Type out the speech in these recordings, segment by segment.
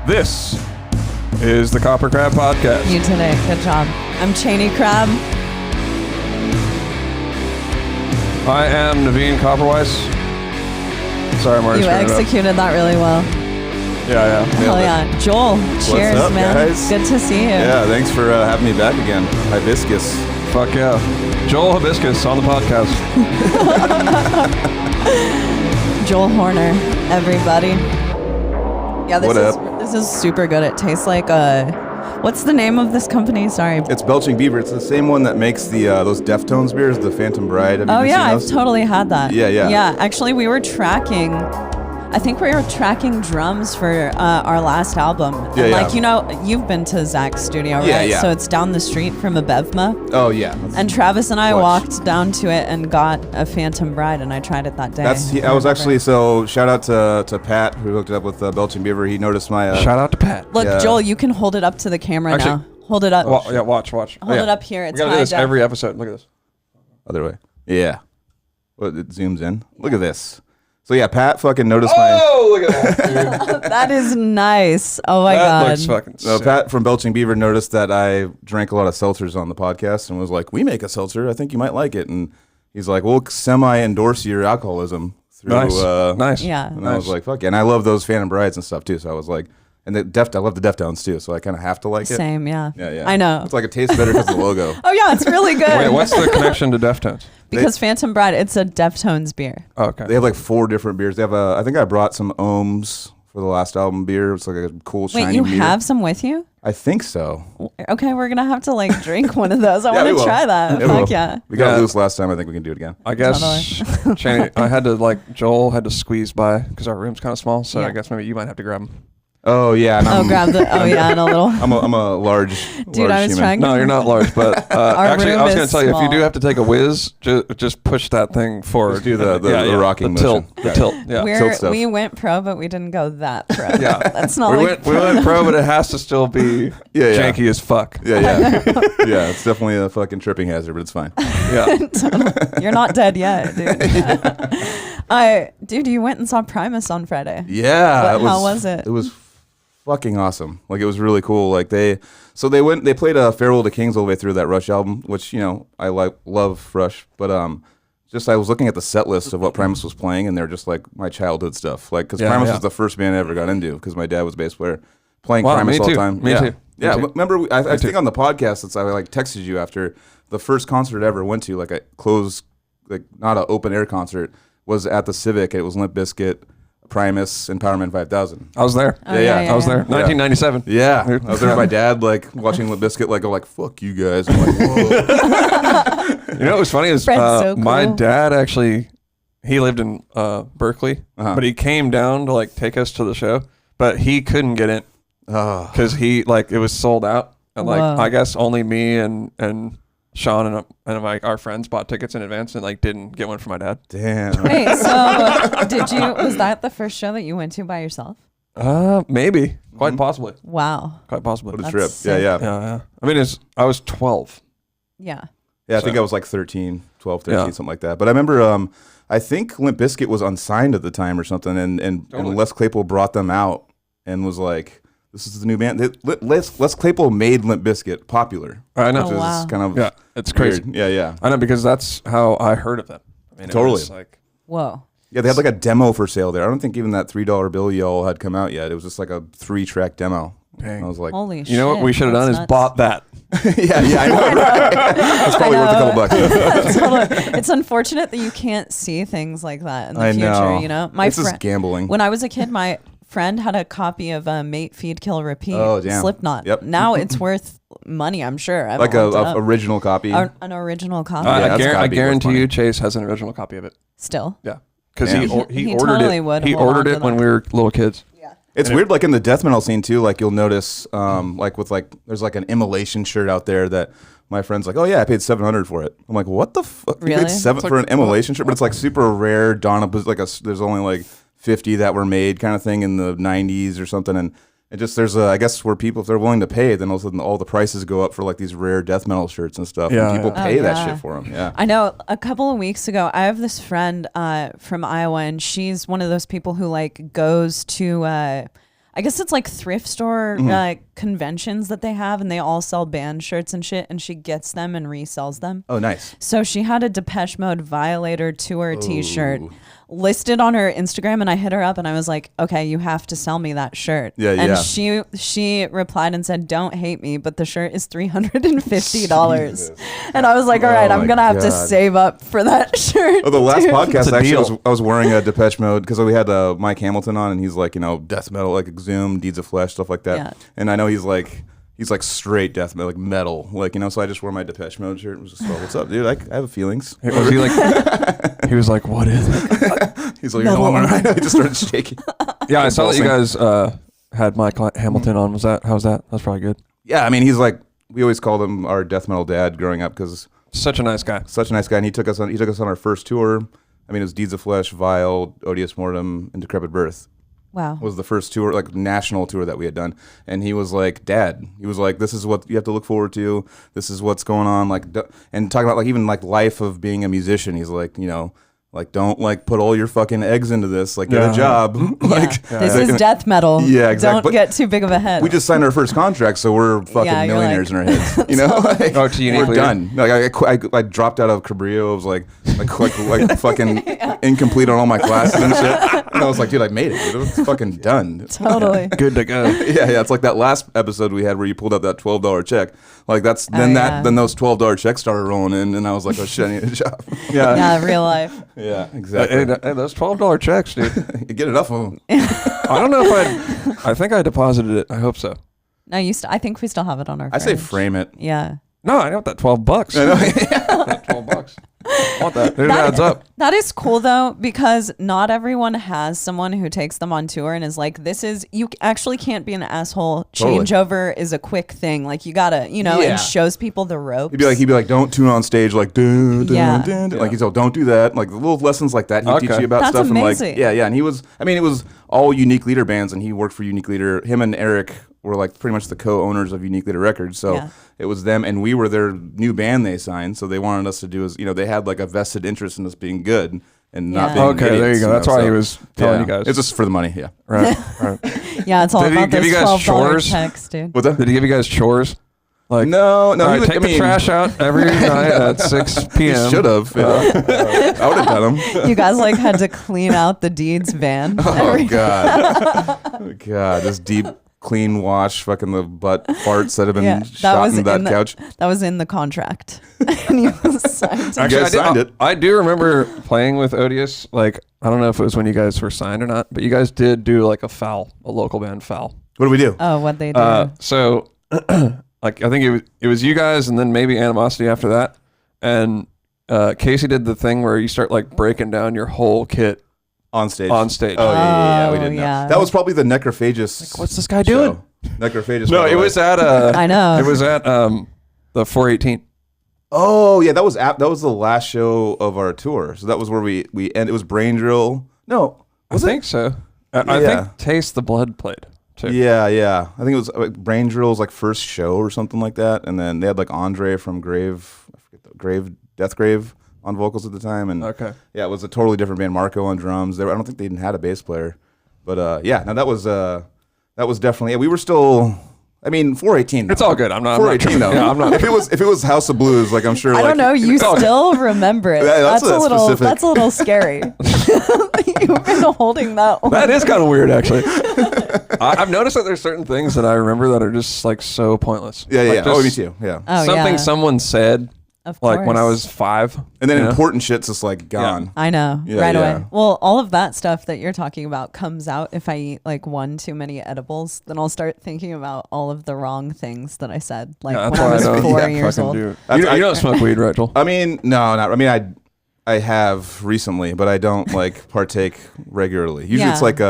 This is the KoperCrabb Podcast. You did it. Good job. I'm Cheney Crab. I am Naveen Copperweiss. Sorry, I'm already You screwing it up. executed that really well. Yeah. Hell yeah. Joel, cheers, up, man. guys? Good to see you. Yeah, thanks for having me back again. Hibiscus. Fuck yeah. Joel Hibiscus on the podcast. Joel Horner, everybody. Yeah, What this is super good. It tastes like what's the name of this company? Sorry. It's Belching Beaver. It's the same one that makes the those Deftones beers, the Phantom Bride. Have you Oh ever yeah, seen I've those? totally had that. Yeah. Yeah, actually we were tracking drums for our last album. Yeah, And yeah. like, you know, you've been to Zach's studio, right? Yeah. So it's down the street from a Bevma. Oh yeah. And Travis and I Clutch. walked down to it and got a Phantom Bride, and I tried it that day. I was actually, so shout out to Pat who hooked it up with Belching Beaver. He noticed my Shout out to Pat. Look, Yeah. Joel, you can hold it up to the camera Actually- now. Hold it up. Watch. Hold Yeah. it up here. We It's gotta do high this def. every episode. Look at this. other way. Yeah. Well, it zooms in. Look at this. So yeah, Pat fucking noticed my. Oh, look at that, dude. That is nice. Oh my That god. looks fucking So sick. Pat from Belching Beaver noticed that I drank a lot of seltzers on the podcast and was like, "We make a seltzer. I think you might like it." And he's like, "We'll semi-endorse your alcoholism through." Nice. Yeah. And I was like, "Fuck yeah!" And I love those Phantom Brides and stuff too. So I was like, and I love the Deftones too. So I kind of have to like it. Same, yeah. Yeah. I know. It's like it tastes better because of the logo. Oh yeah, it's really good. Wait, what's the connection to Deftones? Because Phantom Bride, it's a Deftones beer. Oh, okay. They have like 4 different beers. They have I think I brought some Ohms for the last album beer. It's like a cool shiny Wait, you beer. have some with you? I think so. Okay, we're gonna have to like drink one of those. I Yeah, we want to will. try that. Yeah, we Fuck will. yeah. We got Yeah. loose last time. I think we can do it again. I guess Cheney, I had to Joel had to squeeze by because our room's kind of small. So Yeah. I guess maybe you might have to grab him. Oh yeah. And Grab the. Oh yeah, and a little. I'm a large. Dude, large I was human. trying. No, you're not large, but actually, room I was is going to tell you, if you small. do have to take a whiz, just push that thing forward. Just do the rocking the tilt, motion. the tilt. Yeah, tilt stuff. We went pro, but we didn't go that pro. Yeah. That's not we like. went pro, but it has to still be Yeah. janky as fuck. Yeah. Yeah. It's definitely a fucking tripping hazard, but it's fine. Yeah, You're not dead yet, dude. Dude, you went and saw Primus on Friday. Yeah. How was it? It was fucking awesome. Like it was really cool. Like they played Farewell to Kings all the way through that Rush album, which, you know, I love Rush, but just I was looking at the set list of what Primus was playing, and they're just like my childhood stuff. Like, because Primus was the first band I ever got into because my dad was a bass player playing Primus all the time. Me too. Yeah, remember I think on the podcast I texted you after the first concert I ever went to, like a closed, like not an open air concert, was at the Civic. It was Limp Bizkit, Primus, and Power Man 5000. I was there. Oh, yeah, I was there. 1997. Yeah, I was there with my dad, like watching Limp Bizkit, like go like fuck you guys. I'm like, whoa. You know what was funny is Fred's so my cool. dad actually, he lived in Berkeley, Uh-huh. but he came down to take us to the show, but he couldn't get in because he it was sold out, and Whoa. I guess only me and Sean and our friends bought tickets in advance and didn't get one for my dad. Damn. Wait, so was that the first show that you went to by yourself? Maybe, quite possibly, Wow. quite possibly. What a That's trip. sick. Yeah. I mean, I was 12. Yeah. Yeah, I think So- I was like 13, 12, 13, Yeah. something like that. But I remember, I think Limp Bizkit was unsigned at the time or something, and Totally. Les Claypool brought them out and was like, "This is the new band." Les Claypool made Limp Bizkit popular. I know. Which is wow. kind of Yeah, it's crazy. weird. Yeah. I know, because that's how I heard of them. I mean, Totally. It was Whoa. Yeah, they had like a demo for sale there. I don't think even that $3 bill y'all had come out yet. It was just like a 3-track demo. Dang. I was like, Holy shit. you know what we should have done that's is nuts. bought that. yeah, I know. Right? That's probably worth a couple bucks. Totally. It's unfortunate that you can't see things like that in the I future, know. you know? This is gambling. When I was a kid, my friend had a copy of Mate, Feed, Kill, Repeat, Oh, damn. Slipknot. Yep. Now it's worth money, I'm sure. I Like haven't looked it a up. original copy. An original copy. Yeah, that's I gotta be worth guarantee money. you Chase has an original copy of it. Still. Yeah. Because Yeah. he He ordered totally it. would He hold on ordered to it when that. we were little kids. It's weird, like in the death metal scene too. Like you'll notice, there's like an immolation shirt out there that my friend's like, "Oh yeah, I paid $700 for it." I'm like, "What the fuck? You Really? paid $700 for an immolation shirt?" But it's like super rare. There's only like 50 that were made, kind of thing, in the 90s or something, and it just I guess where people, if they're willing to pay, then all of a sudden all the prices go up for like these rare death metal shirts and stuff. Yeah, and people yeah. pay Oh, that yeah. shit for them. Yeah. I know a couple of weeks ago, I have this friend from Iowa, and she's one of those people who like goes to I guess it's like thrift store conventions that they have, and they all sell band shirts and shit, and she gets them and resells them. Oh, nice. So she had a Depeche Mode Violator tour t-shirt listed on her Instagram, and I hit her up and I was like, okay, you have to sell me that shirt. And she replied and said, don't hate me, but the shirt is $350. And I was like, all right, I'm gonna have to save up for that shirt. Oh, the last podcast actually I was wearing a Depeche Mode because we had Mike Hamilton on, and he's like, death metal, like Exhumed, Deeds of Flesh, stuff like that. Yeah. And I know he's like straight death metal, like metal, like, so I just wore my Depeche Mode shirt and was just, what's up, dude? I have feelings. Was he like, he was like, what is it? He's like, I just started shaking. Yeah, I saw that you guys had Mike Hamilton on. How was that? That's probably good. Yeah, I mean, he's like, we always called him our death metal dad growing up because such a nice guy. And he took us on our first tour. I mean, it was Deeds of Flesh, Vile, Odious Mortem, and Decrepit Birth. Wow. Was the first tour, like national tour that we had done. And he was like, Dad, he was like, this is what you have to look forward to. This is what's going on. Like, and talking about like even like life of being a musician. He's like, like, don't like put all your fucking eggs into this. Like, get a job. This is death metal. Yeah, exactly. Don't get too big of a head. We just signed our first contract, so we're fucking millionaires in our heads. We're done. Like, I dropped out of Cabrillo. I was like fucking incomplete on all my classes and shit. And I was like, dude, I made it. Dude. It's fucking done. Totally. Good to go. Yeah. It's like that last episode we had where you pulled out that $12 check. Like then those $12 checks started rolling in, and I was like, oh shit, I need a job. Yeah, real life. Yeah, exactly. Hey, those $12 checks, dude. You get enough of them. I don't know if I think I deposited it. I hope so. No, I think we still have it on our I say frame it. Yeah. No, I want that $12. I know. That $12. I want that. It adds up. That is cool though, because not everyone has someone who takes them on tour and is like, you actually can't be an asshole. Totally. Changeover is a quick thing. Like you gotta, and shows people the ropes. He'd be like, don't tune on stage like, dun, dun, dun, dun. Like he's like, don't do that. Like little lessons like that. He'd teach you about stuff. Amazing. And like, yeah. And it was all Unique Leader bands, and he worked for Unique Leader. Him and Eric were like pretty much the co-owners of Unique Leader Records. So it was them, and we were their new band they signed. So they wanted us to do they had like a vested interest in us being good and not being idiots, there you go. That's why he was telling you guys. It's just for the money, yeah. Right. Yeah, it's all about those $12 checks, dude. What's that? Did he give you guys chores? Like no. Take the trash out every night at 6 p.m. Should have. I would have done them. You guys like had to clean out the Deeds van. Oh God, this deep clean wash, fucking the butt farts that have been shot in that couch. That was in the contract. And you signed it. Actually, I signed it. I do remember playing with Odious. Like, I don't know if it was when you guys were signed or not, but you guys did do like a local band foul. What do we do? Oh, what'd they do? So, like, I think it was you guys and then maybe Animosity after that. And Casey did the thing where you start like breaking down your whole kit. On stage. Oh, yeah, we didn't know. That was probably the Necrophagus. Like, what's this guy doing? Necrophagus. No, it was at I know. It was at the 418. Oh yeah, that was the last show of our tour. So that was where we end. It was Brain Drill. No, I think so. I think Taste the Blood played too. Yeah. I think it was like Brain Drill's like first show or something like that, and then they had like Andre from Death Grave on vocals at the time, and it was a totally different band. Marco on drums. I don't think they even had a bass player, but that was definitely. We were still. I mean, 418. It's all good. I'm not. 418 though. Yeah, I'm not. If it was House of Blues, like I'm sure. I don't know. You still remember it. That's a little. Specific. That's a little scary. You've been holding that one. That is kind of weird, actually. I've noticed that there's certain things that I remember that are just like so pointless. Yeah. Like, me too. Yeah. Something someone said. Of course. Like when I was 5. And then important shit's just like gone. Yeah. I know. Right away. Well, all of that stuff that you're talking about comes out if I eat like one too many edibles. Then I'll start thinking about all of the wrong things that I said. Like when I was 4 years old. You don't smoke weed, right, Joel? I mean, no, not. I mean, I have recently, but I don't like partake regularly. Usually it's like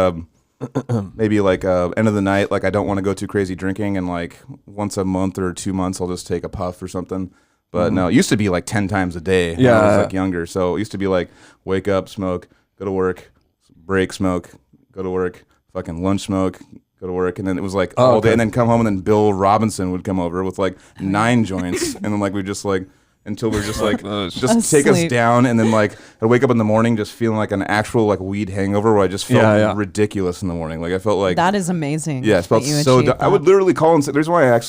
maybe like end of the night. Like I don't want to go too crazy drinking, and like once a month or 2 months, I'll just take a puff or something. But no, it used to be like 10 times a day when I was like younger. So it used to be like wake up, smoke, go to work, break, smoke, go to work, fucking lunch, smoke, go to work. And then it was like all day. And then come home, and then Bill Robinson would come over with like 9 joints. And then like we just like until we're just like, just take us down. And then like, I'd wake up in the morning just feeling like an actual like weed hangover where I just felt ridiculous in the morning. Like I felt like. That is amazing. Yeah, it felt so I would literally call in sick. There's why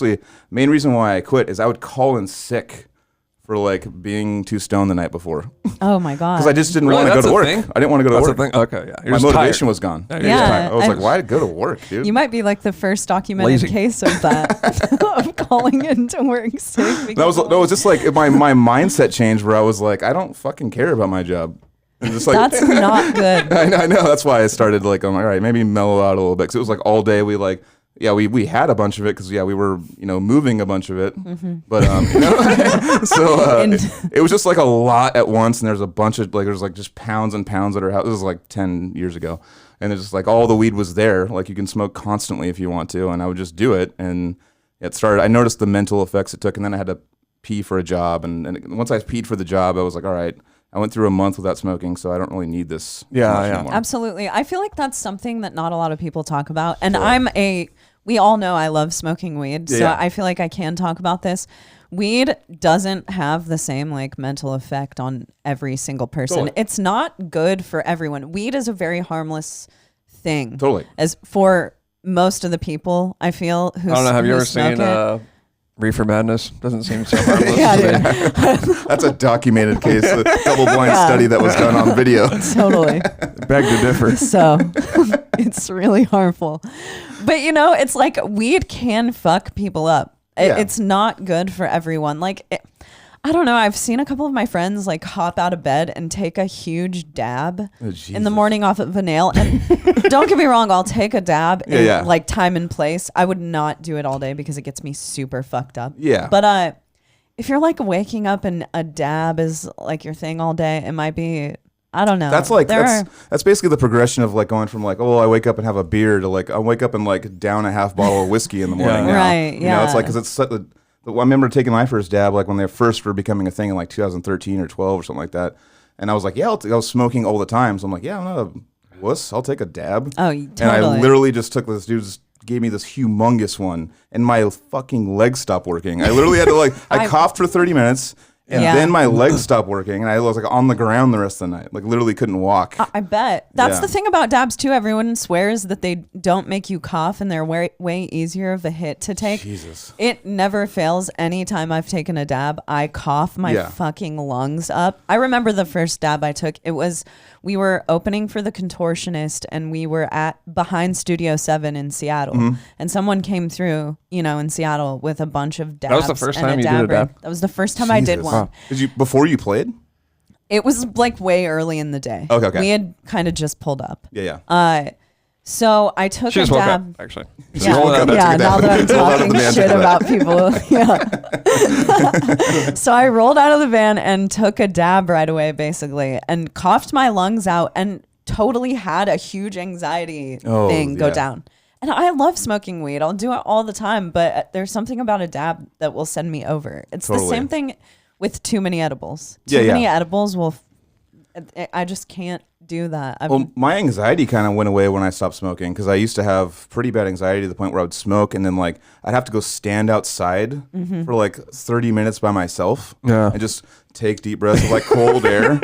main reason why I quit is I would call in sick for like being too stoned the night before. Oh my God. Because I just didn't want to go to work. I didn't want to go to work. Thing? Okay, yeah. My motivation was gone. Yeah. I was like, why go to work, dude? You might be like the first documented case of that, of calling into work sick. That was just like my mindset changed where I was like, I don't fucking care about my job. And just like, that's not good. I know. That's why I started like, I'm like, all right, maybe mellow out a little bit. Because it was like all day we like, we had a bunch of it because we were moving a bunch of it, but so it was just like a lot at once, and there's a bunch of like there's like just pounds and pounds at our house. This was like 10 years ago, and it's just like all the weed was there, like you can smoke constantly if you want to, and I would just do it, and it started. I noticed the mental effects it took, and then I had to pee for a job, and once I peed for the job, I was like, all right. I went through a month without smoking, so I don't really need this. Anymore. Absolutely. I feel like that's something that not a lot of people talk about. And we all know I love smoking weed, so I feel like I can talk about this. Weed doesn't have the same like mental effect on every single person. Totally. It's not good for everyone. Weed is a very harmless thing. Totally. As for most of the people, I feel who I don't know. Have you ever seen Reefer Madness? Doesn't seem so harmless. That's a documented case, a double-blind study that was done on video. Totally. Beg to differ. So it's really harmful. But it's like weed can fuck people up. It's not good for everyone. Like, I don't know. I've seen a couple of my friends like hop out of bed and take a huge dab in the morning off of a nail. And don't get me wrong, I'll take a dab in like time and place. I would not do it all day because it gets me super fucked up. Yeah. But if you're like waking up and a dab is like your thing all day, it might be. I don't know. That's like that's basically the progression of like going from like, I wake up and have a beer to like I wake up and like down a half bottle of whiskey in the morning. Now. Right. Yeah. It's like because it's I remember taking my first dab like when they first were becoming a thing in like 2013 or 12 or something like that, and I was like, I was smoking all the time, so I'm like, I'm not a wuss. I'll take a dab. Oh, totally. And I literally just took this dude. Gave me this humongous one, and my fucking legs stopped working. I literally had to like I coughed for 30 minutes. And then my legs stopped working, and I was like on the ground the rest of the night. Like literally couldn't walk. I bet. That's the thing about dabs too. Everyone swears that they don't make you cough, and they're way easier of a hit to take. Jesus. It never fails. Anytime I've taken a dab, I cough my fucking lungs up. I remember the first dab I took. We were opening for The Contortionist, and we were behind Studio 7 in Seattle. And someone came through, in Seattle with a bunch of dabs. That was the first time you did a dab? That was the first time I did one. Wow. Before you played? It was like way early in the day. Okay. We had kind of just pulled up. Yeah. So I took she a just woke dab. Up, actually. Now that I'm talking shit about people. So I rolled out of the van and took a dab right away, basically, and coughed my lungs out and totally had a huge anxiety thing go down. And I love smoking weed. I'll do it all the time, but there's something about a dab that will send me over. It's the same thing with too many edibles. Too many edibles will... I just can't do that. My anxiety kind of went away when I stopped smoking because I used to have pretty bad anxiety to the point where I would smoke and then like I'd have to go stand outside for like 30 minutes by myself and just take deep breaths of like cold air.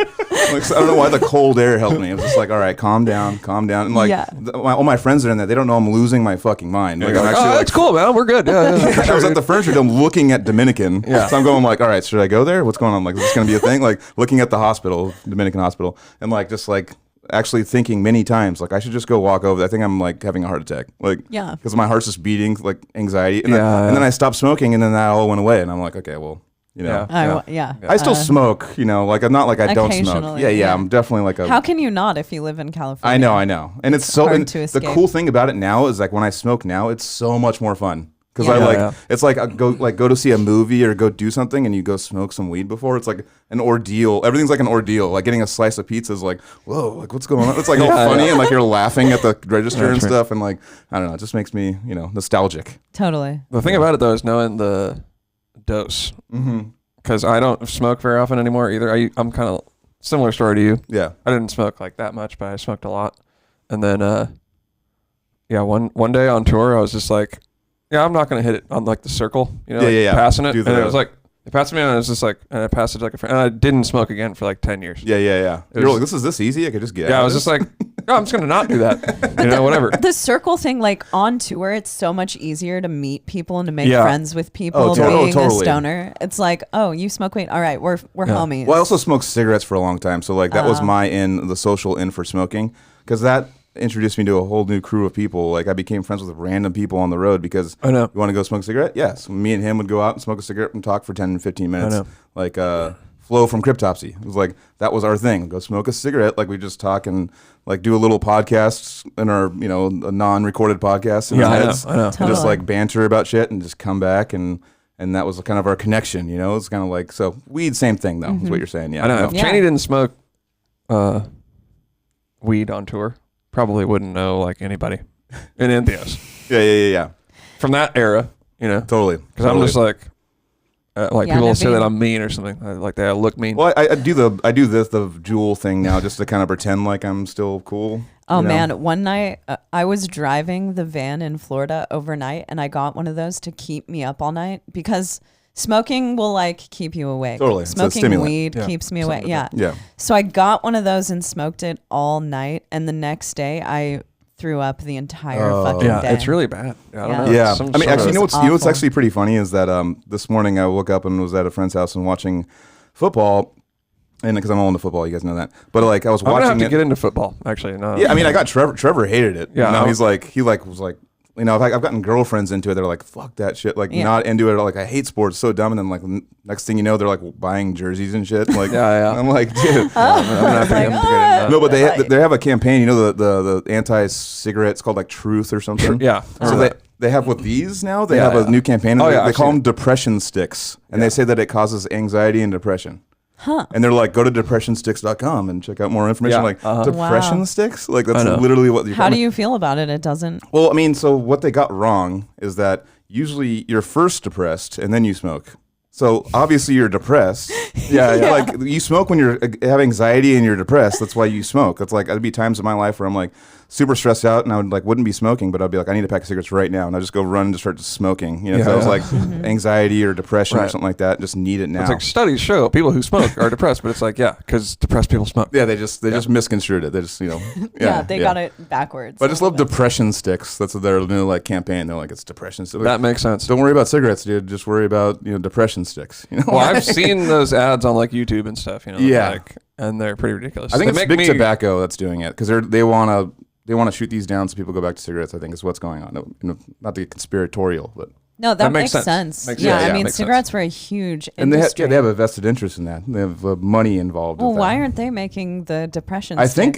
Like, so I don't know why the cold air helped me. I was just like, all right, calm down. And like all my friends are in there. They don't know I'm losing my fucking mind. Like, I'm actually that's cool, man. We're good. Yeah. I was at the furniture dome looking at Dominican. Yeah. So I'm going like, all right, should I go there? What's going on? Like, is this going to be a thing? Like looking at the hospital, Dominican hospital, and like just like actually thinking many times like I should just go walk over. I think I'm like having a heart attack. Like because my heart's just beating like anxiety. And then I stopped smoking and then that all went away. And I'm like, okay, well. I still smoke, like I'm not like I don't smoke. Yeah. I'm definitely like How can you not if you live in California? I know. And it's so the cool thing about it now is like when I smoke now, it's so much more fun. Because it's like I go to see a movie or go do something and you go smoke some weed before. It's like an ordeal. Everything's like an ordeal. Like getting a slice of pizza is like, whoa, like what's going on? It's like all funny and like you're laughing at the register and stuff. And like, I don't know, it just makes me, nostalgic. Totally. The thing about it though is knowing the dose. Because I don't smoke very often anymore either. I'm kind of similar story to you. Yeah. I didn't smoke like that much, but I smoked a lot. And then, one day on tour, I was just like, I'm not going to hit it on like the circle, passing it. And it was like, They passed me on, and I was just like, and I passed it to like a friend, and I didn't smoke again for like 10 years. Yeah. You're like, this easy? I could just get. Yeah, I was just like, no, I'm just gonna not do that. Whatever. The circle thing, like on tour, it's so much easier to meet people and to make friends with people. Being a stoner, it's like, oh, you smoke weed? All right, we're homies. Well, I also smoked cigarettes for a long time, so like that was the social in for smoking, because that introduced me to a whole new crew of people. Like I became friends with random people on the road because I know. You want to go smoke a cigarette? Yes. Me and him would go out and smoke a cigarette and talk for 10 and 15 minutes. I know. Like Flo from Cryptopsy. It was like that was our thing. Go smoke a cigarette. Like we just talk and like do a little podcast in our, a non-recorded podcast in our heads. I know. And just like banter about shit and just come back and that was kind of our connection, It's kind of like, so weed, same thing though, is what you're saying. Yeah. I know. If Cheney didn't smoke weed on tour, probably wouldn't know like anybody in Entheos. Yeah. From that era, Totally. Because I'm just like people will say that I'm mean or something. Like they look mean. Well, I do the Juul thing now just to kind of pretend like I'm still cool. Oh man, one night I was driving the van in Florida overnight, and I got one of those to keep me up all night because smoking will like keep you awake. Totally. Smoking weed keeps me awake. Yeah. So I got one of those and smoked it all night, and the next day I threw up the entire fucking day. It's really bad. I don't know. Yeah. I mean, actually, what's actually pretty funny is that this morning I woke up and was at a friend's house and watching football. And because I'm all into football, you guys know that. But like I was watching I'm gonna have to get into football, actually. No. Yeah, I mean, I got Trevor hated it. Yeah. He was like, I've gotten girlfriends into it. They're like, fuck that shit. Like, not into it. Like, I hate sports. So dumb. And then, like, next thing you know, they're like buying jerseys and shit. Like, I'm like, dude. No, but they have a campaign. The anti-cigarette. It's called like Truth or something. Yeah. So they have with these now. They have a new campaign. They call them depression sticks, and they say that it causes anxiety and depression. Huh. And they're like, go to depressionsticks.com and check out more information. Like, depression sticks? Like, that's literally what you're How do you feel about it? It doesn't. Well, I mean, so what they got wrong is that usually you're first depressed and then you smoke. So obviously you're depressed. Yeah. Like you smoke when you have anxiety and you're depressed. That's why you smoke. That's like, there'd be times in my life where I'm like super stressed out and I wouldn't be smoking, but I'd be like, I need a pack of cigarettes right now. And I just go run and just start smoking. So it was like anxiety or depression or something like that. Just need it now. It's like studies show people who smoke are depressed, but it's like, because depressed people smoke. Yeah. They just misconstrued it. They just, they got it backwards. But I just love depression sticks. That's their new like campaign. They're like, it's depression sticks. That makes sense. Don't worry about cigarettes, dude. Just worry about, depression sticks. Well, I've seen those ads on like YouTube and stuff, and they're pretty ridiculous. I think it's big tobacco that's doing it because they want to shoot these down so people go back to cigarettes. I think is what's going on. Not the conspiratorial, but no, that makes sense. I mean, cigarettes were a huge industry. And they have a vested interest in that. They have money involved. Well, why aren't they making the depression? I think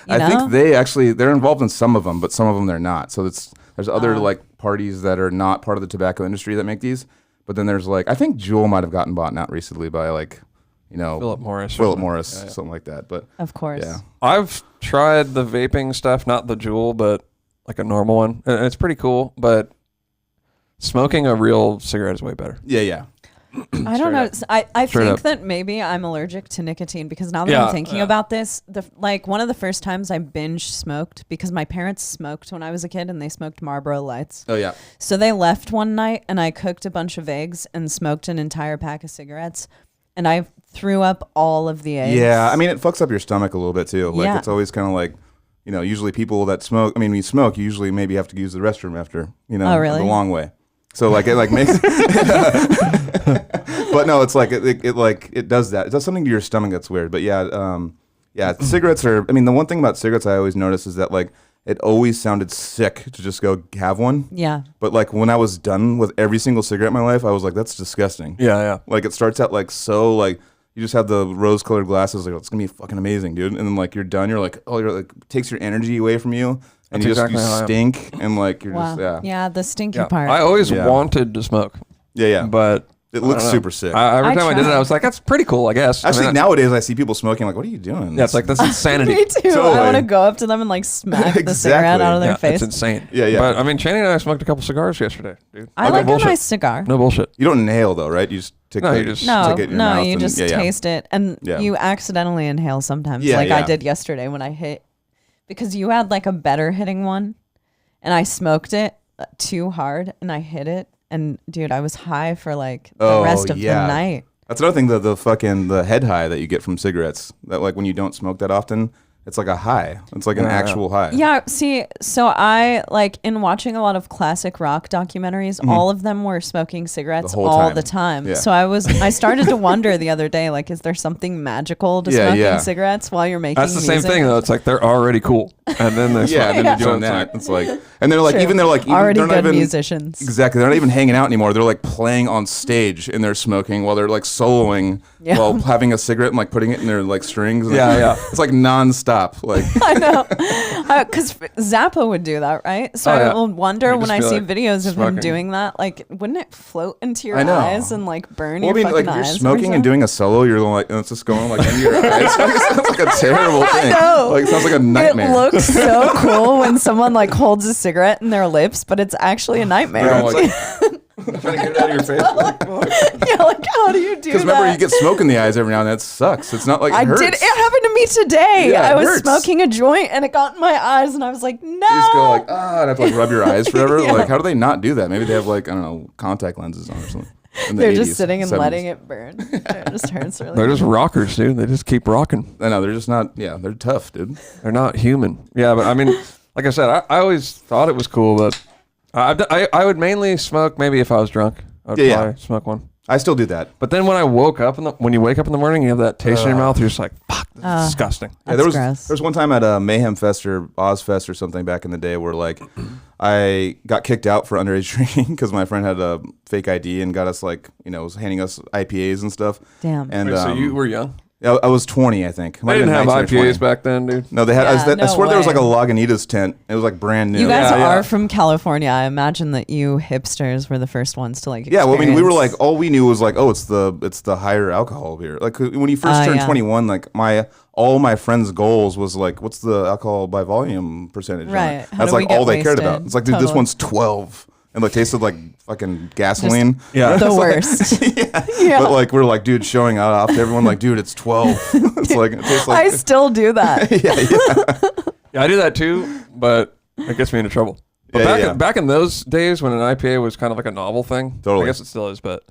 they're involved in some of them, but some of them they're not. So there's other like parties that are not part of the tobacco industry that make these. But then there's like, I think Juul might have gotten bought out recently by like, Philip Morris, something like that. But of course, I've tried the vaping stuff, not the Juul, but like a normal one, and it's pretty cool. But smoking a real cigarette is way better. Yeah. I don't know. I think that maybe I'm allergic to nicotine because now that I'm thinking about this, one of the first times I binge smoked because my parents smoked when I was a kid and they smoked Marlboro Lights. Oh yeah. So they left one night and I cooked a bunch of eggs and smoked an entire pack of cigarettes and I threw up all of the eggs. Yeah, I mean it fucks up your stomach a little bit too. Like it's always kind of like, usually people that smoke. I mean, when you smoke, you usually maybe have to use the restroom after. Oh really? The long way. So like it like makes, but no, it's like it does that. It does something to your stomach that's weird. But cigarettes are. I mean, the one thing about cigarettes I always notice is that like it always sounded sick to just go have one. Yeah. But like when I was done with every single cigarette in my life, I was like, that's disgusting. Yeah. Like it starts out like so like you just have the rose-colored glasses. Like it's gonna be fucking amazing, dude. And then like you're done, you're like, takes your energy away from you. And you stink, and like you're just the stinky part. I always wanted to smoke. Yeah. But it looks super sick. Every time I did it, I was like, that's pretty cool, I guess. Actually, nowadays I see people smoking. Like, what are you doing? Yeah, it's like that's insanity. Me too. Totally. I want to go up to them and like smack the cigarette out of their face. It's insane. Yeah. But I mean, Cheney and I smoked a couple cigars yesterday, dude. I like a nice cigar. No bullshit. You don't inhale though, right? You just take take it in your mouth. You just taste it, and you accidentally inhale sometimes. I did yesterday when I hit because you had like a better hitting one. And I smoked it too hard and I hit it And dude, I was high for like the rest of the night. That's another thing, the head high that you get from cigarettes. That like when you don't smoke that often, it's like a high. It's like an actual high. Yeah, see, so I like in watching a lot of classic rock documentaries, all of them were smoking cigarettes all the time. Yeah. So I started to wonder the other day, like, is there something magical to smoking cigarettes while you're making music? That's the same thing though. It's like they're already cool. And then they're doing that. It's like, and they're like, True. even already they're not good even musicians. Exactly. They're not even hanging out anymore. They're like playing on stage and they're smoking while they're like soloing while having a cigarette and like putting it in their like strings. And it's like nonstop. Like I know. Because Zappa would do that, right? So I will wonder when I see videos of him doing that, like, wouldn't it float into your eyes and like burn your fucking eyes? You're smoking and doing a solo, you're going like, and it's just going like into your eyes. It sounds like a terrible thing. Like, it sounds like a nightmare. It looks so cool when someone like holds a cigarette in their lips, but it's actually a nightmare. Trying to get it out of your face. Like how do you do that? Because remember, you get smoke in the eyes every now and then. It sucks. It's not like it hurts. It happened to me today. Yeah, I was smoking a joint and it got in my eyes and I was like, no. You just go like, and I have to like rub your eyes forever. Like, how do they not do that? Maybe they have like, I don't know, contact lenses on or something. They're just sitting and 70s. Letting it burn. It just hurts really. They're just rockers, dude. They just keep rocking. I know, they're just not, they're tough, dude. They're not human. Yeah, but I mean, like I said, I always thought it was cool, but I would mainly smoke maybe if I was drunk. I would probably smoke one. I still do that. But then when I woke up, when you wake up in the morning, you have that taste in your mouth, you're just like, fuck, this is disgusting. Yeah, there was one time at a Mayhem Fest or Ozfest or something back in the day where like I got kicked out for underage drinking because my friend had a fake ID and got us like, was handing us IPAs and stuff. Damn. And so you were young? I was 20, I think. They didn't have IPAs back then, dude. No, they had. I swear there was like a Lagunitas tent. It was like brand new. You guys are from California. I imagine that you hipsters were the first ones to like experience. Yeah, well, I mean, we were like, all we knew was like, oh, it's the higher alcohol beer. Like when you first turned 21, like all my friends' goals was like, what's the alcohal by volume percentage? Right. That's like all they cared about. It's like, dude, this one's 12. And like tasted like fucking gasoline. The worst. But like we're like, dude, showing off to everyone like, dude, it's 12. It's like it tastes like I still do that. Yeah, I do that too, but it gets me into trouble. But back in those days when an IPA was kind of like a novel thing, I guess it still is, but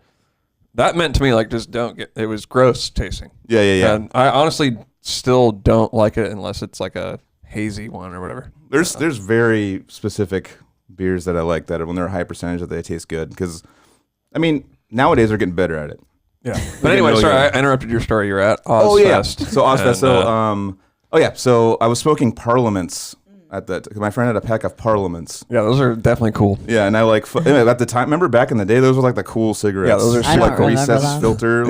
that meant to me like just it was gross tasting. Yeah. And I honestly still don't like it unless it's like a hazy one or whatever. There's very specific beers that I like that when they're a high percentage that they taste good because, I mean, nowadays they're getting better at it. Yeah. But anyway, sorry, I interrupted your story. You're at Ozfest. So Ozfest. So I was smoking Parliaments at that. My friend had a pack of Parliaments. Yeah, those are definitely cool. Yeah, and I like at the time. Remember back in the day, those were like the cool cigarettes. Yeah, those are like a recessed filter.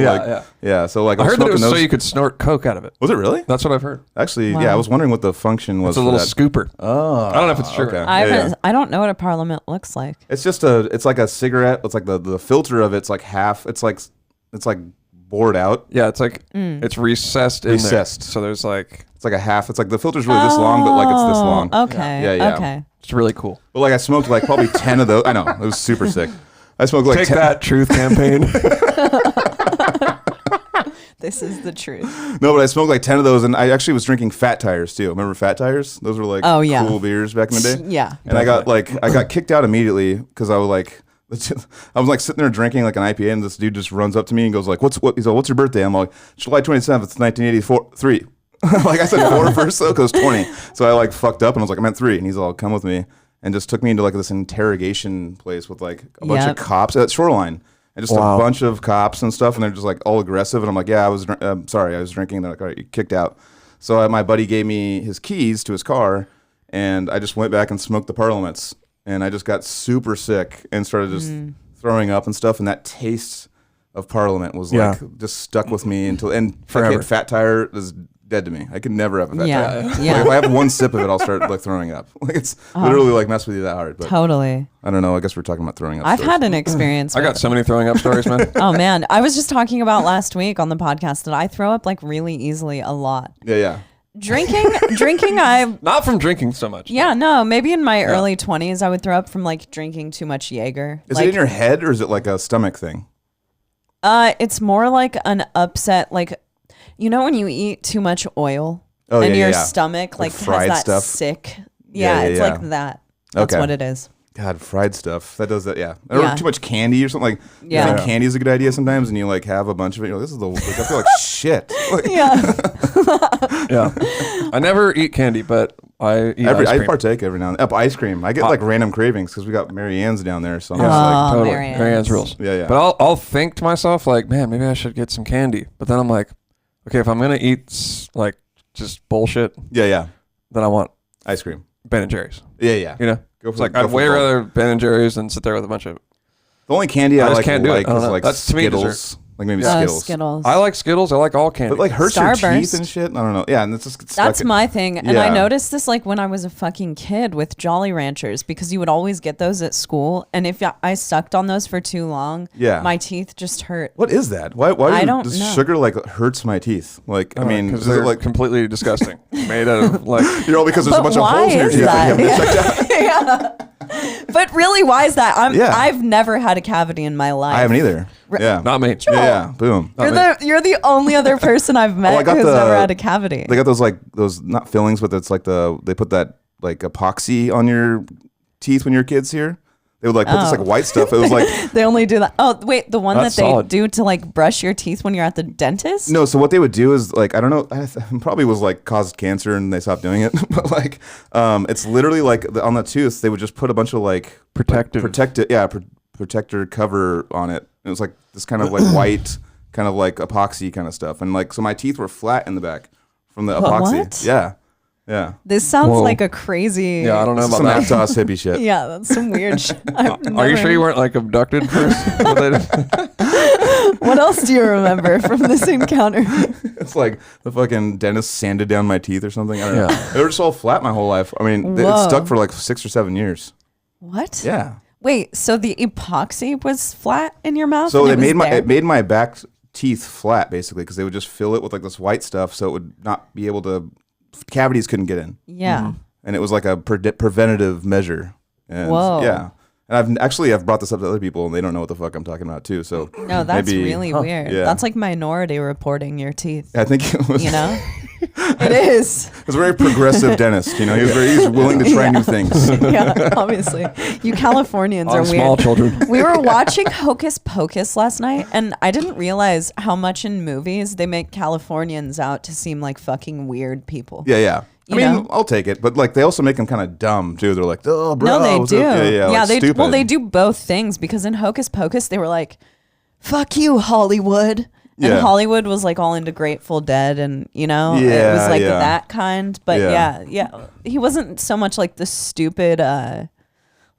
Yeah. So like I heard that it was those. so you could snort coke out of it. Was it really? That's what I've heard. Actually, I was wondering what the function was. It's a little scooper. Oh, I don't know if it's true. Okay. I don't know what a Parliament looks like. It's just it's like a cigarette. It's like the filter of it's like half. It's like bored out. Yeah, it's like it's recessed in there. So there's like it's like a half. It's like the filter's really this long, but like it's this long. Okay. Yeah. Okay. It's really cool. But like I smoked like probably 10 of those. I know, it was super sick. I smoked like Take that, Truth campaign. This is the truth. No, but I smoked like 10 of those, and I actually was drinking Fat Tires too. Remember Fat Tires? Those were like cool beers back in the day. Yeah. And I got kicked out immediately because I was like sitting there drinking like an IPA, and this dude just runs up to me and goes like, He's like, what's your birthday? I'm like, July 27th, 1983. Like I said 4 first though, because 20. So I like fucked up and I was like, I meant 3. And he's all, come with me, and just took me into like this interrogation place with like a bunch of cops at Shoreline. And just a bunch of cops and stuff, and they're just like all aggressive. And I'm like, yeah, I was sorry, I was drinking. And they're like, all right, you kicked out. So my buddy gave me his keys to his car, and I just went back and smoked the Parliaments. And I just got super sick and started just throwing up and stuff. And that taste of Parliament was like just stuck with me forever. Fat Tire is dead to me. I could never have a Fat Tire. Yeah. Like, if I have one sip of it, I'll start like throwing up. Like it's literally like mess with you that hard. But totally. I don't know. I guess we're talking about throwing up. I've had an experience. I got so many throwing up stories, man. Oh man, I was just talking about last week on the podcast that I throw up like really easily a lot. Yeah. Drinking, I not from drinking so much. Yeah, no, maybe in my early 20s, I would throw up from like drinking too much Jaeger. Is it in your head or is it like a stomach thing? It's more like an upset, like when you eat too much oil and your stomach like has that stuff. sick. Yeah, it's like that. That's what it is. God, fried stuff. That does that, yeah. Or too much candy or something. Like, yeah. I think candy is a good idea sometimes, and you like have a bunch of it. You're like, this is I feel like shit. Like, yeah. I never eat candy, but I eat ice cream. I partake every now and then. Ice cream. I get like random cravings because we got Mary Ann's down there. So I'm just like, totally. Mary Ann's rules. Yeah. But I'll think to myself, like, man, maybe I should get some candy. But then I'm like, okay, if I'm going to eat like just bullshit, then I want ice cream. Ben & Jerry's. Yeah. You know? I'd way rather Ben & Jerry's than sit there with a bunch of... The only candy I like can't do is like that's Skittles. Like maybe Skittles. I like Skittles. I like all candy. But like hurts your teeth and shit. I don't know. Yeah, and it's just that's my thing. And I noticed this like when I was a fucking kid with Jolly Ranchers because you would always get those at school. And if I sucked on those for too long, my teeth just hurt. What is that? Why does sugar like hurts my teeth? Like I mean, because they're like completely disgusting. Made out of like all because there's a bunch of holes in your teeth that you haven't checked out. But really, why is that? I've never had a cavity in my life. I haven't either. Yeah, not me. Yeah, boom. You're the only other person I've met who's never had a cavity. They got those not fillings, but it's like they put that like epoxy on your teeth when your kids here. They would like put this like white stuff. It was like they only do that. Oh wait, the one that they solid. do to like brush your teeth when you're at the dentist? No, so what they would do is like I don't know, probably was like caused cancer and they stopped doing it. But like it's literally like on the tooth they would just put a bunch of like protector cover on it. It was like this kind of like white kind of like epoxy kind of stuff, and like so my teeth were flat in the back from the epoxy. What? Yeah. This sounds like a crazy. Yeah, I don't know about some that. Aptos hippie shit. Yeah, that's some weird shit. Are you sure you weren't like abducted first? What else do you remember from this encounter? It's like the fucking dentist sanded down my teeth or something. I don't know. They were just all flat my whole life. I mean, it stuck for like 6 or 7 years. What? Yeah. Wait, so the epoxy was flat in your mouth? So it made my back teeth flat basically because they would just fill it with like this white stuff so it would not be able to. Cavities couldn't get in. Yeah. Mm-hmm. And it was like a preventative measure. And whoa. Yeah. And I've brought this up to other people and they don't know what the fuck I'm talking about too. So no, that's really weird. Yeah. That's like Minority reporting your teeth. I think it was. You know? It is. It was a very progressive dentist. You know, he was willing to try new things. Yeah, obviously. You Californians are weird. Small children. We were watching Hocus Pocus last night, and I didn't realize how much in movies they make Californians out to seem like fucking weird people. Yeah. I mean, I'll take it, but like they also make them kind of dumb too. They're like, oh, bro. No, they do. Yeah, like they stupid. well, they do both things because in Hocus Pocus they were like, "Fuck you, Hollywood." And Hollywood was like all into Grateful Dead and, you know, it was like that kind. But yeah. He wasn't so much like the stupid,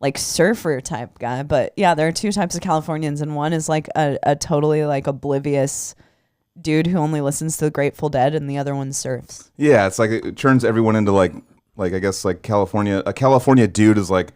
like surfer type guy. But yeah, there are two types of Californians. And one is like a totally like oblivious dude who only listens to the Grateful Dead and the other one surfs. Yeah, it's like it turns everyone into like I guess like California. A California dude is like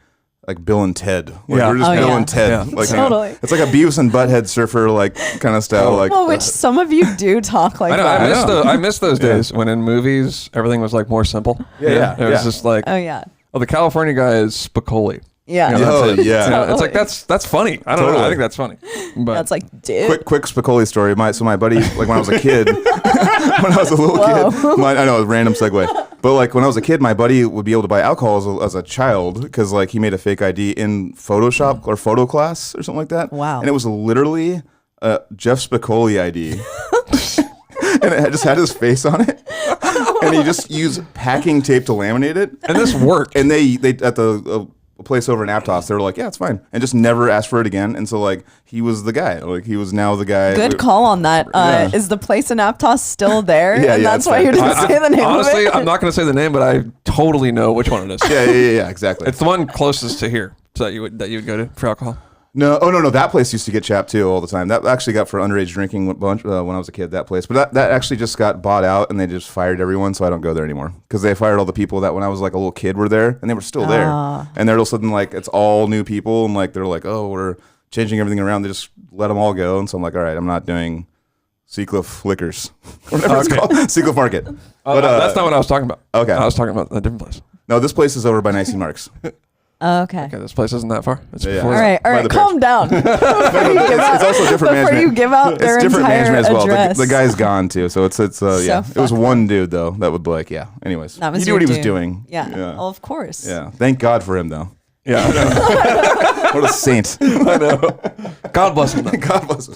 Bill and Ted. Like we're just Bill and Ted. Yeah. Like totally. It's like a Beavis and Butthead surfer like kind of style. Like which some of you do talk like that. I miss those days when in movies everything was like more simple. Yeah. It was just like the California guy is Spicoli. Yeah. You know, Totally. It's like that's funny. I don't know. I think that's funny. But that's like dude. Quick Spicoli story. My buddy, like when I was a kid, when I was a little kid, I know, a random segue. But like when I was a kid, my buddy would be able to buy alcohol as a child because like he made a fake ID in Photoshop or photo class or something like that. Wow. And it was literally a Jeff Spicoli ID. And it just had his face on it. And he just used packing tape to laminate it. And this worked. And they at the place over in Aptos, they were like, yeah, it's fine. And just never asked for it again. And so like he was the guy. Like he was now the guy. Good call on that. Is the place in Aptos still there? And that's why you didn't say the name honestly, of it? I'm not going to say the name, but I totally know which one it is. Yeah, exactly. It's the one closest to here. So that you would go to for alcohol. No, no. That place used to get chapped too all the time. That actually got for underage drinking when I was a kid. That place, but that actually just got bought out and they just fired everyone. So I don't go there anymore because they fired all the people that when I was like a little kid were there and they were still there. And they're all of a sudden like it's all new people and like they're like, oh, we're changing everything around. They just let them all go. And so I'm like, all right, I'm not doing Seacliff Liquors or whatever it's called, Seacliff Market. But that's not what I was talking about. Okay, I was talking about a different place. No, this place is over by Nicey Marks. Okay. Okay, this place isn't that far. It's All right, calm down. It's also different management. Before you give out their it's different entire management as well. address. The guy's gone too, so it's yeah. It was one dude though that would like Anyways, that was he knew what he was doing. Yeah. Well, of course. Yeah. Thank God for him though. Yeah. What a saint. I know. God bless him. God bless him.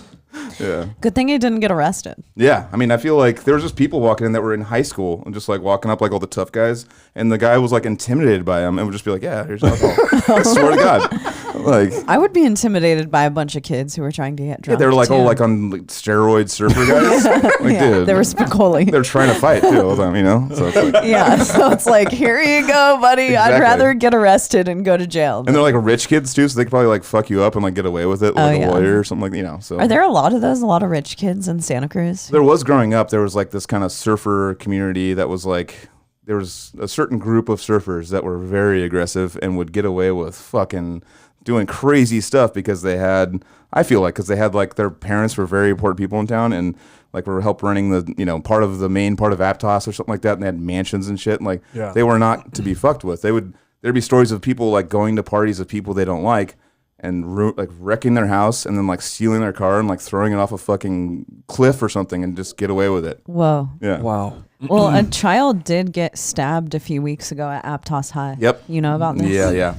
Yeah. Good thing he didn't get arrested. Yeah. I mean, I feel like there was just people walking in that were in high school and just like walking up like all the tough guys. And the guy was like intimidated by him and would just be like, yeah, here's alcohol. I swear to God. Like, I would be intimidated by a bunch of kids who were trying to get drunk. Yeah, they were like, too. like on like, steroid surfer guys. Like, yeah, dude. they were Spicoli. They're trying to fight too all the time, you know? So it's like, yeah, so it's like, here you go, buddy. Exactly. I'd rather get arrested and go to jail. And they're like rich kids too, so they could probably like fuck you up and like get away with it with a lawyer or something like, you know. So are there a lot of those? A lot of rich kids in Santa Cruz? There was growing up. There was like this kind of surfer community that was like, there was a certain group of surfers that were very aggressive and would get away with fucking doing crazy stuff because they had, I feel like, because they had like their parents were very important people in town and like were help running the, you know, part of the main part of Aptos or something like that, and they had mansions and shit, and like they were not to be fucked with. There'd be stories of people like going to parties of people they don't like and like wrecking their house and then like stealing their car and like throwing it off a fucking cliff or something and just get away with it. Whoa. Yeah. Wow. Well, a child did get stabbed a few weeks ago at Aptos High. Yep. You know about this? Yeah.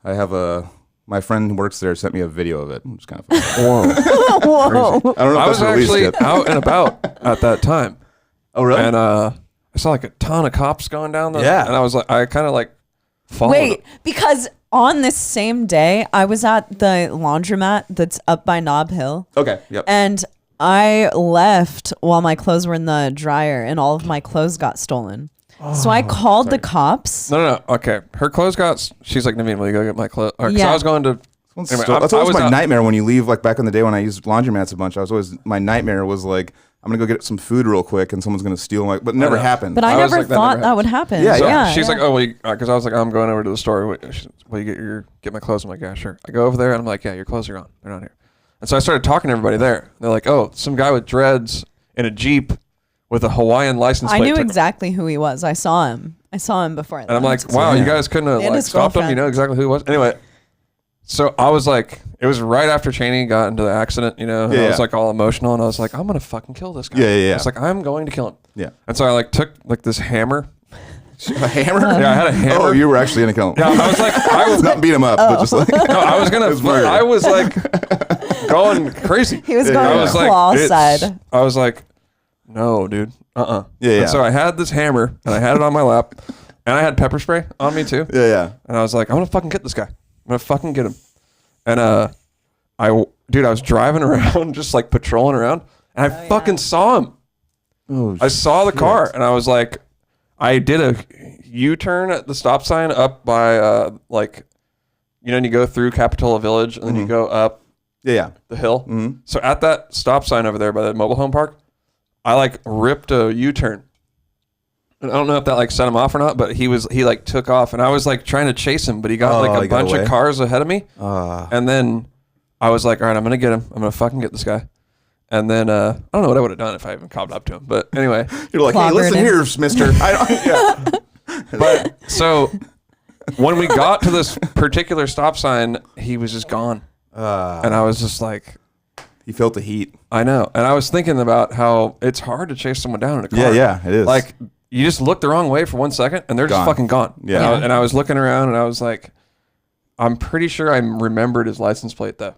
I have my friend who works there sent me a video of it. It was kind of funny. Whoa. Whoa. I don't know if I was that's released actually yet. out and about at that time. Oh, really? And I saw like a ton of cops going down there. Yeah. And I was like, I kind of like followed Wait, them. because on this same day, I was at the laundromat that's up by Nob Hill. Okay, yep. And I left while my clothes were in the dryer and all of my clothes got stolen. So I called the cops. No. Okay. Her clothes got, she's like, Naveen, will you go get my clothes? Yeah. I was going to, That's always my nightmare when you leave. Like back in the day when I used laundromats a bunch, my nightmare was like, I'm gonna go get some food real quick and someone's gonna steal my, but it never happened. But I never like, thought that would happen. Yeah, So yeah. she's like, oh, because I was like, I'm going over to the store. Will you get my clothes? I'm like, yeah, sure. I go over there and I'm like, yeah, your clothes are gone. They're not here. And so I started talking to everybody there. They're like, oh, some guy with dreads in a Jeep with a Hawaiian license plate. I knew exactly who he was. I saw him before. And I'm like, wow, you guys couldn't have like stopped him. You know exactly who he was. Anyway, so I was like, it was right after Cheney got into the accident, you know, and I was like all emotional, and I was like, I'm gonna fucking kill this guy. Yeah. I was like, I'm going to kill him. Yeah. And so I like took like this hammer. A hammer? Yeah, I had a hammer. Oh, you were actually gonna kill him. Yeah, I was like, I was not beat him up, but just like no, I was gonna. I was like going crazy. He was going I was claw like, side. I was like, no, dude. Yeah. And so I had this hammer and I had it on my lap, and I had pepper spray on me too. Yeah. And I was like, I'm gonna fucking get this guy. I'm gonna fucking get him. And I was driving around, just like patrolling around, and I fucking saw him. Oh, I saw the car, and I was like, I did a U-turn at the stop sign up by like, you know, and you go through Capitola Village, and then you go up the hill. Mm-hmm. So at that stop sign over there by the mobile home park, I like ripped a U-turn. And I don't know if that like set him off or not, but he like took off, and I was like trying to chase him, but he got like a bunch of cars ahead of me. And then I was like, all right, I'm going to get him. I'm going to fucking get this guy. And then I don't know what I would have done if I even caught up to him. But anyway. You're like, hey, listen here, mister. But so when we got to this particular stop sign, he was just gone. And I was just like. He felt the heat. I know. And I was thinking about how it's hard to chase someone down in a car. Yeah, it is. Like, you just look the wrong way for 1 second, and they're just fucking gone. Yeah. And I was looking around, and I was like, I'm pretty sure I remembered his license plate, though.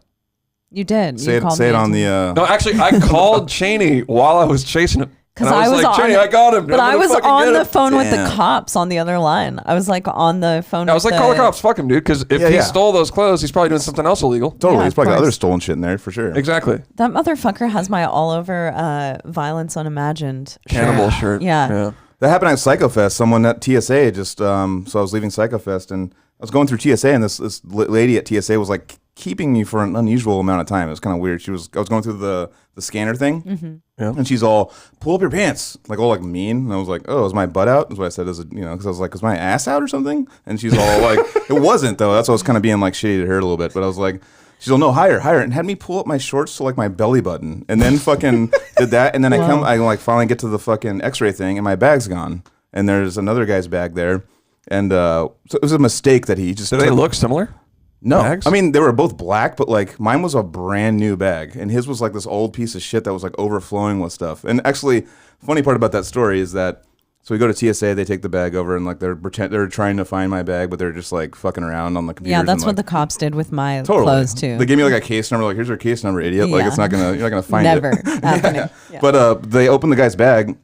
You did. Say it on the... No, actually, I called Cheney while I was chasing him. Because I was like, Cheney, I got him. But I was on the phone with the cops on the other line. I was like on the phone. I was like, call the cops. Fuck him, dude. Because if he stole those clothes, he's probably doing something else illegal. Totally. He's probably got other stolen shit in there for sure. Exactly. That motherfucker has my all over violence unimagined cannibal shirt. Yeah. That happened at PsychoFest. Someone at TSA just, so I was leaving PsychoFest and I was going through TSA and this lady at TSA was like keeping me for an unusual amount of time. It was kind of weird. I was going through the scanner thing and she's all, pull up your pants, like all like mean. And I was like, oh, is my butt out? Is what I said, because I was like, is my ass out or something? And she's all like, it wasn't though. That's why I was kind of being like shitty to her a little bit. But I was like, she's all, no, higher, and had me pull up my shorts to like my belly button, and then fucking did that, and then I like finally get to the fucking X-ray thing, and my bag's gone, and there's another guy's bag there, and so it was a mistake that he just. Did they look similar? No, bags? I mean they were both black, but like mine was a brand new bag, and his was like this old piece of shit that was like overflowing with stuff. And actually, funny part about that story is that. So we go to TSA, they take the bag over, and like they're trying to find my bag, but they're just like fucking around on the computer. Yeah, that's what the cops did with my clothes too. They gave me like a case number, like here's your case number, idiot. Like you're not gonna find Never it. Never happening. Yeah. But they open the guy's bag.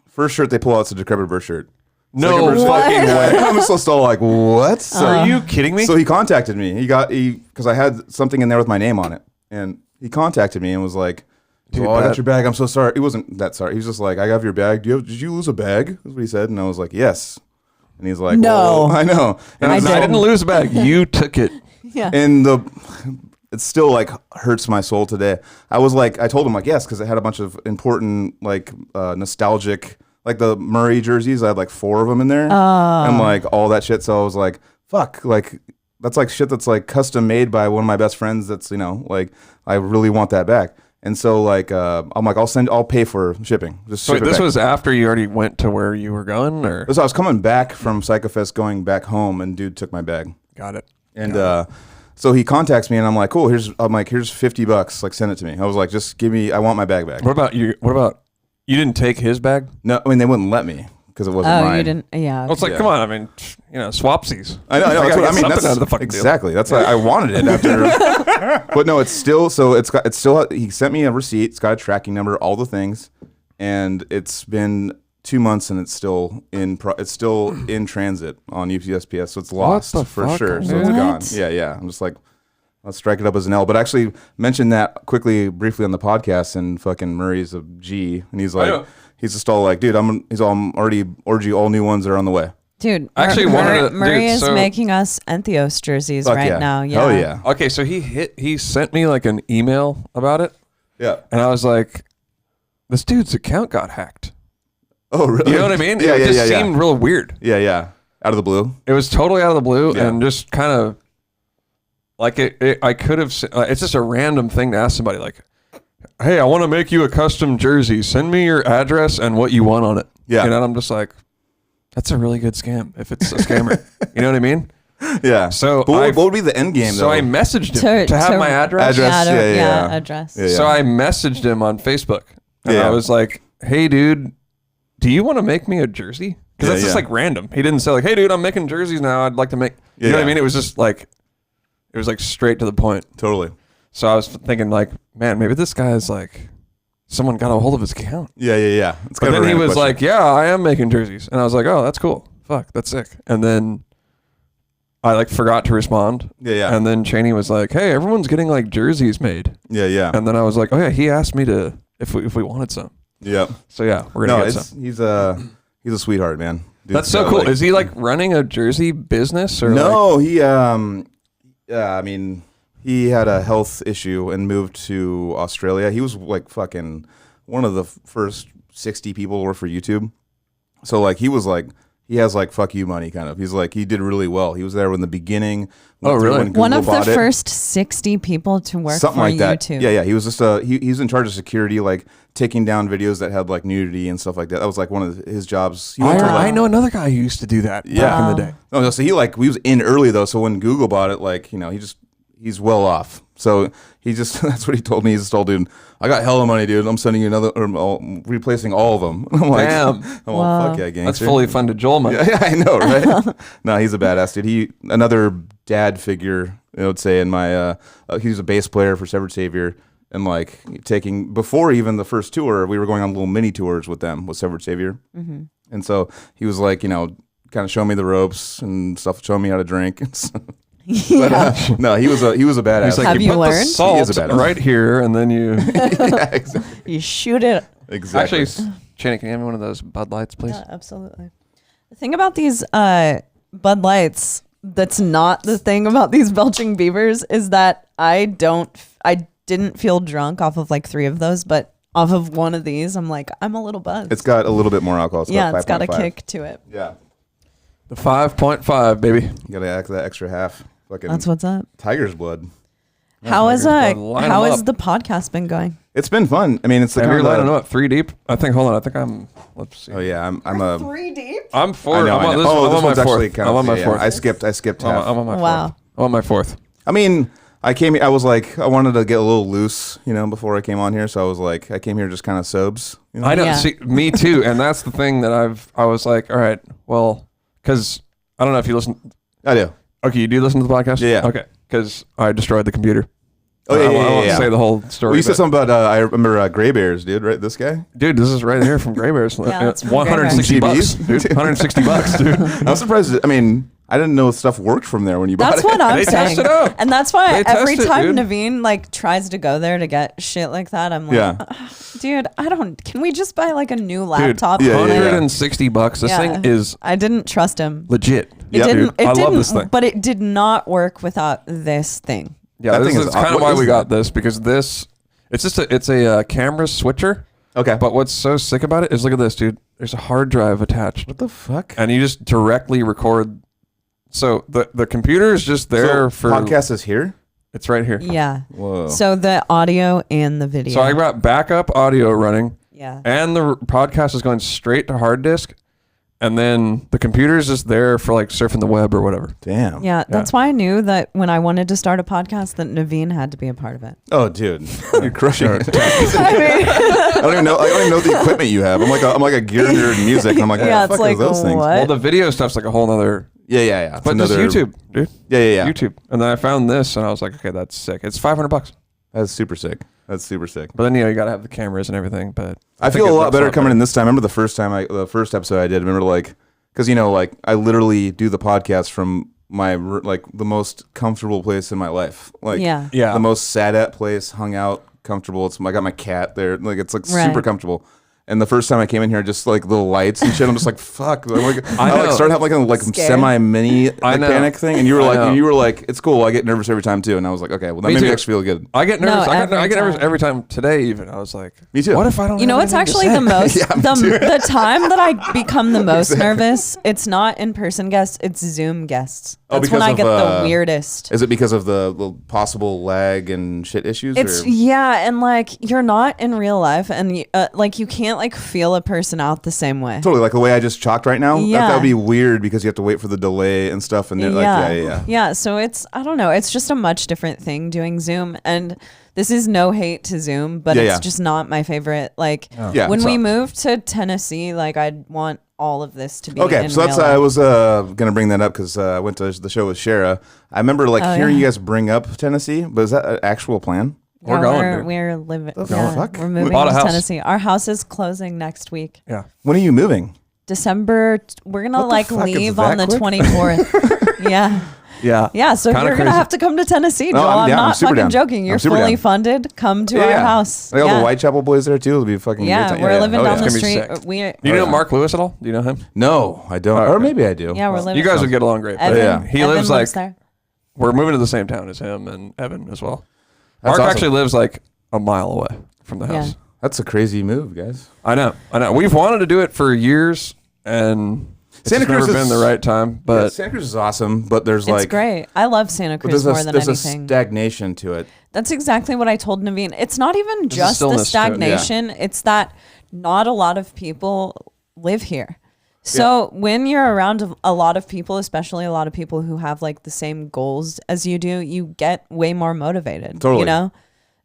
First shirt they pull out is a Decrepit Birth shirt. No fucking way. I'm just all like, what? So, are you kidding me? So he contacted me. Because I had something in there with my name on it, and he contacted me and was like, "Oh, I got your bag. I'm so sorry." He wasn't that sorry. He was just like, "I got your bag. Did you lose a bag?" That's what he said, and I was like, "Yes." And he's like, "No, well, I know." And I didn't lose a bag. You took it. Yeah. And it still like hurts my soul today. I told him like yes, because I had a bunch of important like nostalgic. Like the Murray jerseys, I had like 4 of them in there, and like all that shit. So I was like, "Fuck!" Like that's like shit that's like custom made by one of my best friends. That's like I really want that back. And so like I'm like I'll pay for shipping. Just so this was after you already went to where you were going, or so I was coming back from PsychoFest, going back home, and dude took my bag. Got it. And so he contacts me, and I'm like, "Cool, here's $50. Like send it to me." I was like, "Just give me. I want my bag back." What about you? You didn't take his bag? No, I mean they wouldn't let me because it wasn't mine. Oh, you didn't? Yeah. Well, it's like, come on. I mean, swapsies. I know. That's what I mean. That's out of the fucking exactly. deal. That's why I wanted it after. But no, it's still. So it's still. He sent me a receipt. It's got a tracking number, all the things, and it's been 2 months, and it's still in transit on USPS. So it's lost for sure. So it's gone. Yeah. I'm just like, let's strike it up as an L. But actually mentioned that briefly on the podcast, and fucking Murray's a G, and he's like, he's just all like, dude, I'm already ordered you all new ones that are on the way. Dude, actually, Murray is making us Entheos jerseys now. Yeah. Oh yeah. Okay, so he sent me like an email about it. Yeah. And I was like, this dude's account got hacked. Oh really? You know what I mean? Yeah, it just seemed real weird. Yeah. Out of the blue. It was totally out of the blue, and just kind of. Like I could have. It's just a random thing to ask somebody. Like, hey, I want to make you a custom jersey. Send me your address and what you want on it. Yeah. And I'm just like, that's a really good scam. If it's a scammer, you know what I mean? Yeah. So what would be the end game? So I messaged him to have my address. Address. Yeah. So I messaged him on Facebook, and I was like, hey, dude, do you want to make me a jersey? Because that's just like random. He didn't say like, hey, dude, I'm making jerseys now. I'd like to make. You know what I mean? It was just like. It was like straight to the point. Totally. So I was thinking like, man, maybe this guy is like, someone got a hold of his account. Yeah. But then he was like, yeah, I am making jerseys. And I was like, oh, that's cool. Fuck, that's sick. And then I like forgot to respond. Yeah. And then Cheney was like, hey, everyone's getting like jerseys made. Yeah. And then I was like, oh yeah, he asked me to, if we wanted some. Yeah. So yeah, we're going to get some. He's a sweetheart, man. Dude's that's so cool. Like, is he like running a jersey business or no, I mean, he had a health issue and moved to Australia. He was like fucking one of the first 60 people to work for YouTube. So like he has like fuck you money kind of. He's like he did really well. He was there in the beginning. Oh really? One of the first 60 people to work for like YouTube. That. Yeah. He was just he's in charge of security, like taking down videos that had like nudity and stuff like that. That was like one of his jobs. I know another guy who used to do that back in the day. No, so he was in early though. So when Google bought it, like he's well off. So he just that's what he told me. He's just told, dude, I got hella money, dude. I'm sending you another, replacing all of them. I'm like, damn. Fuck yeah, gangster. That's fully funded Joel money. Yeah, I know, right? No, he's a badass dude. Another dad figure, I would say. In my, he was a bass player for Severed Savior, and like before even the first tour, we were going on little mini tours with them with Severed Savior, and so he was like, kind of showing me the ropes and stuff, showing me how to drink. But, no, he was a badass. He's like, have you put learned? The salt right here, and then you exactly. You shoot it. Exactly. Actually, Channing, can you hand me one of those Bud Lights, please? Yeah, absolutely. The thing about these Bud Lights that's not the thing about these Belching Beavers is that I didn't feel drunk off of like 3 of those, but off of one of these, I'm like, I'm a little buzzed. It's got a little bit more alcohol. It's got a kick to it. Yeah. The 5.5, baby. You gotta act that extra half. Fucking that's what's up. Tiger's blood. How has the podcast been going? It's been fun. I mean, it's the kind of lining up 3 deep. Let's see. Oh yeah, I'm 3 deep. I'm 4. I know. I'm on my 4th. I'm on my 4th. I skipped half. I'm on my 4th. Wow. I'm on my 4th. I mean, I was like, I wanted to get a little loose, before I came on here. So I was like, I came here just kind of sobes. I know. See, me too. And that's the thing that I was like, all right, well, because I don't know if you listen. I do. Okay, you do listen to the podcast? Yeah. Okay, because I destroyed the computer. Oh, yeah, I won't say the whole story. Well, you said something about, I remember Gray Bears, dude, right? This guy? Dude, this is right here from Gray Bears. Yeah, it's from $160, dude. $160, dude. I'm surprised. I mean, I didn't know stuff worked from there when you bought it. That's what I'm They saying. test it out. And that's why They every test it, time dude. Naveen like tries to go there to get shit like that, I'm like, dude, can we just buy like a new laptop? Dude, Yeah, yeah. $160. This thing is I didn't trust him. legit. It didn't. I love this thing. But it did not work without this thing. Yeah, That this thing is is kind of what why is we got that? this, because it's a camera switcher. Okay. But what's so sick about it is, look at this, dude. There's a hard drive attached. What the fuck? And you just directly record. So the computer is just there for podcast is here? It's right here. Yeah. Whoa. So the audio and the video. So I got backup audio running. Yeah. And the podcast is going straight to hard disk. And then the computer is just there for like surfing the web or whatever. Damn. Yeah, that's why I knew that when I wanted to start a podcast that Naveen had to be a part of it. Oh, dude, you're crushing it. I mean, I don't even know the equipment you have. I'm like a gear nerd in music, and I'm like, yeah, what the it's fuck like is those things? what? Well, the video stuff's like a whole nother. Yeah. It's But just YouTube, dude. Yeah. YouTube. And then I found this, and I was like, okay, that's sick. It's $500. That's super sick. But then you got to have the cameras and everything. But I feel a lot better coming in this time. I remember the first episode I did. I remember because I literally do the podcast from my the most comfortable place in my life. The most sat at place, hung out, comfortable. I got my cat there. It's super comfortable. And the first time I came in here, just like the lights and shit, I'm just like, fuck. I started having a semi-mini panic thing, and you were like, it's cool. I get nervous every time too, and I was like, okay, well that made me actually feel good. I get nervous. I get nervous every time. Today even, I was like, me too. What if I don't? You know what's actually the most the time that I become the most Exactly. nervous? It's not in-person guests, it's Zoom guests. That's because when I of, get the weirdest. Is it because of the possible lag and shit issues? It's and like you're not in real life, and you can't feel a person out the same way. Totally, like the way I just chalked right now. Yeah. That would be weird because you have to wait for the delay and stuff. And Yeah. So I don't know. It's just a much different thing doing Zoom, and this is no hate to Zoom, but it's just not my favorite. When we moved to Tennessee, I'd want all of this to be okay. So that's I was gonna bring that up because I went to the show with Shara. I remember hearing you guys bring up Tennessee, but is that an actual plan? We're going. We're living. Fuck? We're moving Bought a to house. Tennessee. Our house is closing next week. Yeah. When are you moving? December. We're gonna What the fuck, leave it's on that the quick? 24th. Yeah. Yeah. So Kinda you're crazy. gonna have to come to Tennessee, Joel. I'm I'm down. I'm not super fucking down. joking. You're I'm super fully down. funded. Come to our house. All the Whitechapel boys there too. It'll be a fucking great time. We're living down the It's gonna street. be sick. Do you know Mark Lewis at all? Do you know him? No, I don't. Oh, Or okay. maybe I do. Yeah, we're living. You guys would get along great. But Evan, he Evan lives there. we're moving to the same town as him and Evan as well. That's Mark awesome. actually lives a mile away from the house. Yeah. That's a crazy move, guys. I know. We've wanted to do it for years, and it's Santa just never Cruz been is- the right time. But Santa Cruz is awesome, but there's It's great. I love Santa Cruz more than there's anything. a stagnation to it. That's exactly what I told Naveen. It's not even a just the stillness to it, yeah. stagnation. It's that not a lot of people live here. So when you're around a lot of people, especially a lot of people who have the same goals as you do, you get way more motivated. Totally. You know?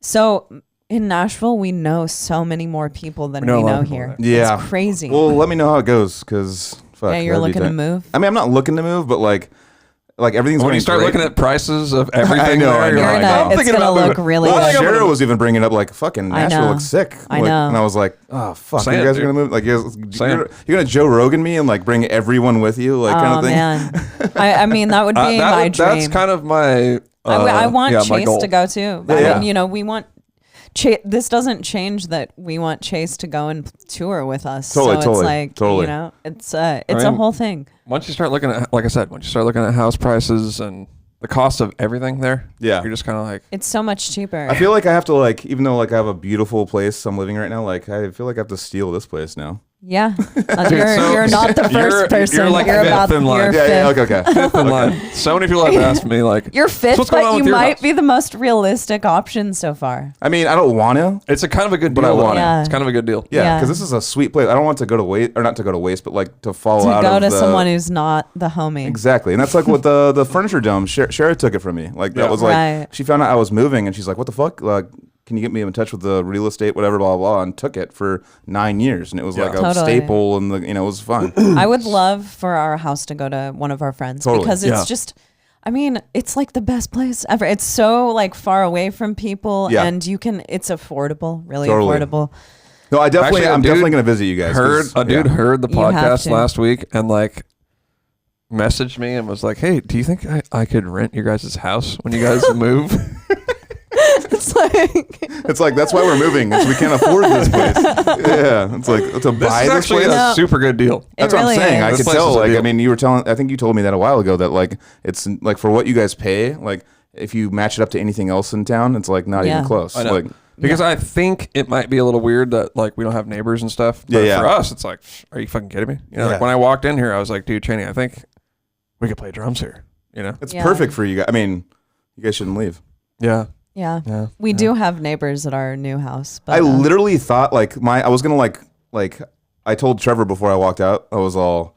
So in Nashville, we know so many more people than we know a lot know of people here. there. Yeah. It's crazy. Well, let me know how it goes, because fuck. Yeah, you're that'd be looking to tight. move? I mean, I'm not looking to move, but everything's when going you start great. looking at prices of everything, I know, there, you're I like, know. I'm It's thinking gonna about look moving. really Well, good. Shara was even bringing up fucking I Nashville know. looks sick. I know. And I was like, oh fuck, Say you it, guys are dude. gonna move? You're gonna Joe Rogan me and bring everyone with you, kind Oh of thing. man, I mean that would be my dream. That's kind of my. I want my Chase goal. to go too. Yeah. I mean, we want. This doesn't change that we want Chase to go and tour with us. Totally, so totally, it's totally. it's a whole thing. Once you start looking at, like I said, once you start looking at house prices and the cost of everything there, Yeah. you're just kind of like. It's so much cheaper. I feel like I have to even though I have a beautiful place I'm living right now, I feel like I have to steal this place now. Yeah, you're not the first person. You're like fifth in line. Okay. Fifth in line. So many people have asked me like, you're fifth, but you might be the most realistic option so far. I mean, I don't want to. It's a kind of a good deal. But I want it. It's kind of a good deal. Yeah, because this is a sweet place. I don't want to go to waste, or not to go to waste, but like to fall out. To go to someone who's not the homie. Exactly, and that's like what the furniture dome. Shara took it from me. Like that was like she found out I was moving, and she's like, "What the fuck? Like, can you get me in touch with the real estate, whatever, blah, blah, blah," and took it for 9 years. And it was like a staple, and it was fun. I would love for our house to go to one of our friends because it's just, I mean, it's like the best place ever. It's so like far away from people and it's affordable, really affordable. No, I'm definitely going to visit you guys. A dude heard the podcast last week and like messaged me and was like, "Hey, do you think I could rent your guys' house when you guys move?" It's like that's why we're moving. We can't afford this place. Yeah, it's like to buy this place. A super good deal. That's what I'm saying. I could tell. Like, I mean, I think you told me that a while ago that like it's like for what you guys pay. Like, if you match it up to anything else in town, it's like not even close. I know. Like because I think it might be a little weird that like we don't have neighbors and stuff. But for us, it's like, are you fucking kidding me? You know, like when I walked in here, I was like, dude, Cheney, I think we could play drums here. You know, it's perfect for you guys. I mean, you guys shouldn't leave. Yeah. We do have neighbors at our new house. But, I literally thought I was gonna like I told Trevor before I walked out, I was all,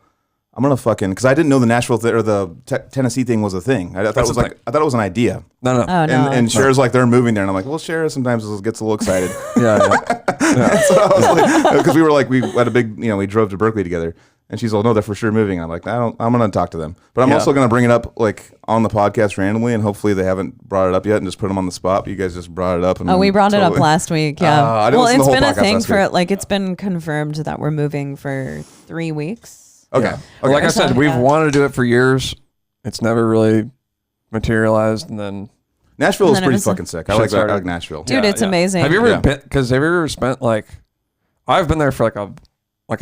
I'm gonna fucking, because I didn't know the Nashville or the Tennessee thing was a thing. I thought it was an idea. No. Oh, no. And Cher's like, they're moving there, and I'm like, well, Cher sometimes gets a little excited. Yeah. So I was like, because we had a big, we drove to Berkeley together. And she's like, no, they're for sure moving. And I'm like, I'm going to talk to them. But I'm also going to bring it up like on the podcast randomly. And hopefully they haven't brought it up yet and just put them on the spot. But you guys just brought it up. And we brought it up last week. Yeah. Well, it's been a thing for like, it's been confirmed that we're moving for 3 weeks. Okay. Yeah. Okay. Like I said, we've wanted to do it for years. It's never really materialized. And then Nashville is pretty fucking sick. I like Nashville. Dude, it's amazing. Have you ever been, because have you ever spent like, I've been there for like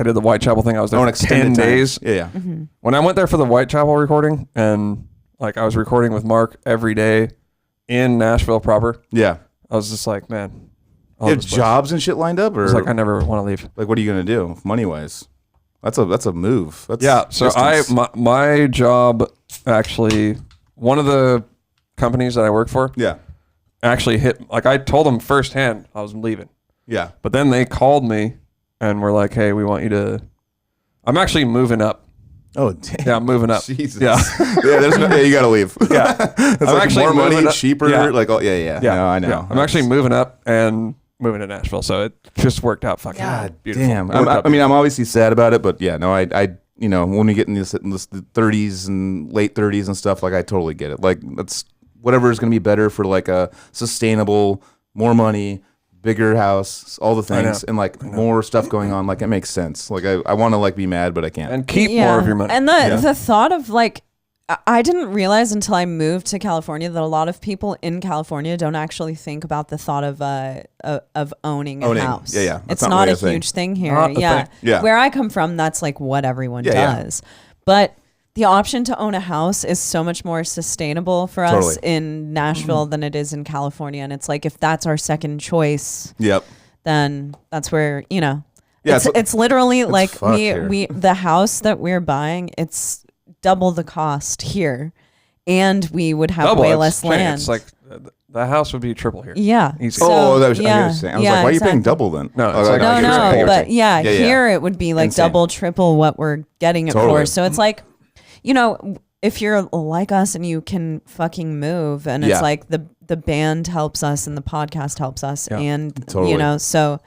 I did the Whitechapel thing. I was there for 10 days. Yeah. Mm-hmm. When I went there for the Whitechapel recording, and like I was recording with Mark every day in Nashville proper. Yeah. I was just like, man. You have jobs and shit lined up? Or it's like I never want to leave. Like, what are you going to do money-wise? That's a move. So my job actually, one of the companies that I work for actually hit, like I told them firsthand I was leaving. Yeah. But then they called me. And we're like, hey, we want you to. I'm actually moving up. Oh, damn. Yeah, I'm moving up. Jesus. Yeah. You got to leave. Yeah. It's I'm like actually more money, up. cheaper. Yeah. Like, yeah. No, I know. Yeah. I'm actually moving up and moving to Nashville. So it just worked out fucking beautiful. Damn. I'm obviously sad about it, but yeah, no, I when we get in this 30s and late 30s and stuff, like, I totally get it. Like, that's whatever is going to be better for like a sustainable, more money, bigger house, all the things, and like more stuff going on. Like, it makes sense. Like, I want to like be mad, but I can't. And keep more of your money. And the thought of like, I didn't realize until I moved to California that a lot of people in California don't actually think about the thought of owning a house. Yeah. It's not a huge thing here. Yeah. Where I come from, that's like what everyone does. But the option to own a house is so much more sustainable for us in Nashville than it is in California. And it's like, if that's our second choice, then that's where, it's literally like the house that we're buying, it's double the cost here. And we would have way less land. It's like the house would be triple here. Yeah. Easy. That was saying. I was like, why are you paying double then? No, but here it would be like double, triple what we're getting it for. So it's like, if you're like us and you can fucking move, and it's like the band helps us and the podcast helps us, and so.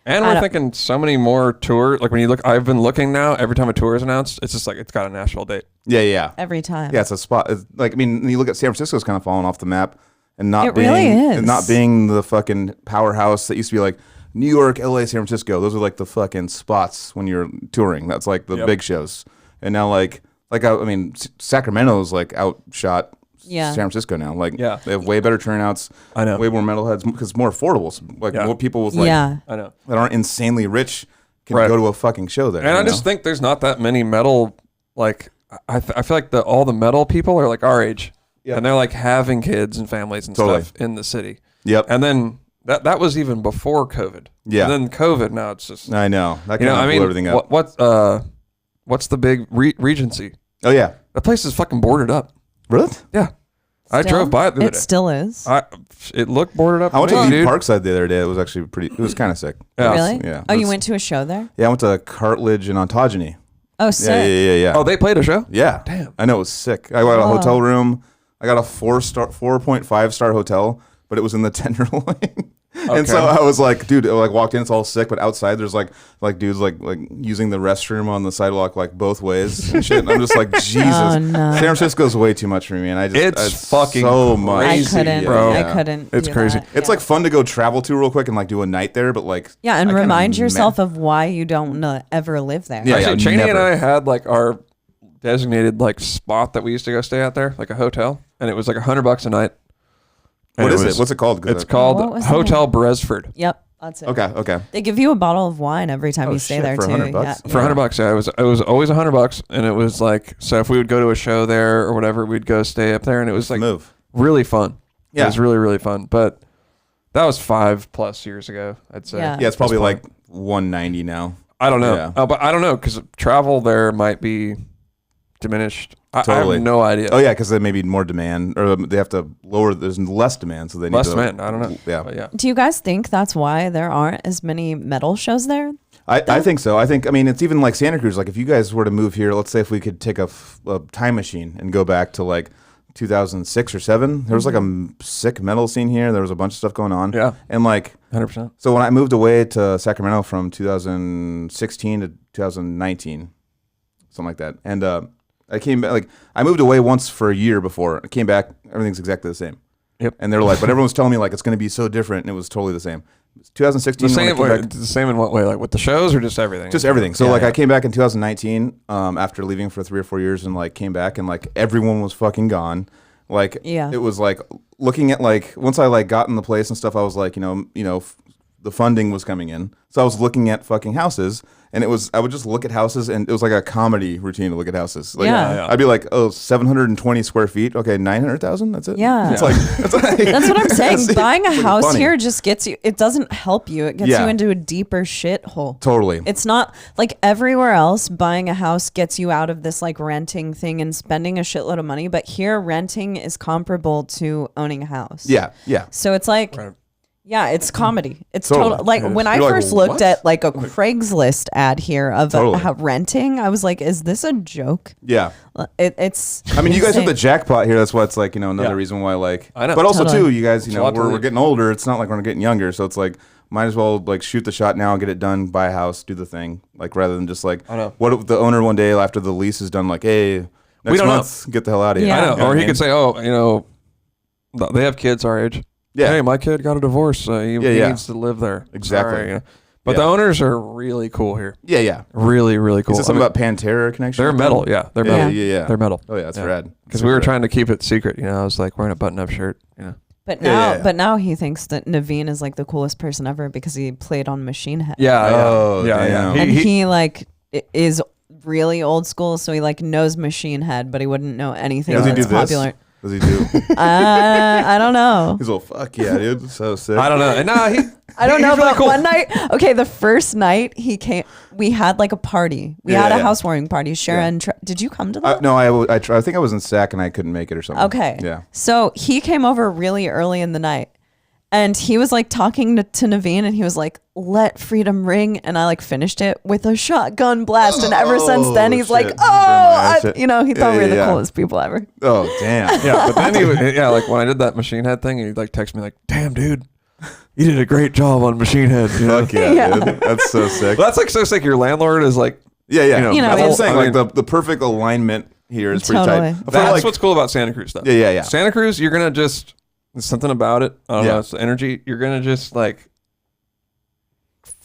And we're thinking so many more tours. Like when you look, I've been looking now. Every time a tour is announced, it's just like it's got a Nashville date. Yeah. Every time. Yeah, it's a spot. It's like, I mean, you look at San Francisco's kind of falling off the map, and not being the fucking powerhouse that used to be like New York, LA, San Francisco. Those are like the fucking spots when you're touring. That's like the big shows. And now Sacramento's like outshot San Francisco now. Like, they have way better turnouts. I know. Way more metalheads because it's more affordable. So, like, more people with I know, that aren't insanely rich can go to a fucking show there. And I just think there's not that many metal. Like, I feel like all the metal people are like our age, and they're like having kids and families and stuff in the city. Yep. And then that was even before COVID. Yeah. And then COVID, now it's just. I know. That kind of blew everything up. What's the big Regency? Oh, yeah. That place is fucking boarded up. Really? Yeah. I drove by it the other day. It still is. It looked boarded up. I went to Parkside the other day. It was actually it was kind of sick. Yeah. Really? Yeah. Oh, you went to a show there? Yeah, I went to Cartilage and Ontogeny. Oh, sick. Yeah. Oh, they played a show? Yeah. Damn. I know, it was sick. I got a hotel room. I got a 4.5-star hotel, but it was in the Tenderloin. Okay. And so I was like, dude, I walked in, it's all sick, but outside there's like dudes like using the restroom on the sidewalk like both ways and shit. And I'm just like, Jesus, San Francisco's way too much for me, and it's fucking I so couldn't, bro. I couldn't. It's crazy. That. It's like fun to go travel to real quick and like do a night there, but like and remind yourself of why you don't ever live there. Yeah, actually, Cheney and I had like our designated like spot that we used to go stay out there, like a hotel, and it was like $100 a night. What is it? What's it called? It's called Hotel Beresford. Yep, that's it. Okay. They give you a bottle of wine every time you stay there for too. $100? Yeah. For $100, yeah. It was always $100, and it was like, so if we would go to a show there or whatever, we'd go stay up there, and it was like really fun. Yeah, it was really, really fun. But that was 5+ years ago, I'd say. Yeah, it's probably like $190 now. I don't know. Yeah. But I don't know, because travel there might be diminished. Totally. I have no idea. Oh yeah, because there may be more demand, or they have to lower. There's less demand, so they need less demand. I don't know. Yeah. Do you guys think that's why there aren't as many metal shows there? I think so. I mean, it's even like Santa Cruz. Like, if you guys were to move here, let's say if we could take a time machine and go back to like 2006 or 7, there was like a sick metal scene here. There was a bunch of stuff going on. Yeah. And like 100%. So when I moved away to Sacramento from 2016 to 2019, something like that, and I came back, like, I moved away once for a year before. I came back, everything's exactly the same. Yep. And they're like, but everyone was telling me, like, it's going to be so different, and it was totally the same. 2016. The same in what way? Like with the shows or just everything? Just everything. So, I came back in 2019 after leaving for 3 or 4 years, and, like, came back, and, like, everyone was fucking gone. Like, it was, like, looking at, like, once I, like, got in the place and stuff, I was like, the funding was coming in. So I was looking at fucking houses, and I would just look at houses, and it was like a comedy routine to look at houses. Like, I'd be like, 720 square feet. Okay, 900,000. That's it. Yeah. It's like, that's what I'm saying. Buying a house here just gets you, it doesn't help you. It gets you into a deeper shithole. Totally. It's not like everywhere else, buying a house gets you out of this like renting thing and spending a shitload of money. But here, renting is comparable to owning a house. Yeah. Yeah. So it's like, yeah, it's comedy. It's totally. total. Like when I first looked at like a Craigslist ad here of renting, I was like, "Is this a joke?" Yeah, it's. I mean, you guys have the jackpot here. That's why it's like another reason why I know. But also too, you guys, we're getting older. It's not like we're getting younger, so it's like might as well like shoot the shot now, get it done, buy a house, do the thing, like rather than just like what if the owner one day after the lease is done, like, hey, next month, get the hell out of here. I know, or he could say, they have kids our age. Yeah. Hey, my kid got a divorce. He needs to live there. Exactly. Sorry, But the owners are really cool here. Yeah. Really, really cool. Is it something about Pantera connection? They're metal. Yeah. They're metal. Yeah. They're metal. Oh, yeah. That's rad. Because we were trying to keep it secret. I was like wearing a button-up shirt. But now he thinks that Naveen is like the coolest person ever because he played on Machine Head. Yeah. And he like is really old school, so he like knows Machine Head, but he wouldn't know anything that's popular. Does he do? I don't know. He's all, fuck yeah, dude. So sick. I don't know. I don't know, but one night, the first night he came, we had like a party. We had a housewarming party. Sharon, did you come to that? No, I think I was in SAC and I couldn't make it or something. Okay. Yeah. So he came over really early in the night. And he was like talking to Naveen, and he was like, "Let freedom ring," and I like finished it with a shotgun blast. And ever since then, he's like, he thought we were the coolest people ever. Oh damn! Yeah, but then he would, like when I did that Machine Head thing, he'd like text me like, "Damn, dude, you did a great job on Machine Head." Fuck yeah, dude. That's so sick. Well, that's like so sick. Your landlord is like, that's what I'm saying. Like the perfect alignment here is pretty tight. That's what's cool about Santa Cruz, though. Yeah. Santa Cruz, you're gonna just. There's something about it. I don't know. It's the energy. You're going to just like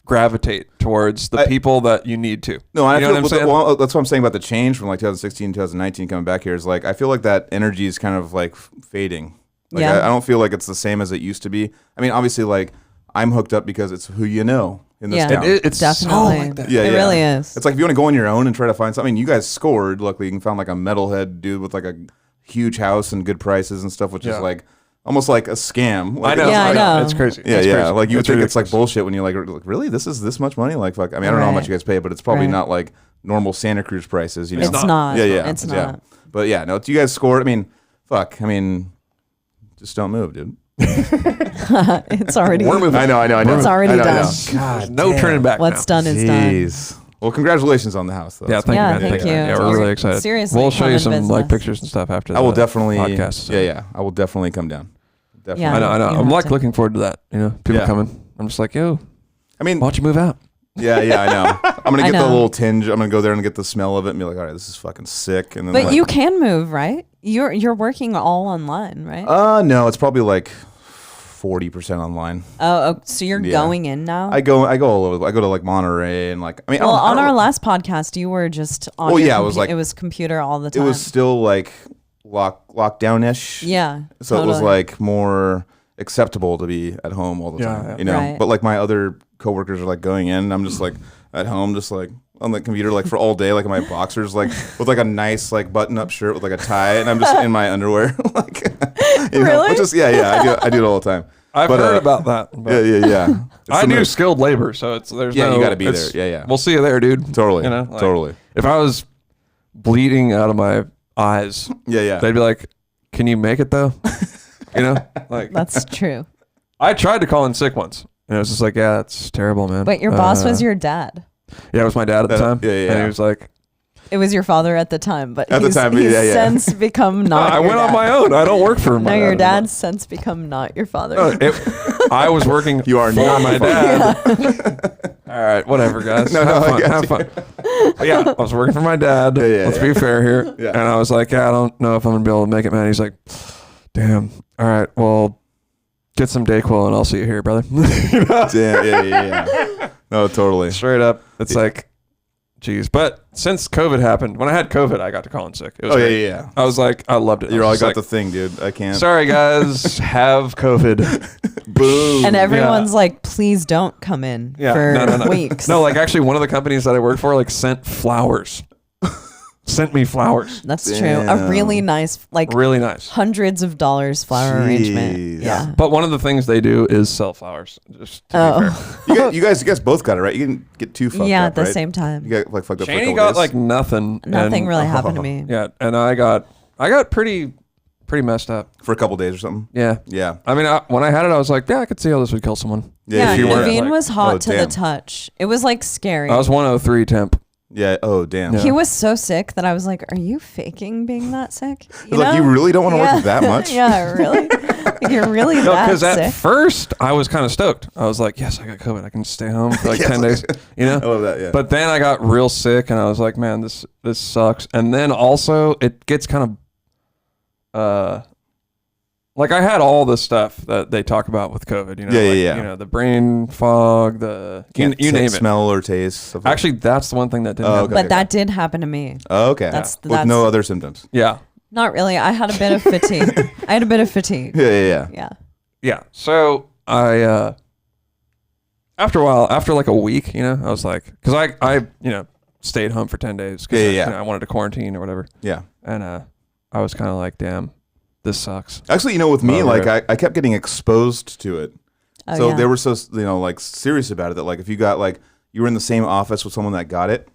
gravitate towards the people that you need to. No, I feel what I'm saying? That's what I'm saying about the change from like 2016, 2019 coming back here is like, I feel like that energy is kind of like fading. Like I don't feel like it's the same as it used to be. I mean, obviously like I'm hooked up because it's who you know in this town. It's definitely so like that. It really is. It's like if you want to go on your own and try to find something, you guys scored. Luckily, you can find like a metalhead dude with like a huge house and good prices and stuff, which is like, almost like a scam. Like, I know. It's crazy. Yeah, it's yeah. crazy. Like you would think it's like bullshit when you're like, really? This is this much money? Like, fuck. I mean, I don't know how much you guys pay, but it's probably not like normal Santa Cruz prices. You know, it's not. Yeah, it's not. But yeah, no. You guys scored. I mean, fuck. I mean, just don't move, dude. It's already. We're moving. I know. It's already done. God, no turning back. What's now. done is done. Well, congratulations on the house, though. Yeah, thank you, man. Thank you. Yeah, we're really excited. Seriously, we'll show you some like pictures and stuff after. I will definitely. Podcast, so. Yeah. I will definitely come down. Definitely. Yeah, I know. I'm like looking forward to that. You know, people coming. I'm just like, yo. I mean, why don't you move out? Yeah, I know. I'm gonna get the little tinge. I'm gonna go there and get the smell of it and be like, all right, this is fucking sick. And then, but you can move, right? You're working all online, right? No, it's probably like 40% online. Oh, so you're going in now? I go all over. I go to like Monterey and like, I mean, on our last podcast, you were just on. It was like it was computer all the time. It was still like lockdown-ish. Yeah. So it was like more acceptable to be at home all the time, you know. Right. But like my other coworkers are like going in. I'm just like at home, just like on the computer, like for all day, like in my boxers, like with like a nice like button-up shirt with like a tie, and I'm just in my underwear, like. You know, really? Which is I do it all the time. I've heard about that. Yeah. I do skilled labor, so there's you got to be there. Yeah. We'll see you there, dude. Totally. You know, like, totally. If I was bleeding out of my eyes, they'd be like, "Can you make it though?" You know, like that's true. I tried to call in sick once, and it was just like, "Yeah, it's terrible, man." But your boss was your dad. Yeah, it was my dad at the time. Yeah. And he was like, it was your father at the time, but at the time, he's since become not. I went on my own. I don't work for my your dad. dad's since become not your father. I was working. You are not my dad. All right, whatever, guys. Have fun. Yeah, I was working for my dad. Let's be fair here. Yeah. And I was like, I don't know if I'm gonna be able to make it, man. He's like, damn. All right, well, get some Dayquil and I'll see you here, brother. You know? Damn. Yeah. No, totally. Straight up, it's like. Jeez, but since COVID happened, when I had COVID, I got to call in sick. It was great. Yeah. I was like, I loved it. You're all got the thing, dude. I can't. Sorry, guys, have COVID. Boom. And everyone's like, please don't come in for weeks. No, like actually, one of the companies that I worked for like sent flowers. Sent me flowers. That's true. A really nice, really nice, hundreds of dollars flower arrangement. Yeah. But one of the things they do is sell flowers. Just to be fair. You guys both got it right. You didn't get too fucked up. Yeah, at the right? same time. You got like fucked up. Shani got like nothing. Nothing really happened to me. Yeah, and I got pretty messed up for a couple days or something. Yeah. I mean, when I had it, I was like, yeah, I could see how this would kill someone. Yeah, Naveen was hot to the touch. It was like scary. I was 103 temp. Yeah. Oh, damn. He was so sick that I was like, "Are you faking being that sick?" You really don't want to work that much? Yeah, really. You're really that sick. Because at first I was kind of stoked. I was like, "Yes, I got COVID. I can stay home for like 10 days." You know. I love that. Yeah. But then I got real sick, and I was like, "Man, this sucks." And then also it gets kind of like I had all the stuff that they talk about with COVID, you know, you know, the brain fog, you name it, smell or taste. Actually, that's the one thing that didn't happen. But that did happen to me. Oh, okay. With no other symptoms. Yeah. Not really. I had a bit of fatigue. Yeah. So I, after a while, after like a week, you know, I was like, because I stayed home for 10 days. I wanted to quarantine or whatever. Yeah. And I was kind of like, damn. This sucks. Actually, with me, I kept getting exposed to it. They were so, like serious about it that like if you got like, you were in the same office with someone that got it,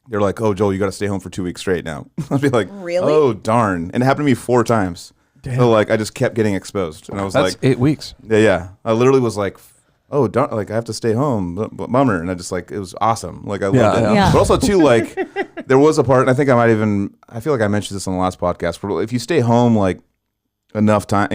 they're like, oh, Joel, you got to stay home for 2 weeks straight now. I'd be like, really? Oh, darn. And it happened to me 4 times. Damn. So like, I just kept getting exposed. And I was That's like, 8 weeks. Yeah. I literally was like, oh, darn, like I have to stay home, bummer. And I just like, it was awesome. Like I loved it. Yeah. But also too, like there was a part, and I think I feel like I mentioned this on the last podcast, where if you stay home, like, enough time,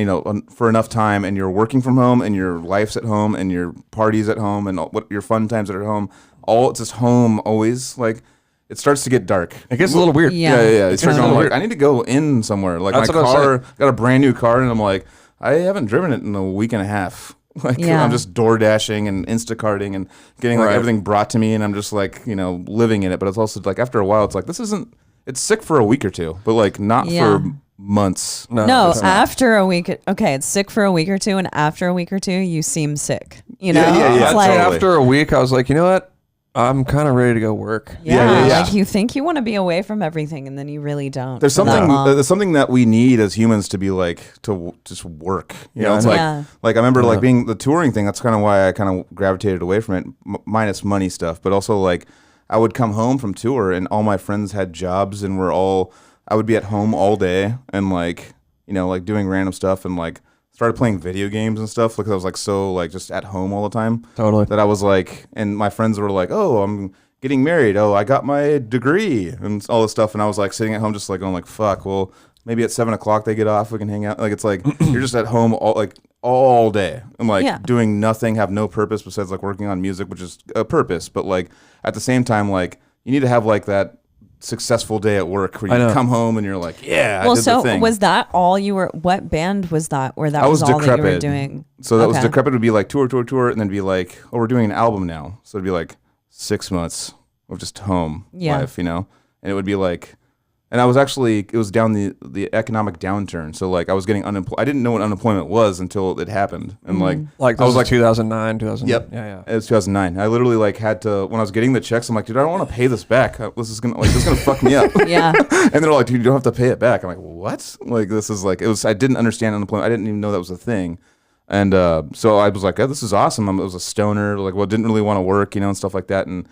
for enough time, and you're working from home, and your life's at home, and your parties at home, and what your fun times are at home, it's just home always. Like it starts to get dark. It gets a little weird. Yeah. It starts going like I need to go in somewhere. Like my car, got a brand new car, and I'm like I haven't driven it in a week and a half. Like I'm just door dashing and Instacarting and getting like everything brought to me, and I'm just like living in it. But it's also like after a while, it's like it's sick for a week or two, but like not for months. No, after a week. Okay, it's sick for a week or two, and after a week or two, you seem sick. You know? Yeah, it's like, after a week, I was like, you know what? I'm kind of ready to go work. Yeah. Like you think you want to be away from everything, and then you really don't. There's something that we need as humans to be like to just work. You know, it's like I remember like being the touring thing. That's kind of why I kind of gravitated away from it, minus money stuff. But also like I would come home from tour, and all my friends had jobs, and I would be at home all day, and like like doing random stuff, and like started playing video games and stuff because I was like so like just at home all the time. Totally. That I was like, and my friends were like, "Oh, I'm getting married. Oh, I got my degree and all this stuff." And I was like sitting at home just like going like, "Fuck, well, maybe at 7:00 they get off. We can hang out." Like it's like you're just at home all day and like doing nothing, have no purpose besides like working on music, which is a purpose. But like at the same time, like you need to have like that successful day at work where you come home and you're like, I did the thing. Was that all you were? What band was that? Where that was all Decrepit. That you were doing? So that was Decrepit. Would be like tour, and then be like, oh, we're doing an album now. So it'd be like 6 months of just home life, and it would be like, and I was actually, it was down the economic downturn. So like I was getting unemployed. I didn't know what unemployment was until it happened, and like I was like 2009, 2000. Yep. Yeah. It was 2009. I literally like had to, when I was getting the checks, I'm like, dude, I don't want to pay this back. This is gonna fuck me up. Yeah. And they're like, dude, you don't have to pay it back. I'm like, what? Like this is like, I didn't understand unemployment. I didn't even know that was a thing. And so I was like, oh, this is awesome. I was a stoner, like, didn't really want to work, and stuff like that. And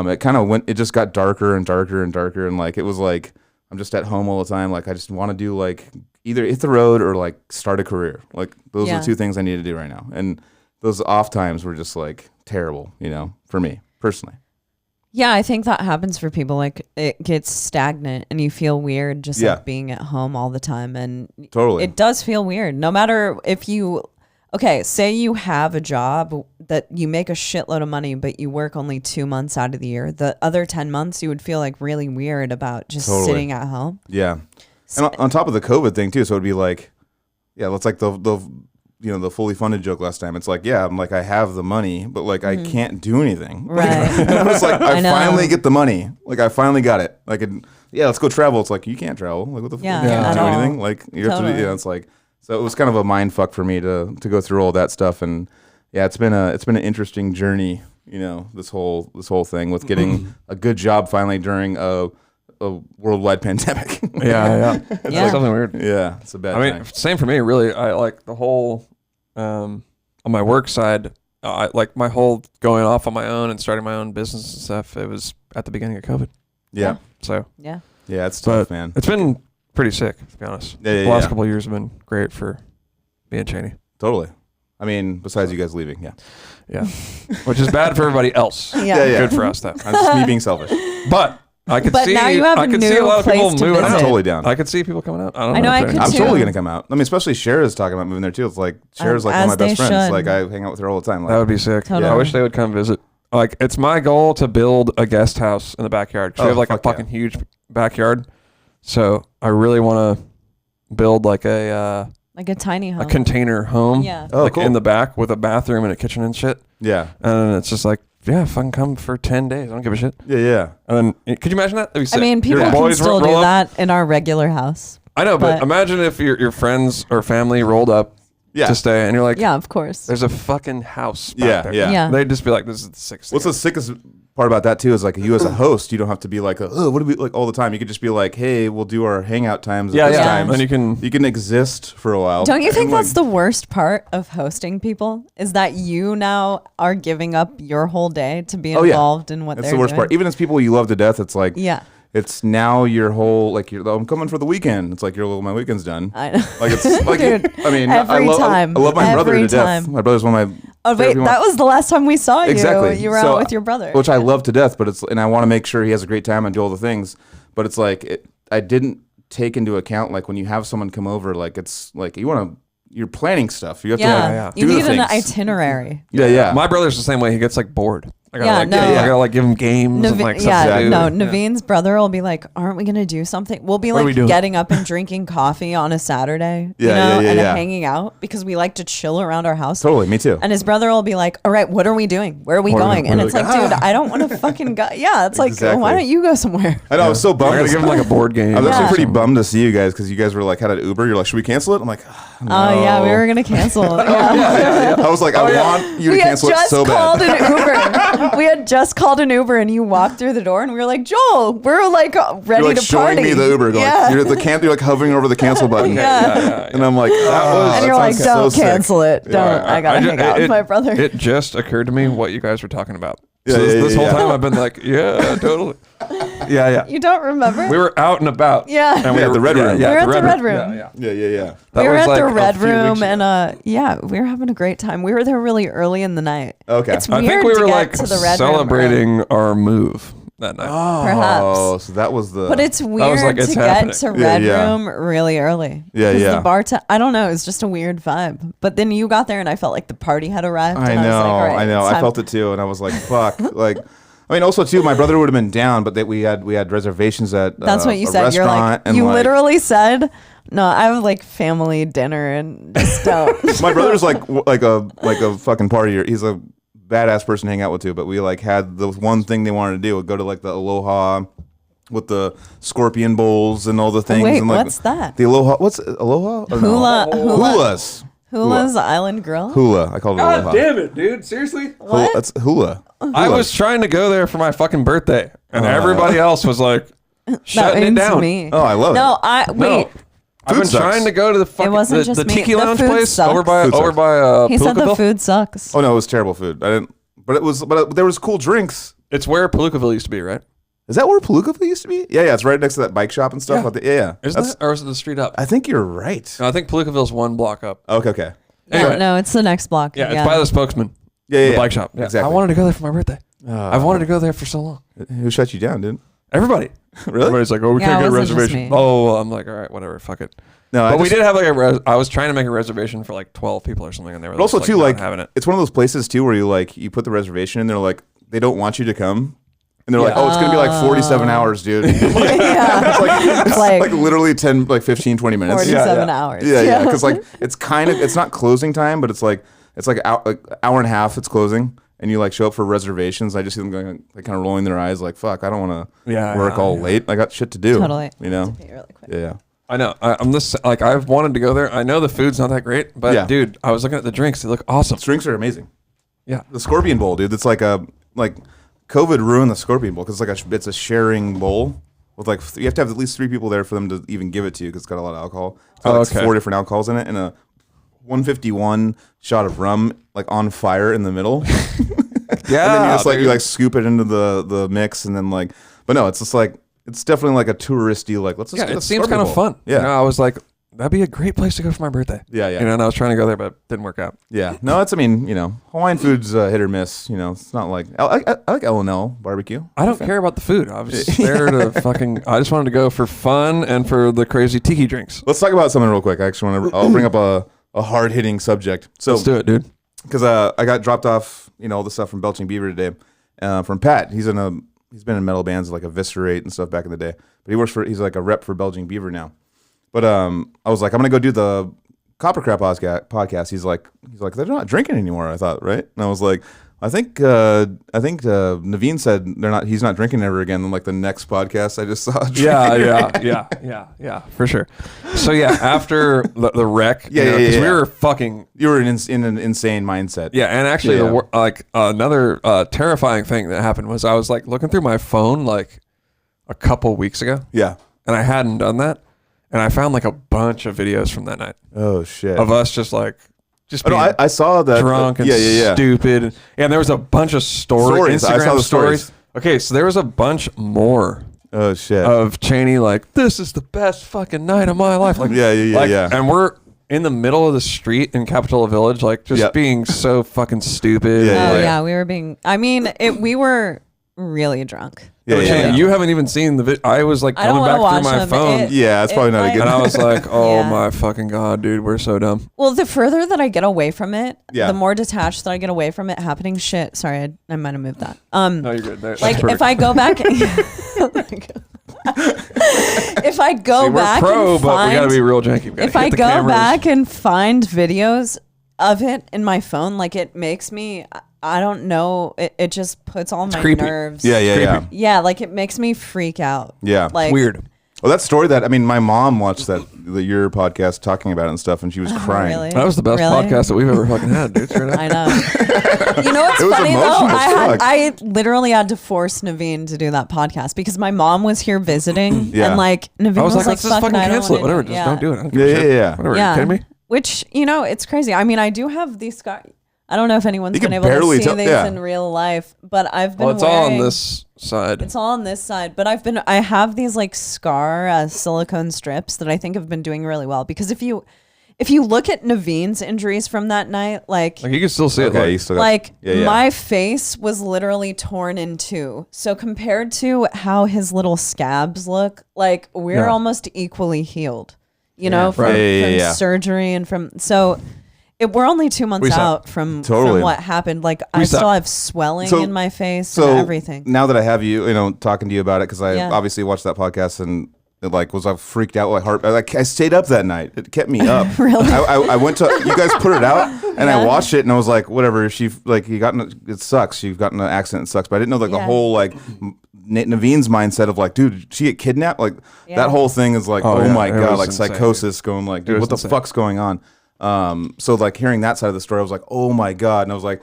it kind of it just got darker and darker and darker. And like, it was like, I'm just at home all the time. Like, I just want to do like either hit the road or like start a career. Like those are the two things I need to do right now. And those off times were just like terrible, for me personally. Yeah, I think that happens for people. Like it gets stagnant and you feel weird just like being at home all the time. And totally, it does feel weird. No matter if you, say you have a job that you make a shitload of money, but you work only 2 months out of the year. The other 10 months, you would feel like really weird about just sitting at home. Yeah. And on top of the COVID thing too. So it'd be like, that's like the the fully funded joke last time. It's like, I'm like, I have the money, but like I can't do anything. Right. I was like, I finally get the money. Like I finally got it. Like, let's go travel. It's like, you can't travel. Like what the fuck? You can't do anything. Like you have to, it's like, so it was kind of a mind fuck for me to go through all that stuff. And it's been an interesting journey, this whole thing with getting a good job finally during a worldwide pandemic. It's like something weird. Yeah, it's a bad time. Same for me, really. I like the whole, on my work side, I like my whole going off on my own and starting my own business and stuff. It was at the beginning of COVID. Yeah. So. Yeah. Yeah, it's tough, man. It's been pretty sick, to be honest. The last couple of years have been great for me and Cheney. Totally. I mean, besides you guys leaving, yeah, which is bad for everybody else. Good for us, though. I'm just me being selfish. But I could see. Now you have I could see a lot of people moving out. I'm totally down. I could see people coming out. I know I could too. I'm totally gonna come out. I mean, especially Cher's talking about moving there too. It's like Cher's like one of my best friends. Like I hang out with her all the time. Like, that would be sick. Totally. I wish they would come visit. Like it's my goal to build a guest house in the backyard. Cause we have like a fucking huge backyard. So I really want to build like a tiny home, a container home. Yeah. Like cool. In the back with a bathroom and a kitchen and shit. Yeah. And it's just like, fucking come for 10 days. I don't give a shit. Yeah. And then, could you imagine that? That'd be sick. I mean, people can still do that in our regular house. I know, but imagine if your friends or family rolled up to stay and you're like, yeah, of course. There's a fucking house back there. Yeah. They'd just be like, this is the sickest What's the sickest part about that too is like you as a host, you don't have to be like, oh, what do we like all the time? You could just be like, hey, we'll do our hangout times at this time. And you can exist for a while. Don't you think that's the worst part of hosting people is that you now are giving up your whole day to be involved in what they're doing? That's the worst part. Even as people you love to death, it's like, it's now your whole like I'm coming for the weekend. It's like my weekend's done. I know. Like it's like dude, I mean I love my brother to death. My brother's one of my. Oh wait, that was the last time we saw you. Exactly. You were out with your brother, which I love to death. But and I want to make sure he has a great time and do all the things. But it's like I didn't take into account like when you have someone come over, like it's like you're planning stuff. You have to do you need the an things. itinerary. Yeah. My brother's the same way. He gets like bored. I gotta give him games and like stuff to do. Naveen's brother will be like, aren't we gonna do something? We'll be like getting up and drinking coffee on a Saturday, and hanging out because we like to chill around our house. Totally, me too. And his brother will be like, all right, what are we doing? Where are we going? And it's like, dude, I don't want to fucking go. Yeah, it's like, why don't you go somewhere? I know, I was so bummed. I gotta give him like a board game. I was actually pretty bummed to see you guys because you guys were like, had an Uber. You're like, should we cancel it? I'm like, Oh yeah, we were gonna cancel. Yeah. I was like, I want you to cancel it so bad. We had just called an Uber, and you walked through the door, and we were like, Joel, we're like ready you're like to party. Showing me the Uber. You're like hovering over the cancel button. And I'm like, and you're like, don't cancel it. Don't. I gotta hang out with my brother. It just occurred to me what you guys were talking about. So this whole time I've been like, yeah, totally. Yeah. You don't remember? We were out and about. Yeah. And we were at the Red Room. We were at the Red Room. Yeah. We were at the Red Room, and we were having a great time. We were there really early in the night. Okay. It's weird I think we were to like get to the Red celebrating our move that night. Oh, perhaps. So that was the. But it's weird like, to get to Red Room really early. Yeah. The bar, I don't know. It's just a weird vibe. But then you got there, and I felt like the party had arrived. I know. I know. I felt it too, and I was like, fuck. I mean, also too, my brother would have been down, but we had reservations at that's what you said. You're like, you literally said, no, I have like family dinner and just don't. My brother's like a fucking partier. He's a badass person to hang out with too. But we like had the one thing they wanted to do, go to like the Aloha with the scorpion bowls and all the things. Wait, and, like, what's that? The Aloha. What's Aloha? Hulas. Hula's Island Grill? Hula. I called it Aloha. God damn it, dude. Seriously? What? That's Hula. I was trying to go there for my fucking birthday, and everybody else was like shutting it down. Me. Oh, I love it. Wait. I've been trying to go to the fucking the Tiki Lounge place over by He said the Palookaville. food sucks. Oh no, it was terrible food. I didn't. But there was cool drinks. It's where Palookaville used to be, right? Is that where Palookaville used to be? Yeah. It's right next to that bike shop and stuff. Yeah. Is that, or is it the street up? I think you're right. No, I think Palookaville's one block up. Okay. Anyway. No, it's the next block. Yeah, it's by the Spokesman. Yeah. The bike shop. Yeah. Exactly. I wanted to go there for my birthday. I've wanted to go there for so long. Who shut you down, dude? Everybody. Really? Everybody's like, oh, we can't get a reservation. Me. Oh, I'm like, all right, whatever, fuck it. No, but we did have like I was trying to make a reservation for like 12 people or something, and they were also too like having it. It's one of those places too where you put the reservation and they're like they don't want you to come. And they're like, oh, it's going to be like 47 hours, dude. It's like literally 15, 20 minutes. 47 hours. Yeah. Because like it's not closing time, but it's like hour and a half it's closing. And you like show up for reservations. I just see them going, like kind of rolling their eyes like, fuck, I don't want to work all late. I got shit to do. Totally. You know? Really quick. Yeah. I know. I'm this like I've wanted to go there. I know the food's not that great, but dude, I was looking at the drinks. They look awesome. The drinks are amazing. Yeah. The Scorpion Bowl, dude. It's like COVID ruined the Scorpion Bowl because it's a sharing bowl with like you have to have at least 3 people there for them to even give it to you because it's got a lot of alcohol. It's got 4 different alcohols in it and a 151 shot of rum like on fire in the middle. Yeah. And then you just you scoop it into the mix and then but no, it's just it's definitely like a touristy let's just get it seems kind of fun. Yeah. You know, I was like, that'd be a great place to go for my birthday. Yeah. You know, and I was trying to go there, but it didn't work out. Yeah. No, Hawaiian food's hit or miss. You know, it's not like I like L&L barbecue. I don't care about the food. I was there to I just wanted to go for fun and for the crazy tiki drinks. Let's talk about something real quick. I actually I'll bring up a hard hitting subject. So let's do it, dude. Because I got dropped off, all the stuff from Belching Beaver today, from Pat. He's been in metal bands like Eviscerate and stuff back in the day, but he's like a rep for Belching Beaver now. But I was like, I'm gonna go do the KoperCrabb podcast. He's like they're not drinking anymore. I thought, right? And I was like, I think Naveen said he's not drinking ever again. In like the next podcast I just saw. Yeah, for sure. So yeah, after the wreck, because we were fucking. You were in an insane mindset. Yeah, and actually, another terrifying thing that happened was I was like looking through my phone like a couple weeks ago. Yeah, and I hadn't done that, and I found like a bunch of videos from that night. Oh shit! Of us just being I saw that drunk and stupid, and there was a bunch of stories. Instagram I saw the stories. Okay, so there was a bunch more. Oh shit! Of Cheney this is the best fucking night of my life. Yeah. And we're in the middle of the street in Capitola Village, being so fucking stupid. We were being. I mean, we were really drunk. Cheney, you haven't even seen the video. I was like coming back through my phone. It's probably not a good. And I was like, oh my fucking god, dude, we're so dumb. Well, the further that I get away from it, the more detached that I get away from it happening. Shit, sorry, I might have moved that. No, you're good. If I go back, if I go back, but we gotta be real janky. If I go back and find videos of it in my phone, it makes me. I don't know. It just puts all my nerves. Yeah. Yeah, it makes me freak out. Yeah, like weird. Oh, that story my mom watched your podcast talking about it and stuff, and she was crying. Really? That was the best podcast that we've ever fucking had, dude. I know. You know what's funny though? I literally had to force Naveen to do that podcast because my mom was here visiting, and like Naveen was like, let's just fucking cancel it. Whatever, just don't do it. Yeah. Whatever. Are you kidding me? Which, it's crazy. I mean, I do have these scars. I don't know if anyone's been able to see these in real life, but I've been it's all on this side. It's all on this side, but I have these like scar silicone strips that I think have been doing really well because if you look at Naveen's injuries from that night, like you can still see it. My face was literally torn in two. So compared to how his little scabs look, like we're almost equally healed, from surgery and we're only 2 months out from what happened. Like I still have swelling in my face and everything. Now that I have you, talking to you about it, because I obviously watched that podcast and it was I freaked out. I stayed up that night. It kept me up. Really? I went to you guys put it out and I watched it and I was like, whatever. It sucks. You've gotten an accident. It sucks. But I didn't know the whole Naveen's mindset of like, dude, did she get kidnapped? Like that whole thing is like, oh my god, like insane. Psychosis going like, dude, what the fuck's going on? So like hearing that side of the story, I was like, oh my god, and I was like,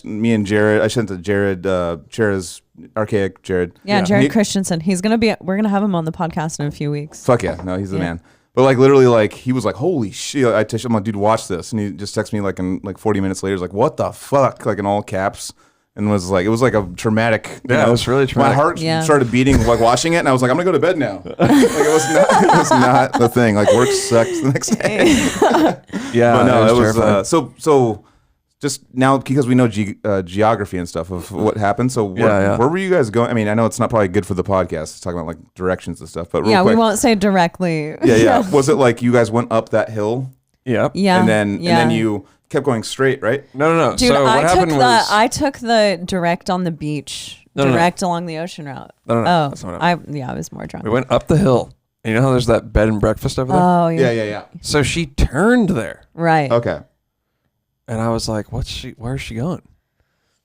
me and Jared, I sent to Jared, Jared's Archaic Jared. Yeah, Jared Christensen. We're gonna have him on the podcast in a few weeks. Fuck yeah, no, he's the man. But like literally, like he was like, holy shit! I texted him like, dude, watch this, and he just texted me like in like 40 minutes later, he's like, what the fuck, like in all caps. And it was like a traumatic. It was really traumatic. My heart started beating like watching it, and I was like, I'm gonna go to bed now. Like it was not the thing. Like work sucked the next day. But no, it was so. Just now, because we know geography and stuff of what happened. So where were you guys going? I mean, I know it's not probably good for the podcast talking about like directions and stuff, but real quick, we won't say directly. Yeah. Was it like you guys went up that hill? Yeah. And then you kept going straight, right? No. Dude, so what happened was I took the direct on the beach, along the ocean route. No. Oh, that's not what I was more drunk. We went up the hill. And you know how there's that bed and breakfast over there? Oh, yeah. So she turned there. Right. Okay. And I was like, where is she going?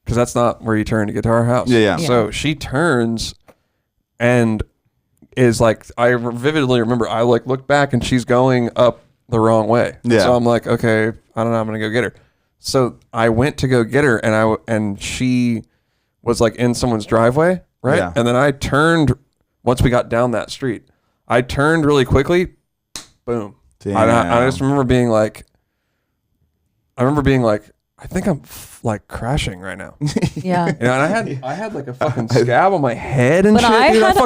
Because that's not where you turn to get to our house. Yeah. So she turns and is like, I vividly remember, I like look back and she's going up the wrong way. Yeah. So I'm like, okay, I don't know, I'm going to go get her. So I went to go get her and she was like in someone's driveway, right? Yeah. And then I turned, once we got down that street, I turned really quickly, boom. Damn. I just remember being like, I think I'm like crashing right now. Yeah. And I had like a fucking scab on my head and but shit.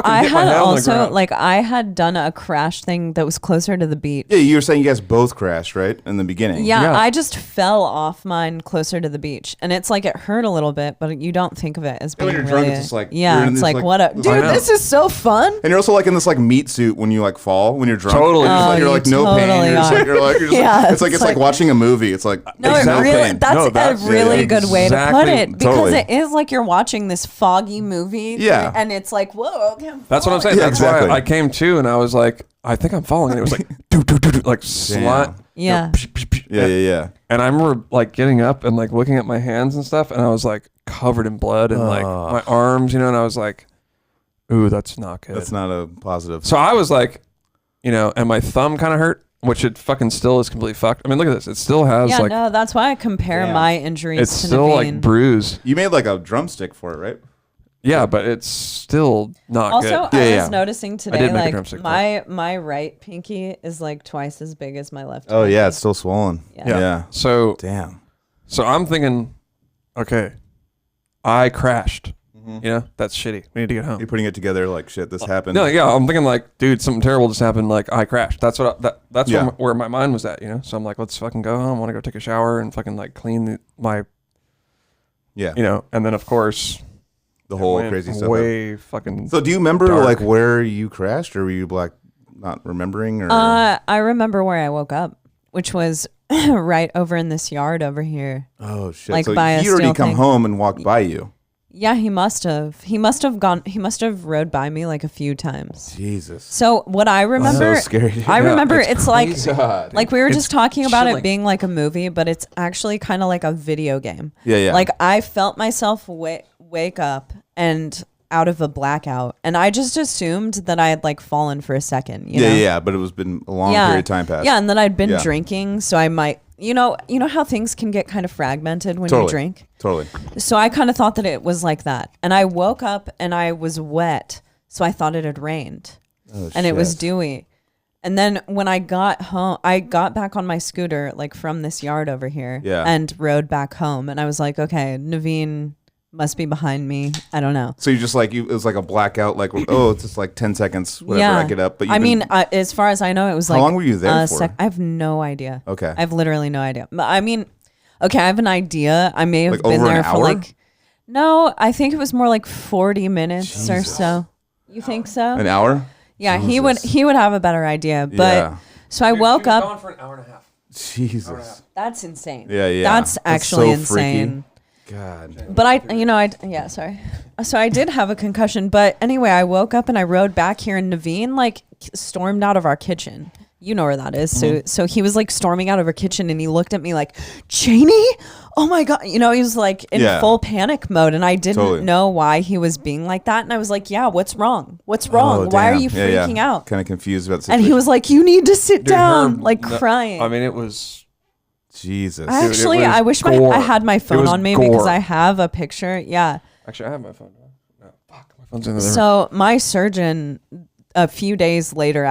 I had also like I had done a crash thing that was closer to the beach. Yeah, you were saying you guys both crashed, right? In the beginning. Yeah, I just fell off mine closer to the beach. And it's like it hurt a little bit, but you don't think of it as being when you're really, drunk, it's just like it's like what a dude, this is so fun. And you're also like in this like meat suit when you like fall when you're drunk. Totally. You're like no pain. You're like it's like watching a movie. It's like no pain. That's a really good way to put it because it is like you're watching this foggy movie. Yeah. And it's like, whoa. That's what I'm saying. That's why I came to and I was like, I think I'm falling. And it was like, like slot. Yeah. Yeah. And I remember like getting up and like looking at my hands and stuff. And I was like covered in blood and like my arms, and I was like, ooh, that's not good. That's not a positive. So I was like, and my thumb kind of hurt. Which it fucking still is completely fucked. I mean, look at this. It still has like... Yeah, no, that's why I compare my injuries it's to still Naveen. like bruised. You made like a drumstick for it, right? Yeah, but it's still not good. Also, I was noticing today, like my right pinky is like twice as big as my left. Oh yeah, it's still swollen. Yeah. So damn. So I'm thinking, okay, I crashed. That's shitty. We need to get home. You're putting it together like shit. This happened. No, yeah. I'm thinking like, dude, something terrible just happened. Like I crashed. That's what. That's where my mind was at. So I'm like, let's fucking go home. I want to go take a shower and fucking like clean my. Yeah. And then of course. The whole crazy stuff. Way fucking. So do you remember dark. like where you crashed, or were you like not remembering? Or I remember where I woke up, which was right over in this yard over here. Oh shit! Like so by he already come home and walked by you. Yeah, he must have. He must have rode by me like a few times. Jesus. So what I remember, so scary. I remember it's like God. like we were just talking about it being like a movie, but it's actually kind of like a video game. Yeah. Like I felt myself wake up and out of a blackout, and I just assumed that I had like fallen for a second. You know? Yeah, but it was been a long period of time passed. Yeah, and then I'd been drinking, so I might, you know how things can get kind of fragmented when you drink. Totally. So I kind of thought that it was like that, and I woke up and I was wet, so I thought it had rained, and it was dewy. And then when I got home, I got back on my scooter, like from this yard over here, and rode back home. And I was like, okay, Naveen must be behind me. I don't know. So you just like, it was like a blackout, like, oh, it's just like 10 seconds, whenever I get up. But as far as I know, it was like. How long were you there for? I have no idea. Okay. I have literally no idea. But I mean, okay, I have an idea. I may have like been over there an for hour? like. No, I think it was more like 40 minutes or so. You think so? An hour? Yeah, Jesus. He would have a better idea. But so I woke up. Gone for an hour and a half. Jesus. That's insane. Yeah. That's actually so insane. Freaky. God. But sorry. So I did have a concussion. But anyway, I woke up and I rode back here, and Naveen like stormed out of our kitchen. You know where that is. So he was like storming out of our kitchen, and he looked at me like, Cheney? Oh my God. He was like in full panic mode, and I didn't know why he was being like that. And I was like, yeah, what's wrong? What's wrong? Oh, why are you freaking out? Kind of confused about the situation. And he was like, you need to sit down, crying. I mean, it was... Jesus. Actually, I wish I had my phone on me because I have a picture. Yeah. Actually, I have my phone. No, fuck, my phone's in there. So my surgeon... a few days later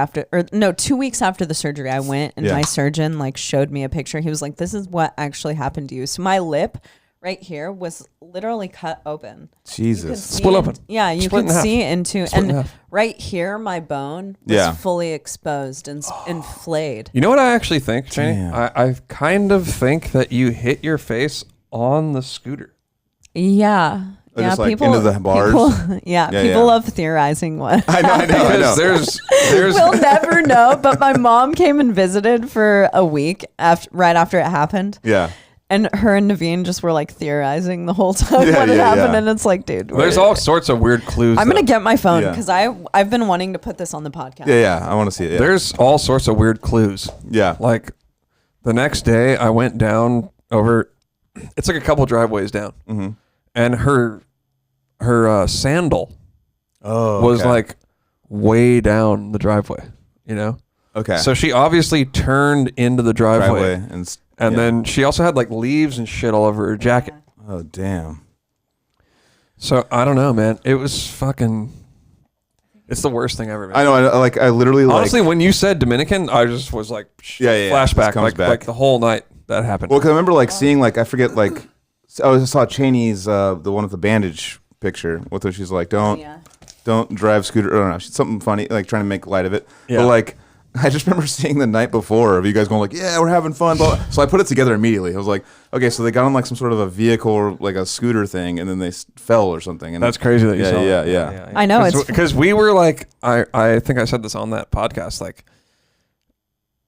2 weeks after the surgery, I went and my surgeon like showed me a picture. He was like, this is what actually happened to you. So my lip right here was literally cut open. Jesus. Split open. Yeah, you Split can see into, Split and right here, my bone was fully exposed and flayed. You know what I actually think, Cheney? I kind of think that you hit your face on the scooter. Yeah. Just like people into the bars. People love theorizing what. I know. There's we'll never know. But my mom came and visited for a week right after it happened. Yeah. And her and Naveen just were like theorizing the whole time when it happened. And it's like, dude. There's all sorts of weird clues. I'm going to get my phone because I've been wanting to put this on the podcast. Yeah. I want to see it. Yeah. There's all sorts of weird clues. Yeah. Like the next day I went down over, it's like a couple driveways down. Mm-hmm. And her sandal was like way down the driveway, Okay. So she obviously turned into the driveway and then she also had like leaves and shit all over her jacket. Oh, damn. So I don't know, man. It was fucking... It's the worst thing ever, man. I know. I literally honestly, when you said Dominican, I just was like, flashback, like the whole night that happened. Well, because I remember like seeing I forget I saw Cheney's the one with the bandage picture with her. She's like, don't drive scooter. I don't know, something funny, like trying to make light of it. Yeah. But like, I just remember seeing the night before of you guys going like, yeah, we're having fun. So I put it together immediately. I was like, okay, so they got on like some sort of a vehicle or like a scooter thing, and then they fell or something. And that's crazy that you saw. Yeah. I know because we were like, I think I said this on that podcast. Like,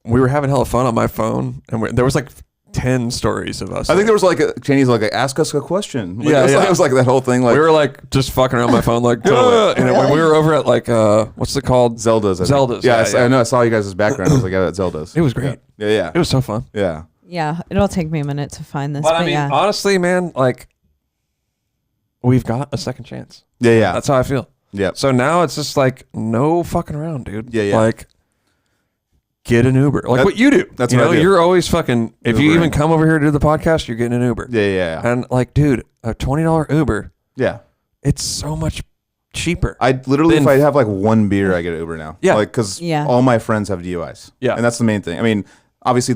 we were having hella fun on my phone, and there was like 10 stories of us. I think there was like Cheney's like ask us a question. Like, it was like that whole thing. Like we were like just fucking around my phone, like when we were over at like what's it called? Zelda's. Zelda's. I know. I saw you guys' background. I was like, at Zelda's. It was great. Yeah. It was so fun. Yeah. Yeah. It'll take me a minute to find this. But I mean, honestly, man, like we've got a second chance. Yeah. That's how I feel. Yeah. So now it's just like no fucking around, dude. Yeah. Like. Get an Uber. Like what you do. That's what I do. You're always fucking... If you even come over here to do the podcast, you're getting an Uber. Yeah. And like, dude, a $20 Uber. Yeah. It's so much cheaper. I literally, if I have like one beer, I get an Uber now. Yeah. Like, because all my friends have DUIs. Yeah. And that's the main thing. I mean, obviously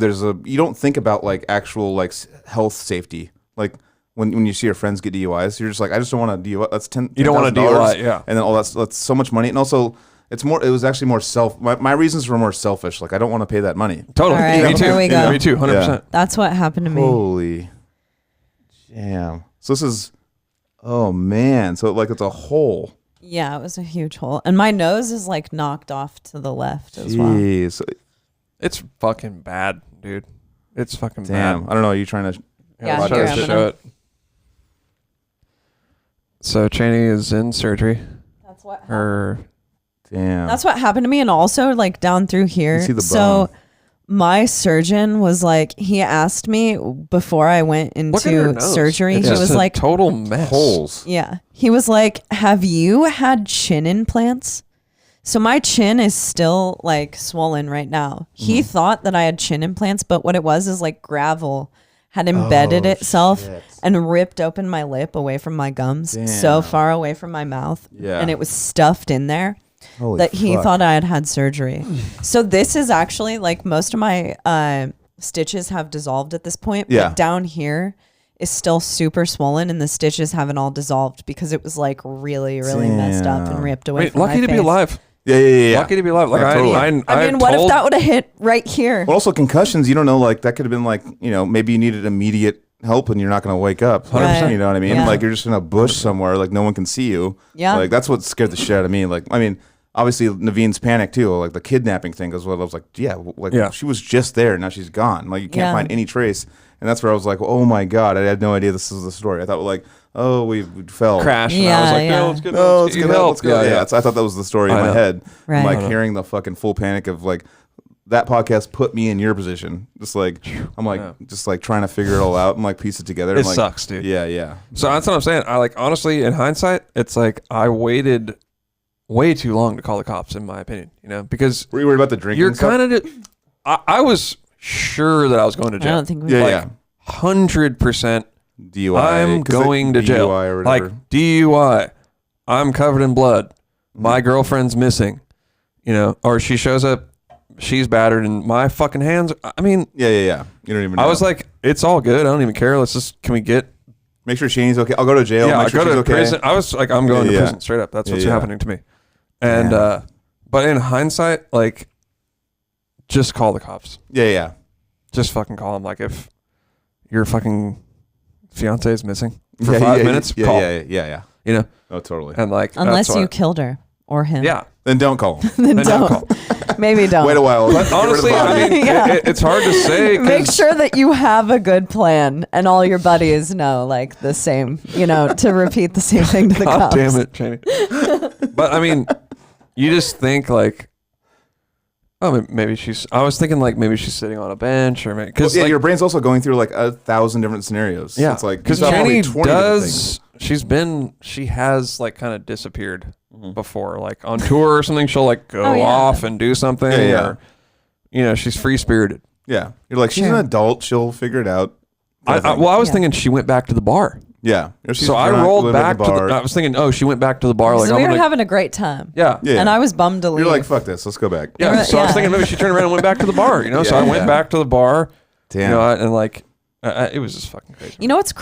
you don't think about like actual like health safety. Like when you see your friends get DUIs, you're just like, I just don't want a DUI. That's $10,000. You don't want a DUI, yeah. And then all that's so much money. And also... it was actually more my reasons were more selfish. Like, I don't want to pay that money. Totally. Right, me too. Here we go. Me too, 100%. Yeah. That's what happened to me. Holy damn. So this is, oh man. So like it's a hole. Yeah, it was a huge hole. And my nose is like knocked off to the left as well. It's fucking bad, dude. It's fucking bad. Damn. I don't know. Are you trying to show it? So Cheney is in surgery. That's what happened. Damn. That's what happened to me. And also like down through here. You see the bone. My surgeon was like, he asked me before I went into surgery. He was like, total mess. Holes. Yeah. He was like, have you had chin implants? So my chin is still like swollen right now. He thought that I had chin implants, but what it was is like gravel had embedded itself and ripped open my lip away from my gums, so far away from my mouth. Yeah. And it was stuffed in there. Holy he thought I had surgery. So this is actually like most of my stitches have dissolved at this point. But down here is still super swollen and the stitches haven't all dissolved because it was like really, really messed up and ripped away from my face. Lucky to be alive. Yeah. Lucky to be alive. Like I mean, what if that would have hit right here? Well, also concussions, you don't know, like that could have been like, maybe you needed immediate help and you're not going to wake up. 100%. You know what I mean? Yeah. Like you're just in a bush somewhere, like no one can see you. Yeah. Like that's what scared the shit out of me. Like, I mean, obviously Naveen's panic too, like the kidnapping thing as well. I was like, she was just there. Now she's gone. Like you can't find any trace. And that's where I was like, oh my God, I had no idea this was the story. I thought like, oh, we fell. Crash. And I was like, no, let's get help. Let's go. Yeah. I thought that was the story in my head. Right. I'm like hearing the fucking full panic of like, that podcast put me in your position. Just like, I'm like, just like trying to figure it all out and like piece it together. It like, sucks, dude. Yeah. So that's what I'm saying. I like, honestly, in hindsight, it's like I waited way too long to call the cops, in my opinion, because were you worried about the drinking? You're kind of, I was sure that I was going to jail. I don't think we were. 100% DUI. I'm going to jail. Or like DUI. I'm covered in blood. My girlfriend's missing, or she shows up, she's battered and my fucking hands. I mean, yeah. You don't even know. I was like, it's all good. I don't even care. Can we get, make sure Shane's okay. I'll go to jail. Yeah, I'll go to prison. I was like, I'm going to prison straight up. That's what's happening to me. And, but in hindsight, like, just call the cops. Yeah. Just fucking call them. Like, if your fucking fiance is missing for 5 minutes, call. Yeah. Oh, totally. And like, unless you killed her or him. Yeah. Then don't call him. then don't call. Maybe don't. Wait a while. But honestly, I mean, it's hard to say. Make sure that you have a good plan and all your buddies know like the same, to repeat the same thing to the cops. Damn it, Jamie. But I mean, you just think like, oh, maybe I was thinking like maybe she's sitting on a bench or maybe, because your brain's also going through like 1,000 different scenarios. Yeah. It's like, because Jenny she has like kind of disappeared before, like on tour or something. She'll like go off and do something or, she's free spirited. Yeah. You're like, she's an adult. She'll figure it out. I was thinking she went back to the bar. Yeah. So I rolled back to I was thinking, she went back to the bar. Like, we were having a great time. Yeah. And I was bummed to leave. You're like, fuck this. Let's go back. Yeah. So I was thinking maybe she turned around and went back to the bar, so I went back to the bar. Damn. And like, it was just fucking crazy. What's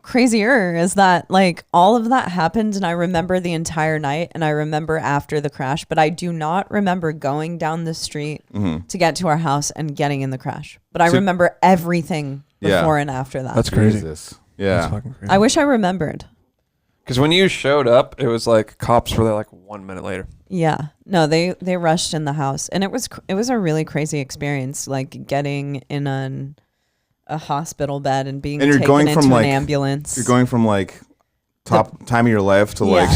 crazier is that like all of that happened and I remember the entire night and I remember after the crash, but I do not remember going down the street to get to our house and getting in the crash. But I remember everything before and after that. That's crazy. Jesus. Yeah. That's fucking crazy. I wish I remembered. Because when you showed up, it was like cops were there like 1 minute later. Yeah. No, they rushed in the house and it was a really crazy experience, like getting in a hospital bed and being taken into an ambulance. You're going from like time of your life to like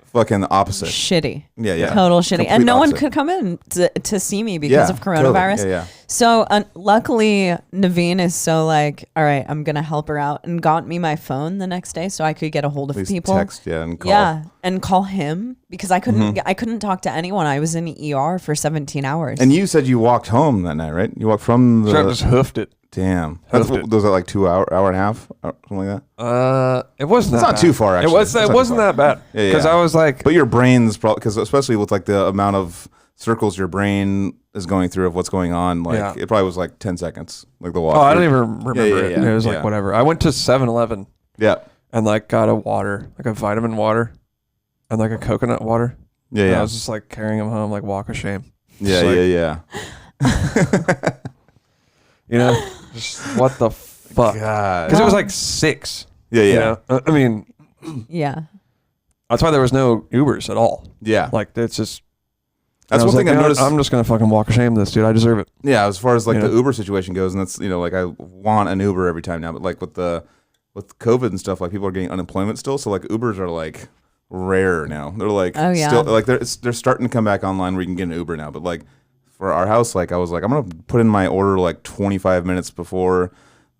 fucking the opposite. Shitty. Yeah. Total shitty. Complete and no opposite. one could come in to see me because of coronavirus. Totally. Yeah. So luckily Naveen is so like, all right, I'm going to help her out and got me my phone the next day so I could get a hold of people. Text, and call. Yeah, and call him because I couldn't talk to anyone. I was in the ER for 17 hours. And you said you walked home that night, right? You walked from the... Sure, just hoofed it. Damn. Was that like 2 hour and a half? Something like that? It wasn't that bad. It's not too far, actually. It wasn't that bad. Because I was like... But your brain's probably... Because especially with like the amount of circles your brain is going through of what's going on, like it probably was like 10 seconds, like the walk. Oh, I don't even remember it. It was like whatever. I went to 7-Eleven. Yeah. And like got a water, like a vitamin water and like a coconut water. Yeah, I was just like carrying them home, like walk of shame. Yeah. Just what the fuck? Because it was like 6. Yeah. I mean, that's why there was no Ubers at all. Yeah. Like it's just. That's one thing I noticed. I'm just gonna fucking walk of shame this, dude. I deserve it. Yeah, as far as like the Uber situation goes, and that's like I want an Uber every time now, but like with COVID and stuff, like people are getting unemployment still, so like Ubers are like rare now. They're like still like they're starting to come back online where you can get an Uber now, but like for our house, like I was like, I'm gonna put in my order like 25 minutes before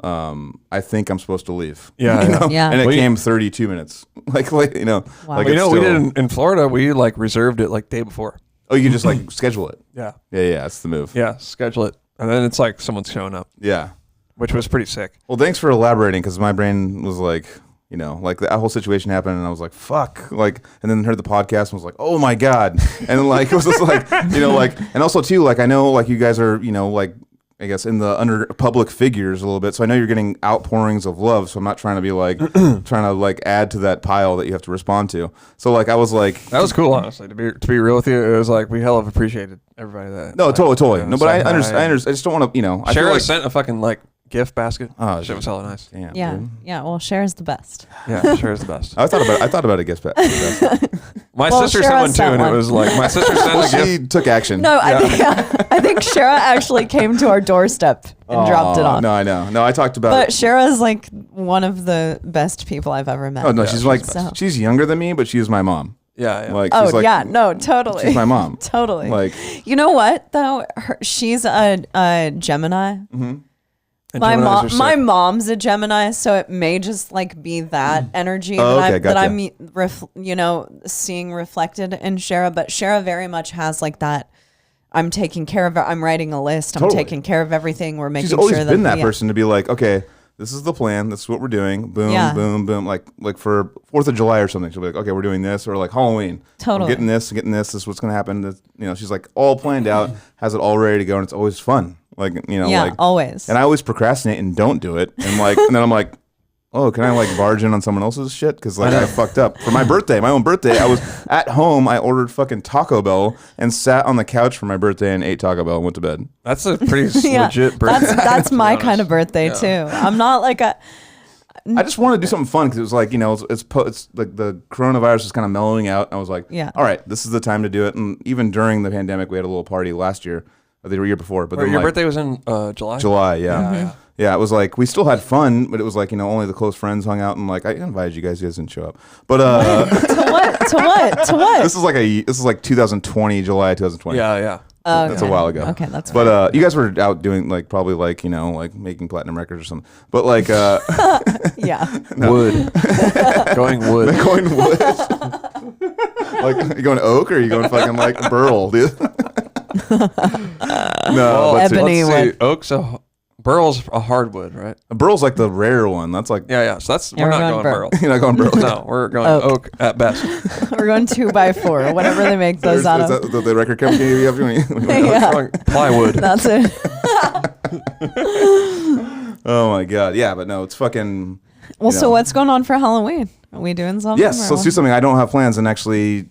I think I'm supposed to leave. Yeah, you know? Yeah. And it came 32 minutes. Like you know, wow. like we did in Florida. We like reserved it like day before. Oh, you can just like schedule it. Yeah, that's the move. Yeah, schedule it, and then it's like someone's showing up. Yeah, which was pretty sick. Well, thanks for elaborating, because my brain was like, you know, like that whole situation happened, and I was like, fuck, like, and then heard the podcast and was like, oh my God. And then like, it was just like, you know, like, and also too, like, I know like you guys are, you know, like, I guess in the under public figures a little bit. So I know you're getting outpourings of love. So I'm not trying to be like, trying to like add to that pile that you have to respond to. So like, I was like, that was cool, honestly, to be real with you. It was like, we hell of appreciated everybody that. No, like, totally. You know, no, but I understand. I just don't want to, you know, I feel Shara like, sent a fucking like gift basket. Oh, shit was hella nice. Damn, Yeah. dude. Yeah. Well, Cher's the best. Yeah, Shara's the best. I thought about a gift basket. My Well, sister Shara sent one too, sent and one. it was like, my sister sent a gift. She took action. No, I think Shara actually came to our doorstep and dropped it off. No, I know. No, I talked about But Shara's like one of the best people I've ever met. Oh no, Yeah, she's like so. she's younger than me, but she's my mom. Yeah, yeah. Like, Oh she's like, yeah, no, totally. she's my mom. Totally. Like, you know what though? She's a Gemini. mhm. And My Geminis mom, are sick. my mom's a Gemini, so it may just like be that energy Oh, okay, that gotcha. I'm seeing reflected in Shara. But Shara very much has like that. I'm taking care of it. I'm writing a list. I'm Totally. taking care of everything. We're making she's always sure been that we- person to be like, okay, this is the plan. This is what we're doing. Boom, Yeah. boom, boom. Like for 4th of July or something, she'll be like, okay, we're doing this, or like Halloween. Totally. We're getting this. This is what's gonna happen. This, you know, she's like all planned out, has it all ready to go, and it's always fun. Like, you know, Yeah, like always. And I always procrastinate and don't do it, and like, and then I'm like, oh, can I like barge in on someone else's shit? Because like I fucked up for my birthday, my own birthday. I was at home. I ordered fucking Taco Bell and sat on the couch for my birthday and ate Taco Bell and went to bed. That's a pretty Yeah, legit birthday. that's my honest. kind of birthday too. I'm not like a. I just wanted to do something fun because it was like, you know, it's like the coronavirus is kind of mellowing out. I was like, Yeah. all right, this is the time to do it. And even during the pandemic, we had a little party last year or the year before. But Wait, then your like, birthday was in July? July, yeah. Yeah. Yeah, it was like, we still had fun, but it was like, you know, only the close friends hung out, and like, I invited you guys didn't show up. But To what? this is like 2020, July 2020. Yeah, yeah. Oh, That's okay. a while ago. Okay, that's But you guys were out doing like probably like, you know, like making platinum records or something. But like yeah. Wood. Going wood. going wood. Like, are you going oak or are you going fucking like burl, dude? No, but ebony Let's see. wood. Oak's Burl's a hardwood, right? burl's like the rare one. That's like Yeah, yeah. So that's Yeah, we're we're not going going Burl. Burl. you're not going burl. No, we're going Oak. oak at best. We're going 2x4, whatever they make those Is out of. that the record company you have? Yeah. Going plywood. That's it. Oh my god, yeah, but no, it's fucking. Well, you so know. what's going on for Halloween? Are we doing something? Yes, or let's do something. I don't have plans, and actually,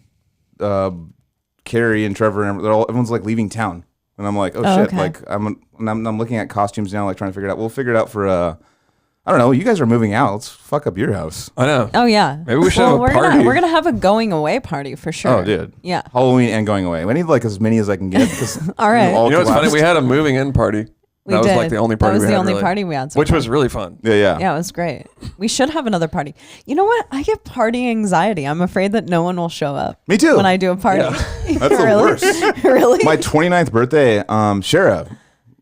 Carrie and Trevor and everyone's like leaving town, and I'm like, oh shit, okay. like I'm looking at costumes now, like trying to figure it out. We'll figure it out for I don't know. You guys are moving out. Let's fuck up your house. I know. Oh yeah. Maybe we should have a we're party. Gonna, we're gonna have a going away party for sure. Oh, dude. Yeah. Halloween and going away. I need like as many as I can get. All right. You know what's funny? collapsed. We had a moving in party. We That was did. like the only party That was we the had, only really. party we had so Which far. was really fun. Yeah. Yeah, it was great. We should have another party. You know what? I get party anxiety. I'm afraid that no one will show up. Me too. When I do a party. Yeah. That's the Really? worst. Really? My 29th birthday, Shara,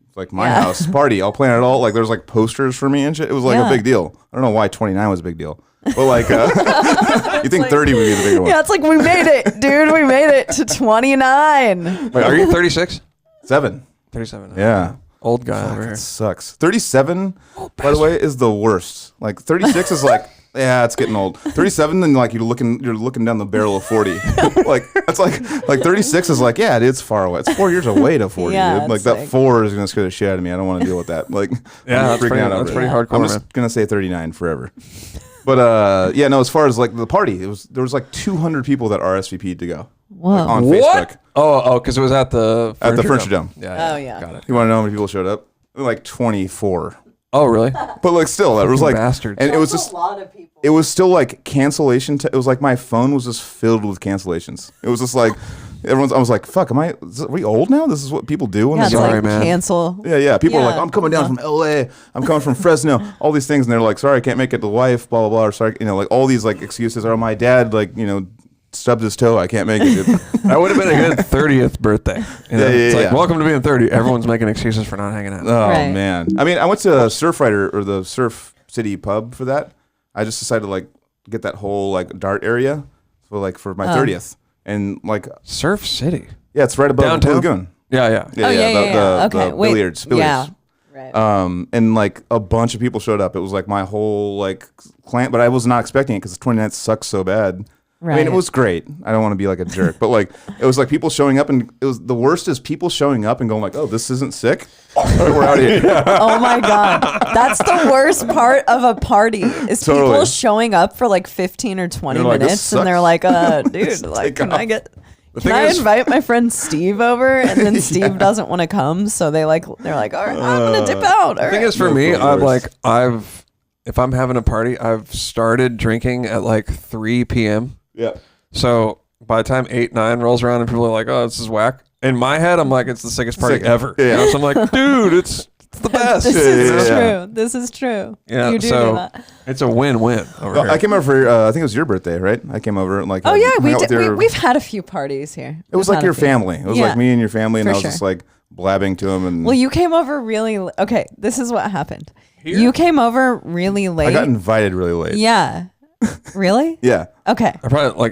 it's like my Yeah. house party. I'll plan it all. Like there's like posters for me and shit. It was like Yeah. a big deal. I don't know why 29 was a big deal. But like, you think 30 would be the bigger one? Yeah, it's like we made it, dude. We made it to 29. Wait, are you 36? 7. 37. Yeah. Old guy over here. It sucks. 37, by the way, is the worst. Like 36 is like, yeah, it's getting old. 37, then like you're looking down the barrel of 40. Like that's like 36 is like, yeah, it's far away. It's 4 years away to 40. Yeah, dude. Like it's that like- 4 is gonna scare the shit out of me. I don't want to deal with that. Like, Yeah, I'm that's freaking pretty- out over that's it. pretty hardcore, I'm just man. gonna say 39 forever. But yeah, no. As far as like the party, there was like 200 people that RSVP'd to go. Whoa. Like, on What? Facebook Oh, because it was at the Furniture Dome. Yeah. Oh, yeah. Got it. You want to know how many people showed up? Like 24. Oh, really? But like still, that was like bastards. and it was just. lot of people. It was still like cancellation. It was like my phone was just filled with cancellations. It was just like I was like, "Fuck, are we old now? This is what people do." When Yeah, they it's go- Sorry, like man. cancel. yeah. People are like, Yeah. "I'm coming down from LA. I'm coming from Fresno." All these things, and they're like, "Sorry, I can't make it to the wife." Blah blah blah. Or sorry, like all these like excuses. Or my dad, like stubbed his toe. I can't make it. Dude. That would have been a good 30th birthday. You know? It's like, welcome to being 30. Everyone's making excuses for not hanging out. Oh, man. I mean, I went to Surfrider or the Surf City pub for that. I just decided to like get that whole like dart area for my 30th. And like Surf City. Yeah, it's right above downtown? the lagoon. Yeah. Okay. Wait. Billiards. Yeah. Right. And like a bunch of people showed up. It was like my whole like clan, but I was not expecting it because the 29th sucks so bad. Right. I mean, it was great. I don't want to be like a jerk, but like it was like people showing up, and it was the worst is people showing up and going like, "Oh, this isn't sick. All right, we're out here." Oh my god, that's the worst part of a party is people showing up for like 15 or 20 minutes, and they're like, dude, like, can I invite my friend Steve over?" And then Steve doesn't want to come, so they're like, all right, I'm gonna dip out. The thing is, for me, if I'm having a party, I've started drinking at like 3 p.m. Yeah. So by the time 8, 9 rolls around and people are like, "Oh, this is whack," in my head, I'm like, it's the sickest party ever. Yeah. You know? So I'm like, dude, it's the best. This is true. This is true. Yeah. You do that. It's a win-win over here. I came over for, I think it was your birthday, right? I came over and like. Oh yeah, we've had a few parties here. It was like your family. It was like me and your family, and I was just like blabbing to them. And well, you came over really. Okay, this is what happened. Here? You came over really late. I got invited really late. Yeah. Really? Yeah. Okay. I probably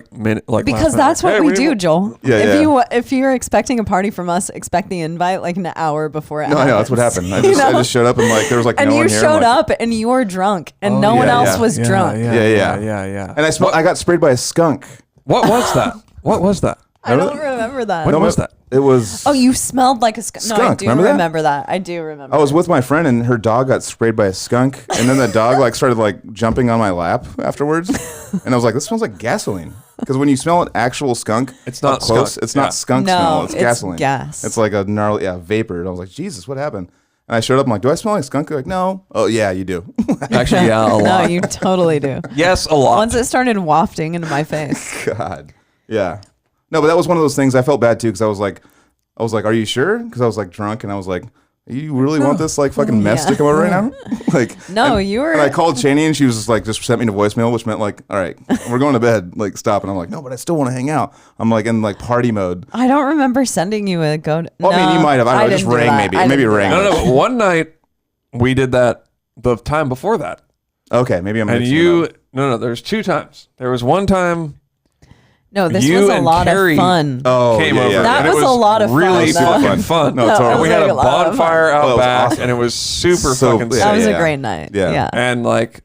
because that's what we do, Joel. Yeah. If you're expecting a party from us, expect the invite like an hour before it happens. I know that's what happened. I just showed up and like there was like no one here. And you showed up and you were drunk and no one else was drunk. Yeah. And I got sprayed by a skunk. What was that? What was that? I don't remember that. What was that? It was. Oh, you smelled like a skunk. No, I do remember that. I do remember. I was with my friend and her dog got sprayed by a skunk, and then the dog like started like jumping on my lap afterwards, and I was like, "This smells like gasoline." Because when you smell an actual skunk, it's not close. Skunk. It's not skunk smell. It's gasoline. Gas. It's like a gnarly vapor. And I was like, Jesus, what happened? And I showed up. I'm like, do I smell like skunk? They're like, no. Oh yeah, you do. Actually, yeah, a lot. No, you totally do. Yes, a lot. Once it started wafting into my face. God. Yeah. No, but that was one of those things. I felt bad too because I was like, are you sure? Because I was like drunk and I was like, you really want this like fucking mess to come over right now? Like, no, you were. And I called Cheney and she was just sent me to voicemail, which meant like, all right, we're going to bed. Like, stop. And I'm like, no, but I still want to hang out. I'm like in like party mode. I don't remember sending you a go. Well, I mean, you might have. I don't know. It just rang maybe. Maybe it rang. No. One night we did that the time before that. Okay, maybe I'm. And you. No. There's 2 times. There was one time. No, this was a lot of fun. Oh, came over. That was a lot of fun. Really fucking fun. No, totally. And we had a bonfire out back, and it was super fucking sick. That was a great night. Yeah. And like,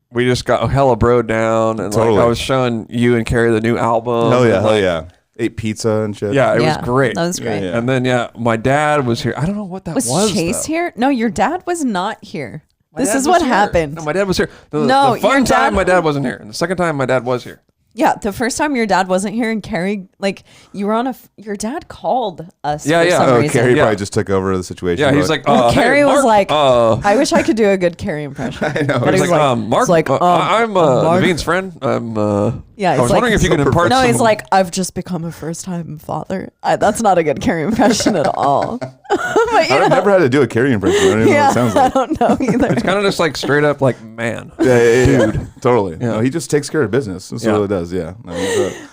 we just got hella broed down, and like I was showing you and Carrie the new album. Hell yeah. Ate pizza and shit. Yeah, it was great. That was great. Yeah. And then my dad was here. I don't know what that was. Was Chase here? No, your dad was not here. This is what happened. No, my dad was here. The fun time, my dad wasn't here, and the second time, my dad was here. Yeah, the first time your dad wasn't here and Carrie, like, you were on your dad called us for some reason. Carrie probably just took over the situation. Yeah, he's like, Carrie hey, Mark, was like, I wish I could do a good Carrie impression. I know. But he's like, Mark, I'm Naveen's friend. I was wondering if you could impart some. No, he's like, I've just become a first-time father. That's not a good Carrie impression at all. I've never had to do a Carrie impression. I don't even know what it sounds like. I don't know either. It's kind of just like straight up like, man. Dude. Totally. Yeah. No, he just takes care of business. That's what it does, yeah.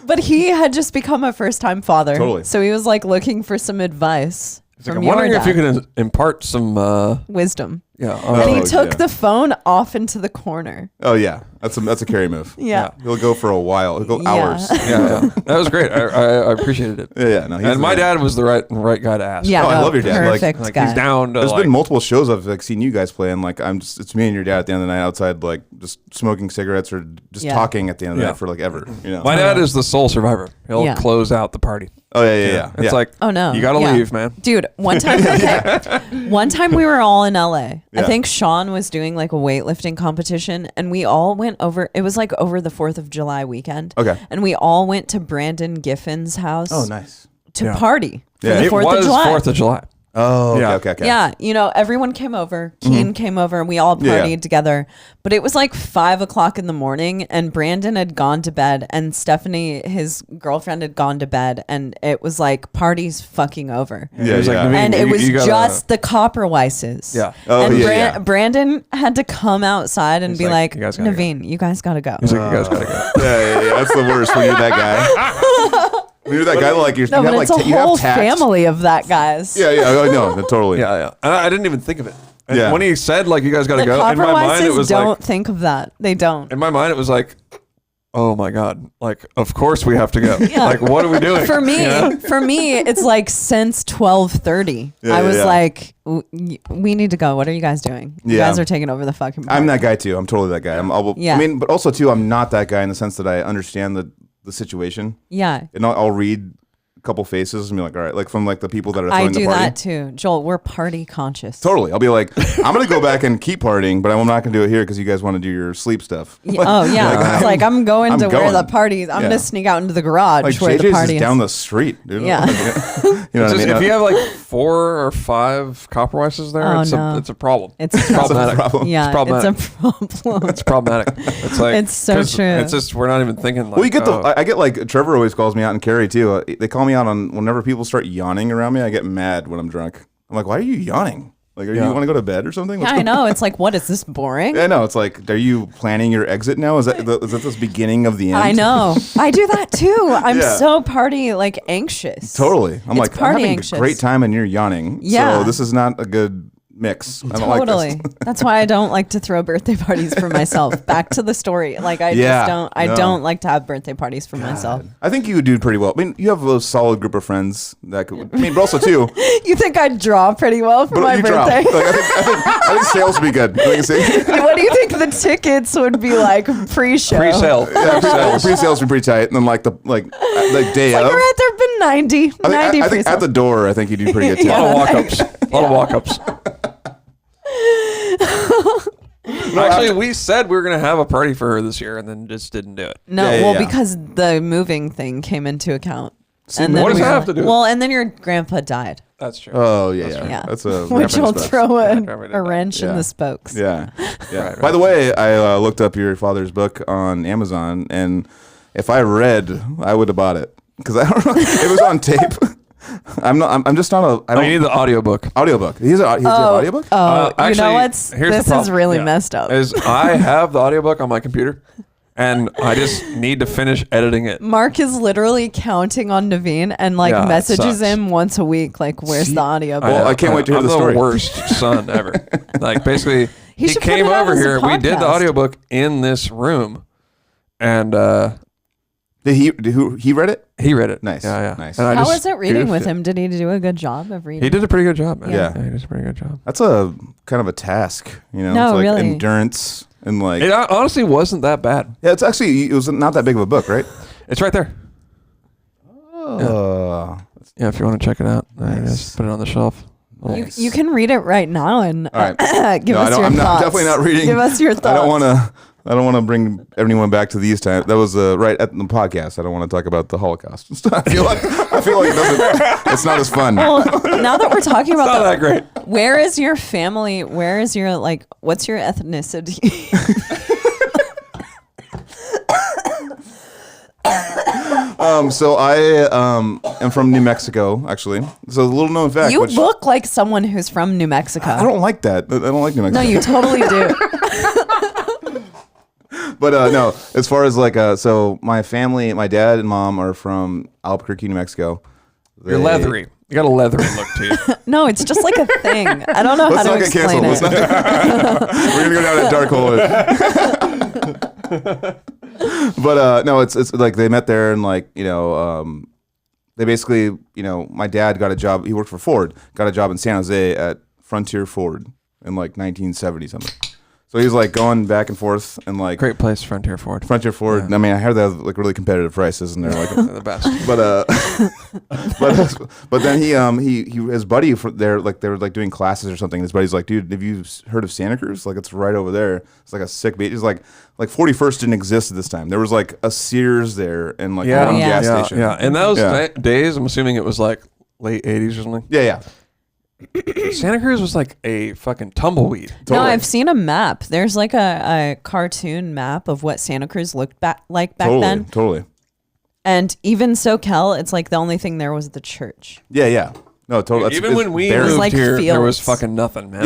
But he had just become a first-time father. Totally. So he was like looking for some advice. I'm wondering if you could impart some wisdom. Yeah. And he took the phone off into the corner. Oh yeah, that's a Carrie move. Yeah. He'll go for a while. He'll go hours. Yeah. That was great. I appreciated it. Yeah. No. And my dad was the right guy to ask. Yeah. I love your dad. Perfect guy. He's down. There's been multiple shows I've like seen you guys play, and like it's me and your dad at the end of the night outside, like just smoking cigarettes or just talking at the end of the night for like ever. You know. My dad is the sole survivor. He'll close out the party. Oh yeah. It's like, oh no, you gotta leave, man. Dude, one time we were all in LA. I think Sean was doing like a weightlifting competition, and we all went over. It was like over the 4th of July weekend. Okay, and we all went to Brandon Giffen's house. Oh, nice. To party for the 4th of July. It was 4th of July. Oh, Yeah. okay. Yeah, everyone came over. Keen came over, and we all partied together. But it was like 5 o'clock in the morning, and Brandon had gone to bed, and Stephanie, his girlfriend, had gone to bed, and it was like party's fucking over. Yeah, Yeah. And it was just the Copperweisses. Yeah. Oh, And Brandon had to come outside and be like, "You guys gotta Naveen, you guys gotta go. He's like, you guys gotta go. Yeah. That's the worst when you're that guy. When you're that guy, like you're. No, you but have, it's like, a you have whole tact. family of that guys. Yeah. No, totally. Yeah. I didn't even think of it. And Yeah. when he said, like, you guys gotta The go, in my mind, it Copperweises was don't like, think of that. They don't. in my mind, it was like, oh my God. Like, of course we have to go. Yeah. Like, what are we doing? For me, You know? it's like since 12:30. I was like, we need to go. What are you guys doing? You guys are taking over the fucking party. I'm that guy too. I'm totally that guy. I mean, but also too, I'm not that guy in the sense that I understand the situation. Yeah. And I'll read couple faces and be like, all right, like from like the people that are throwing the party. I do that too, Joel. We're party conscious. Totally. I'll be like, I'm gonna go back and keep partying, but I'm not gonna do it here because you guys want to do your sleep stuff. Like, I'm going to where the party. I'm gonna sneak out into the garage like where JJ's the party is is down the street, dude. Yeah. You know what I mean? If you have like 4 or 5 Copperweises there, it's a problem. It's problematic. problem. Yeah, it's problematic. it's a problem. It's problematic. It's like It's so true. It's just we're not even thinking. Like, Well, you get I get like Trevor always calls me out and Carrie too. They call me out on whenever people start yawning around me. I get mad when I'm drunk. I'm like, why are you yawning? Like, you want to go to bed or something? Yeah, I know. It's like, what is this boring? I know. It's like, are you planning your exit now? Is that this beginning of the end? I know. I do that too. I'm so party like anxious. Totally. I'm like, I'm having anxious. a great time and you're yawning. Yeah. So this is not a good mix. I don't Totally. like this. That's why I don't like to throw birthday parties for myself. Back to the story. Like I don't like to have birthday parties for myself. I think you would do pretty well. I mean, you have a solid group of friends that could. I mean, but also too. You think I'd draw pretty well for my birthday? Like, I think sales would be good. What do you think the tickets would be like pre-show? Pre-sale. Yeah, pre-sales would be pretty tight, and then like the day of. All right, there've been 90 I think at the door, I think you do pretty good too. A lot of walk-ups. A lot of walk-ups. Actually, we said we were going to have a party for her this year and then just didn't do it. No, because the moving thing came into account. And then what does that have to do with it? Well, and then your grandpa died. That's true. Oh, yeah. That's a which will throw a Yeah. wrench in the spokes. Yeah. Right. By the way, I looked up your father's book on Amazon, and if I read, I would have bought it because I don't know. It was on tape. I'm just not a. I don't you need the audiobook. Audiobook. He's an audiobook. Oh, actually, you know what's? This is really messed up. I have the audiobook on my computer, and I just need to finish editing it. Mark is literally counting on Naveen and messages him once a week. Like, where's the audiobook? Well, I can't wait to hear the story. I'm the worst son ever. Like, basically, he came over here. We did the audiobook in this room, and did he read it? He read it. Nice. Yeah. Nice. And How was it reading with him? Did he do a good job of reading? He did a pretty good job, man. Yeah. He did a pretty good job. That's a kind of a task, you know. No, it's like really. endurance and like. It honestly wasn't that bad. Yeah, it was not that big of a book, right? It's right there. Yeah, if you want to check it out, just put it on the shelf. You can read it right now and All right. give us your thoughts. I'm definitely not reading. Give us your thoughts. I don't want to bring anyone back to these times. That was right at the podcast. I don't want to talk about the Holocaust. I feel like it's not as fun. Well, now that we're talking about Not that great. Where is your family? Where is your what's your ethnicity? So I am from New Mexico, actually. So a little known fact. You look like someone who's from New Mexico. I don't like that. I don't like New Mexico. No, you totally do. But no, as far as so my family, my dad and mom are from Albuquerque, New Mexico. You're leathery. You got a leathery look to you. No, it's just like a thing. I don't know how to explain it. We're gonna go down that dark hole. But no, it's like they met there and they basically, my dad got a job. He worked for Ford, got a job in San Jose at Frontier Ford in 1970 something. So he was going back and forth and Great place, Frontier Ford. Frontier Ford. Yeah. I mean, I heard they have really competitive prices and they're they're the best. But then he his buddy there they were doing classes or something. His buddy's like, dude, have you heard of Santa Cruz? It's right over there. It's a sick beach. It's like 41st didn't exist at this time. There was a Sears there and one gas station. Yeah, in those days, I'm assuming it was late 80s or something. Yeah. Santa Cruz was like a fucking tumbleweed. Totally. No, I've seen a map. There's like a cartoon map of what Santa Cruz looked like back then. Totally. And even SoCal, it's like the only thing there was the church. Yeah. No, totally. Even when we moved like here, there was fucking nothing, man.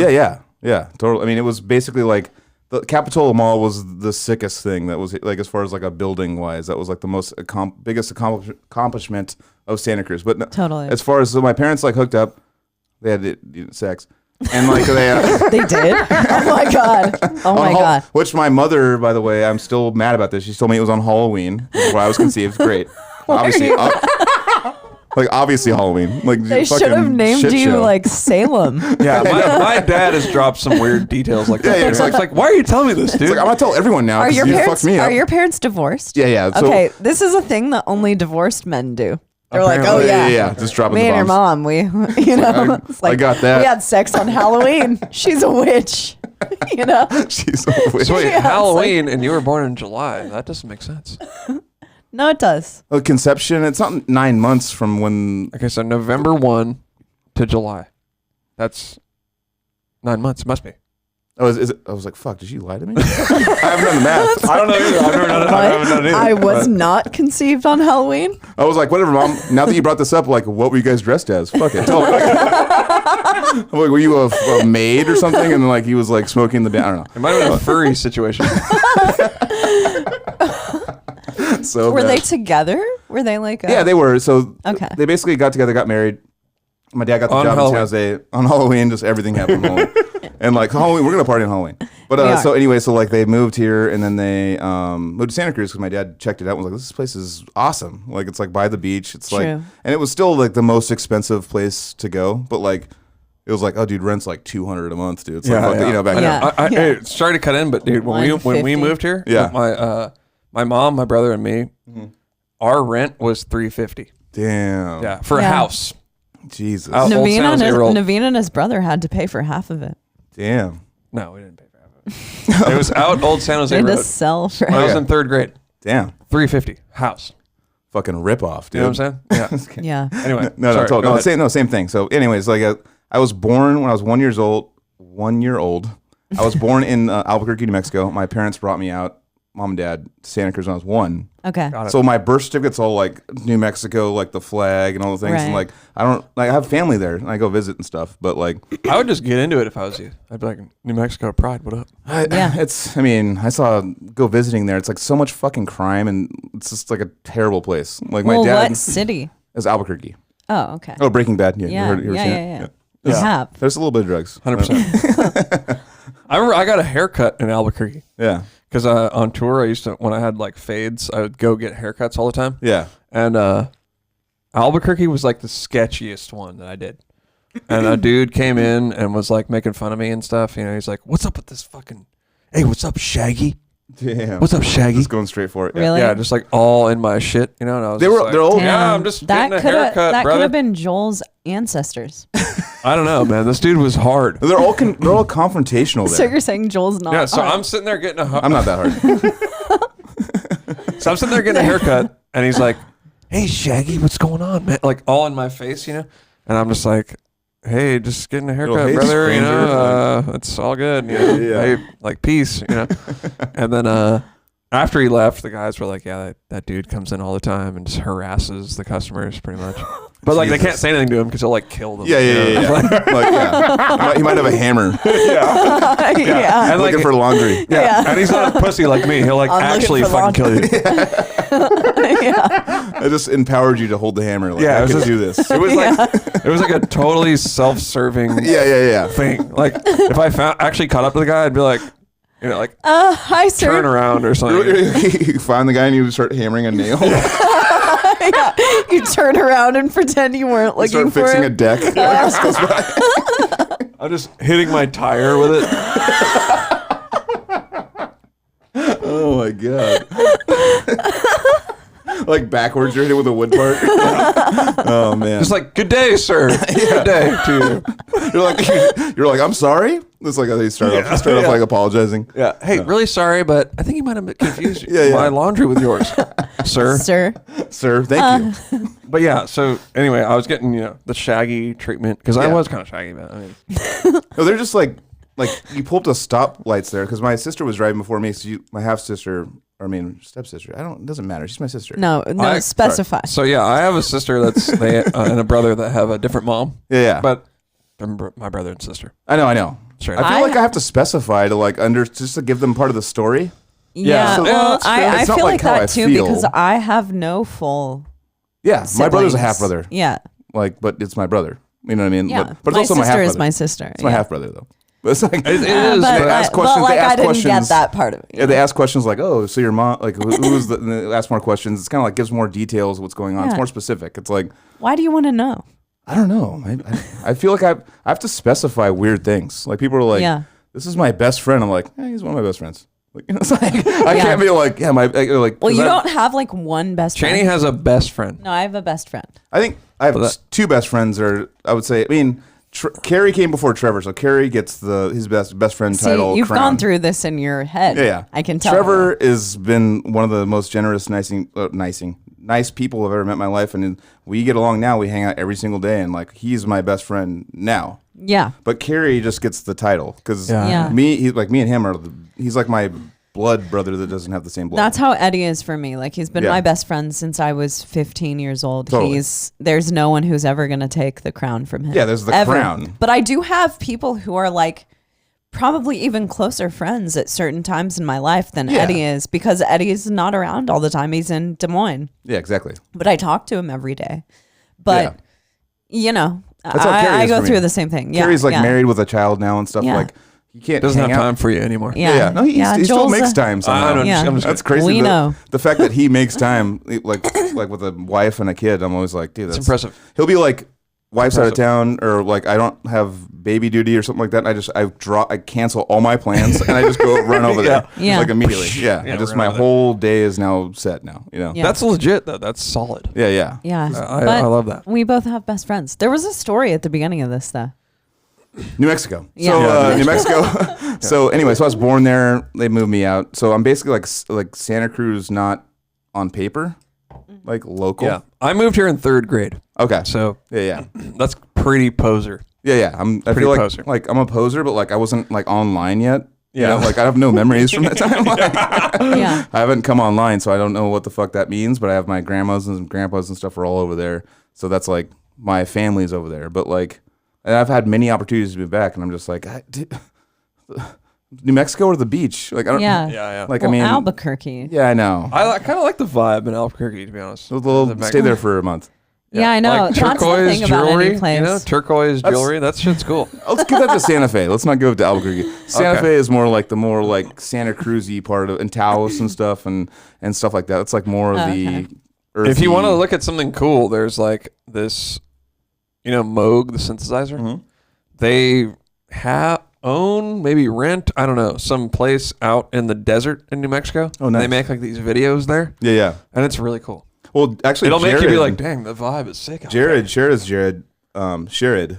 Yeah, totally. I mean, it was basically like the Capitola Mall was the sickest thing that was like, as far as like a building wise, that was like the most biggest accomplishment of Santa Cruz. But totally. As far as my parents like hooked up, they had sex. And like they did. Oh my god. Oh my god. Which my mother, by the way, I'm still mad about this. She told me it was on Halloween where I was conceived. Great. Obviously, obviously Halloween. Like they should have named you like Salem. Yeah, my dad has dropped some weird details like that. It's like, why are you telling me this, dude? Like, I'm gonna tell everyone now. Are your parents divorced? Yeah. Okay, this is a thing that only divorced men do. They're like, oh yeah, just dropping me the and bombs. your mom, it's like, I got that. We had sex on Halloween. She's a witch, She's a witch. So wait, Halloween, and you were born in July. That doesn't make sense. No, it does. Conception, it's not 9 months from when. Okay, so November 1 to July. That's 9 months. It must be. Oh, is it? I was like, fuck, did she lie to me? I haven't done the math. I don't know either. I've never done it. I haven't done it either. I was not conceived on Halloween. I was like, whatever, Mom. Now that you brought this up, like, what were you guys dressed as? Fuck it. Tell me. I'm like, were you a maid or something? And like, he was like smoking the I don't know. It might have been a furry situation. So were they together? Were they like? Yeah, they were. So okay. They basically got together, got married. My dad got the job in San Jose on Halloween. Just everything happened on Halloween. And like Halloween, we're gonna party on Halloween. But so anyway, so like they moved here, and then they moved to Santa Cruz because my dad checked it out and was like, "This place is awesome. Like it's like by the beach. It's like, and it was still like the most expensive place to go, but like." It was like, oh, dude, rent's like $200 a month, dude. It's like, you know, back then. Hey, sorry to cut in, but dude, when we moved here, my mom, my brother, and me, our rent was $350. Damn. Yeah, for a house. Jesus. Naveen and his brother had to pay for half of it. Damn. No, we didn't pay for half of it. It was out Old San Jose Road. They had to sell for. I was in third grade. Damn. $350 house. Fucking ripoff, dude. You know what I'm saying? Yeah. Anyway, same thing. So, anyways, like I was born when I was 1 year old. 1 year old. I was born in Albuquerque, New Mexico. My parents brought me out, mom and dad, to Santa Cruz when I was 1. Okay. So my birth certificate's all like New Mexico, like the flag and all the things. Right. And like I have family there and I go visit and stuff. But like I would just get into it if I was you. I'd be like, New Mexico pride, what up? Go visiting there. It's like so much fucking crime and it's just like a terrible place. Like my dad. What city? Is Albuquerque. Oh, okay. Oh, Breaking Bad. Yeah. Yeah. You heard You have. There's a little bit of drugs. 100%. I remember I got a haircut in Albuquerque. Yeah. Because on tour, I used to, when I had like fades, I would go get haircuts all the time. Yeah. And Albuquerque was like the sketchiest one that I did. And a dude came in and was like making fun of me and stuff. You know, he's like, what's up with this fucking, hey, what's up, Shaggy? Damn. What's up, Shaggy? Just going straight for it. Really? Yeah, just like all in my shit, you know. And I was they're old. Yeah, I'm just getting a haircut, that brother. could have been Joel's ancestors. I don't know, man. This dude was hard. They're all confrontational there. So you're saying Joel's not? Yeah. So I'm sitting there getting I'm not that hard. So I'm sitting there getting a haircut, and he's like, "Hey, Shaggy, what's going on, man?" Like all in my face, you know. And I'm just like, "Hey, just getting a haircut, hey, brother. stranger. You know, it's all good. You know, hey, like peace, you know." And then after he left, the guys were like, "Yeah, that dude comes in all the time and just harasses the customers, pretty much." But like, they can't say anything to him because he'll like kill them. Yeah. He might have a hammer. Yeah. And looking for laundry. Yeah. And he's not a pussy like me. He'll like actually fucking kill you. I just empowered you to hold the hammer. Like, I can do this. It was like a totally self-serving thing. Like if I actually caught up to the guy, I'd be like, you know, like, hi, sir. Turn around or something. You find the guy and you start hammering a nail. Yeah. You turn around and pretend you weren't looking for fixing it. a deck. I'm just hitting my tire with it. Oh my god. Like backwards, you're hitting with a wood part. Oh man. Just like, good day, sir. Good day to you. You're like, I'm sorry. That's like how they start off like apologizing. Yeah. Hey, really sorry, but I think you might have confused my laundry with yours, sir. Sir, thank you. But yeah, so anyway, I was getting the shaggy treatment because I was kind of shaggy, but I mean, no, they're just like you pull up the stoplights there because my sister was driving before me. So my half sister. Stepsister. It doesn't matter. She's my sister. No, specify. So yeah, I have a sister and a brother that have a different mom. Yeah. But they're my brother and sister. I know. Sure. I feel like I have to specify to just to give them part of the story. Yeah. So I feel like that too because I have no full. Yeah, siblings. My brother's a half brother. Yeah. But it's my brother. You know what I mean? Yeah. But it's also my half brother. My sister is my sister. It's my half brother though. But it's like it is. They ask questions. I didn't get that part of it. Yeah, they ask questions like, "Oh, so your mom? Like, who's the?" And they ask more questions. It's kind of like gives more details of what's going on. It's more specific. It's like, why do you want to know? I don't know. I feel like I have to specify weird things. Like people are like, "This is my best friend." I'm like, he's one of my best friends. Like, it's like I can't be like, Well, you don't have like one best friend. Chaney has a best friend. No, I have a best friend. I think I have two best friends. Or I would say, Carrie came before Trevor, so Carrie gets his best friend title. You've gone through this in your head. Yeah. I can tell. Trevor has been one of the most generous, nice people I've ever met in my life, and we get along now. We hang out every single day, and like he's my best friend now. Yeah. But Carrie just gets the title because me and him he's like my blood brother that doesn't have the same blood. That's how Eddie is for me. Like he's been my best friend since I was 15 years old. Totally. There's no one who's ever going to take the crown from him. Yeah, there's the crown. But I do have people who are like probably even closer friends at certain times in my life than Eddie is because Eddie's not around all the time. He's in Des Moines. Yeah, exactly. But I talk to him every day. But That's how Carrie I is go for through me. the same thing. Carrie's married with a child now and stuff. Yeah. Like he can't doesn't hang have out. time for you anymore. Yeah. No, he still makes time somehow. That's crazy. We know. The fact that he makes time, like with a wife and a kid, I'm always like, dude, that's impressive. He'll be like, wife's out of town, or like I don't have baby duty or something like that. I cancel all my plans and I just go run over there, like immediately. Yeah, just my whole day is now set now. That's legit though. That's solid. Yeah. I love that. We both have best friends. There was a story at the beginning of this though. New Mexico. Yeah. So New Mexico. So anyway, so I was born there. They moved me out. So I'm basically like Santa Cruz, not on paper, like local. Yeah. I moved here in 3rd grade. Okay. So yeah. That's pretty poser. Yeah. I feel like I'm a poser, but like I wasn't like online yet. Yeah. Like I have no memories from that time. I haven't come online, so I don't know what the fuck that means. But I have my grandmas and grandpas and stuff are all over there. So that's like my family's over there. But like. And I've had many opportunities to move back, and I'm just like, New Mexico or the beach? Like I don't. Yeah. Like Albuquerque. Yeah, I know. I kind of like the vibe in Albuquerque, to be honest. Stay there for a month. Yeah, I know. Like that's turquoise the thing about jewelry, any place. turquoise jewelry. That shit's cool. Let's give that to Santa Fe. Let's not go to Albuquerque. Santa Fe is more like Santa Cruz-y part of, and Taos and stuff and stuff like that. It's like more of the earthy. If you want to look at something cool, there's like this. Moog, the synthesizer, they maybe rent, I don't know, some place out in the desert in New Mexico. Oh, nice. They make like these videos there. Yeah. And it's really cool. Well, actually, it'll make you be like, dang, the vibe is sick. Jared, Sherrod, I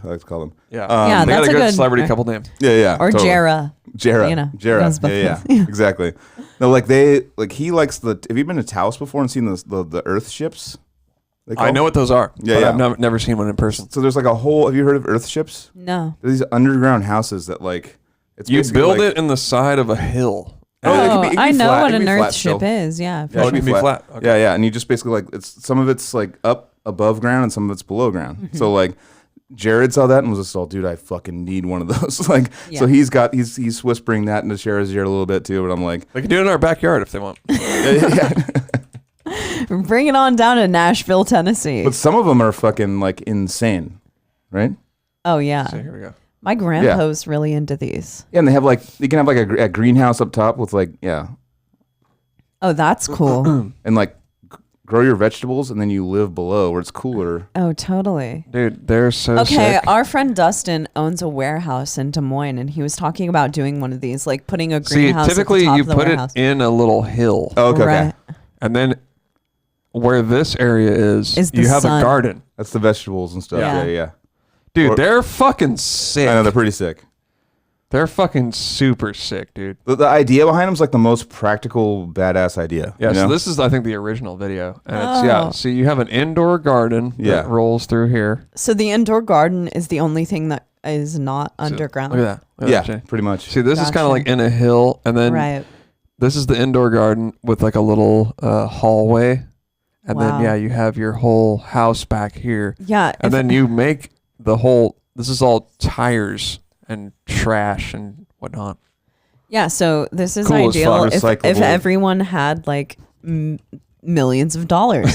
like to call him. Yeah. They got a good celebrity couple name. Yeah. Or totally. Jera. Yeah. Exactly. No, he likes have you been to Taos before and seen the Earth ships? I know what those are. Yeah. I've never seen one in person. So there's like a whole. Have you heard of Earth ships? No. There's these underground houses that it's you build it in the side of a hill. I know what an Earth ship is. Yeah. It can be flat. Okay. Yeah. And you just basically some of it's like up above ground and some of it's below ground. Mm-hmm. So like Jared saw that and was just all, dude, I fucking need one of those. So he's whispering that into Jared's ear a little bit too. But I'm like, they can do it in our backyard if they want. Bring it on down to Nashville, Tennessee. But some of them are fucking like insane, right? Oh yeah. So here we go. My grandpa's really into these. Yeah, and they have you can have like a greenhouse up top with Oh, that's cool. And grow your vegetables and then you live below where it's cooler. Oh, totally. Dude, they're so sick. Okay, our friend Dustin owns a warehouse in Des Moines, and he was talking about doing one of these, like putting a greenhouse typically at the top you of the put warehouse. it in a little hill. Oh, okay. Right. And then where this area is you have sun. a garden. That's the vegetables and stuff. Yeah. Dude, they're fucking sick. I know, they're pretty sick. They're fucking super sick, dude. The idea behind them is like the most practical, badass idea. Yeah, so this is, I think, the original video. And it's, so you have an indoor garden that rolls through here. So the indoor garden is the only thing that is not underground. Look at that. Look at that, pretty much. See, this is kind of like in a hill, and then this is the indoor garden with like a little hallway. And then, you have your whole house back here. Yeah. And then you make the whole, this is all tires and trash and whatnot. Yeah, so this is ideal if everyone had like millions of dollars.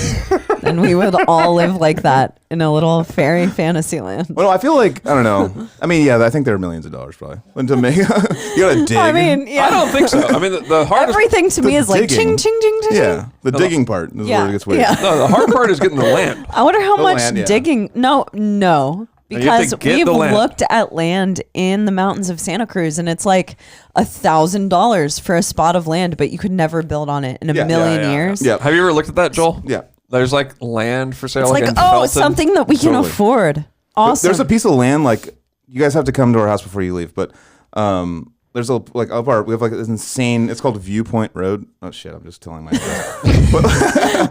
Then we would all live like that in a little fairy fantasy land. Well, I feel like, I don't know. I mean, I think there are millions of dollars probably. When to make, you gotta dig. I mean, I don't think so. I mean, the hardest. Everything to me is like ching, ching, ching, ching. Yeah, the digging part is where it gets weird. Yeah. No, the hard part is getting the land. I wonder how much digging. No. Because we've looked at land in the mountains of Santa Cruz, and it's like $1,000 for a spot of land, but you could never build on it in a million years. Yeah. Have you ever looked at that, Joel? Yeah. There's like land for sale. It's like something that we can afford. Awesome. There's a piece of land, like, you guys have to come to our house before you leave, but there's we have like this insane, it's called Viewpoint Road. Oh shit, I'm just telling my address.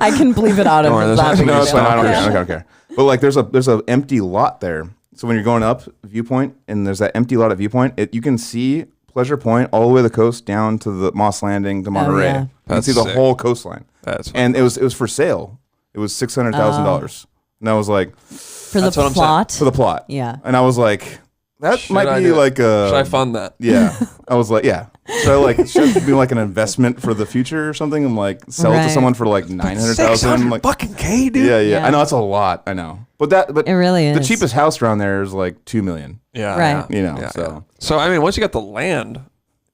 I can bleep it out of that. No, it's fine. I don't care. But like there's an empty lot there. So when you're going up Viewpoint and there's that empty lot at Viewpoint, you can see Pleasure Point all the way to the coast down to the Moss Landing to Monterey. You can see the whole coastline. And it was for sale. It was $600,000. And I was like, for the plot? For the plot. Yeah. And I was like, that might be like a... Should I fund that? Yeah. I was like, yeah. Should it be like an investment for the future or something? I'm like, sell it to someone for like $900,000. Like fucking K, dude. Yeah. I know that's a lot. I know. But it really is. The cheapest house around there is like $2 million. Yeah. Right. You know, So, I mean, once you got the land,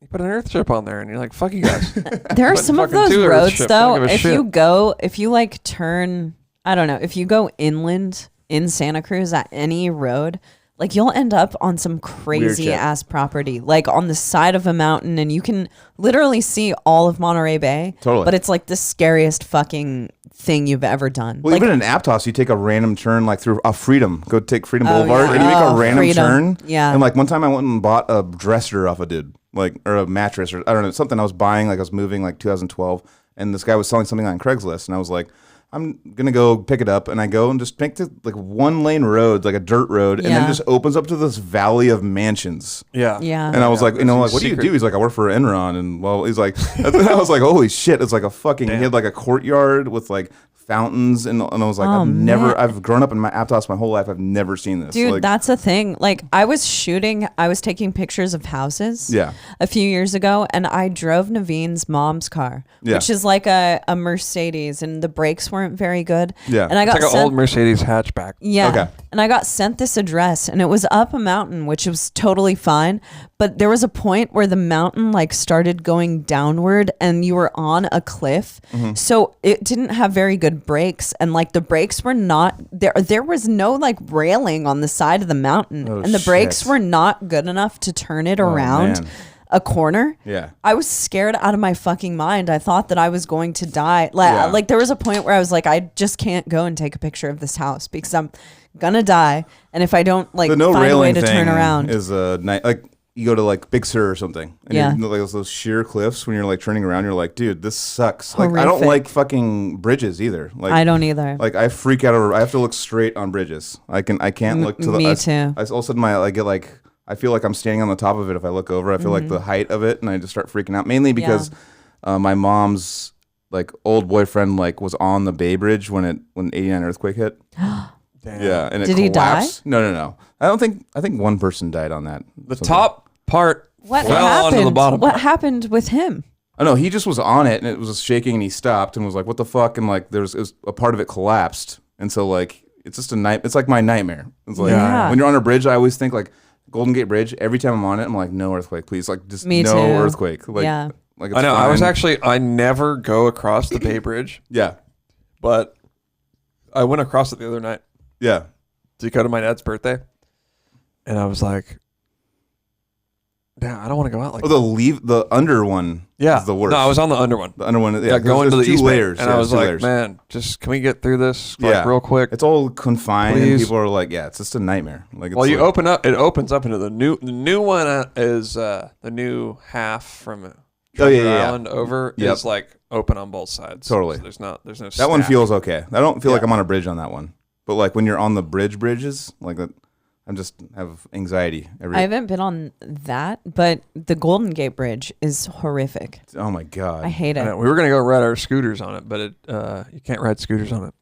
you put an earth chip on there and you're like, fuck you guys. There are some of those roads, though, if you like turn, I don't know, if you go inland in Santa Cruz at any road, like you'll end up on some crazy ass property, like on the side of a mountain, and you can literally see all of Monterey Bay. Totally. But it's like the scariest fucking thing you've ever done. Well, like, even in Aptos, you take a random turn like through Freedom. Go take Freedom Boulevard and you make a random turn. Yeah. And like one time I went and bought a dresser off a dude, like, or a mattress, or I don't know, something I was buying, like I was moving like 2012, and this guy was selling something on Craigslist, and I was like, I'm going to go pick it up, and I go and just make like one lane road, like a dirt road, and then it just opens up to this valley of mansions. Yeah. And I was like, what do you do? He's like, I work for Enron, and well, he's like, I was like, holy shit, it's like a fucking, he had like a courtyard with like fountains, and I was like, I've grown up in my Aptos my whole life, I've never seen this. Dude, like, that's a thing. Like I was taking pictures of houses a few years ago, and I drove Naveen's mom's car, which is like a Mercedes, and the brakes weren't very good. Yeah. And I got like an old Mercedes hatchback. Yeah. Okay. And I got sent this address, and it was up a mountain, which was totally fine. But there was a point where the mountain like started going downward, and you were on a cliff. Mm-hmm. So it didn't have very good brakes, and like the brakes were not there. There was no like railing on the side of the mountain, and the brakes were not good enough to turn it around a corner. Yeah. I was scared out of my fucking mind. I thought that I was going to die. Like there was a point where I was like, I just can't go and take a picture of this house because I'm gonna die. And if I don't like find a way to turn around, is a night like. You go to like Big Sur or something, and you're like those sheer cliffs. When you're like turning around, you're like, dude, this sucks. Horrific. Like I don't like fucking bridges either. Like I don't either. Like I freak out. I have to look straight on bridges. I can't look to the. Me too. All of a sudden I feel like I'm standing on the top of it. If I look over, I feel like the height of it, and I just start freaking out. Mainly because my mom's like old boyfriend like was on the Bay Bridge when 89 earthquake hit. Damn. Yeah, and did he die? No. I think one person died on that. The top part fell onto the bottom. What happened with him? Oh no, he just was on it and it was shaking and he stopped and was like, "What the fuck?" And like a part of it collapsed, and so like it's just a night. It's like my nightmare. It's like when you're on a bridge, I always think like Golden Gate Bridge. Every time I'm on it, I'm like, "No earthquake, please!" Like just earthquake. Like, like it's I know. fine. I never go across the Bay Bridge. Yeah, but I went across it the other night. Yeah, to go to my dad's birthday, and I was like, damn, I don't want to go out like the under one is the worst. No, I was on the under one. The under one, going to the east layers. And I was like, man, just can we get through this real quick? It's all confined, and people are like, it's just a nightmare. Like, you open up, it opens up into the new one is the new half from Treasure Island over is like open on both sides. Totally. So there's no that one feels okay. I don't feel like I'm on a bridge on that one. But like when you're on the bridges, like that, I just have anxiety. I haven't been on that, but the Golden Gate Bridge is horrific. Oh my God. I hate it. We were going to go ride our scooters on it, but you can't ride scooters on it.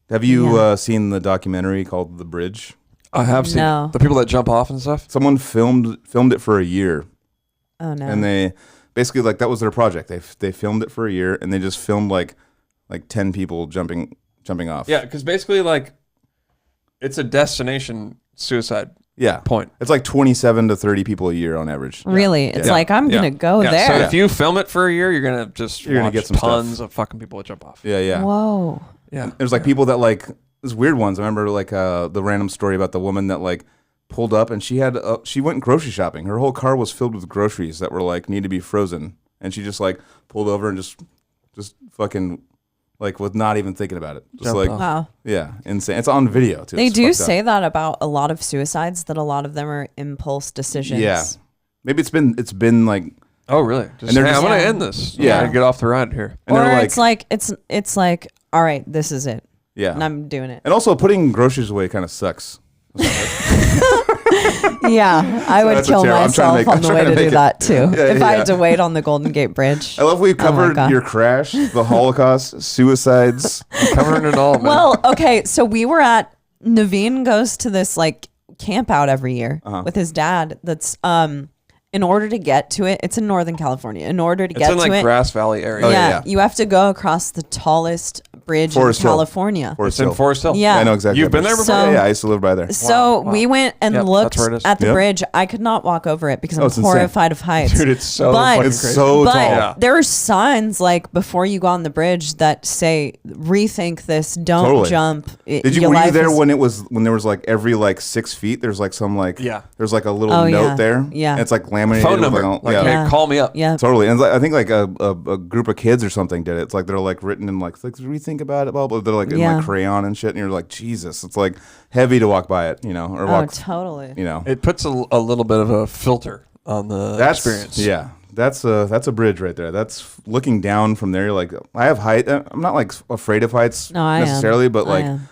Have you seen the documentary called The Bridge? I have seen it. The people that jump off and stuff. Someone filmed it for a year. Oh no. And they basically that was their project. They filmed it for a year, and they just filmed like 10 people jumping off. Yeah, because basically it's a destination suicide point. It's like 27 to 30 people a year on average. Really? It's like, I'm going to go there. So if you film it for a year, you're going to get some tons of fucking people that jump off. Yeah. Whoa. Yeah. And there's people that there's weird ones. I remember the random story about the woman that pulled up and she went grocery shopping. Her whole car was filled with groceries that were need to be frozen. And she just pulled over and just fucking with not even thinking about it. Just wow. Yeah, insane. It's on video too. They do say that about a lot of suicides, that a lot of them are impulse decisions. Yeah. Maybe it's been oh really? I'm gonna end this. Yeah. Get off the ride here. And or it's like all right, this is it. Yeah. And I'm doing it. And also putting groceries away kind of sucks. Yeah, I would kill myself on the way to do that too. If I had to wait on the Golden Gate Bridge. I love we've covered your crash, the Holocaust, suicides, covering it all. Man. Well, okay, so we were at Naveen goes to this camp out every year with his dad. That's in order to get to it, it's in Northern California. In order to get to it, it's in Grass Valley area. Yeah, you have to go across the tallest bridge in California. It's in Forest Hill. Yeah, I know exactly. You've been there before? Yeah, I used to live by there. So we went and looked at the bridge. I could not walk over it because I'm horrified of heights. Dude, it's so fucking crazy. So tall. But there are signs before you go on the bridge that say rethink this, don't jump. Were you there when there was every 6 feet there's some there's a little note there? Yeah. And it's laminated. Phone number. Hey, call me up. Yeah. Totally. And I think a group of kids or something did it. It's they're written in rethink about it, blah blah. They're in crayon and shit, and you're Jesus. It's heavy to walk by it, or walk. Totally. It puts a little bit of a filter on the experience. Yeah. That's a bridge right there. That's looking down from there. You're I have height. I'm not afraid of heights necessarily, but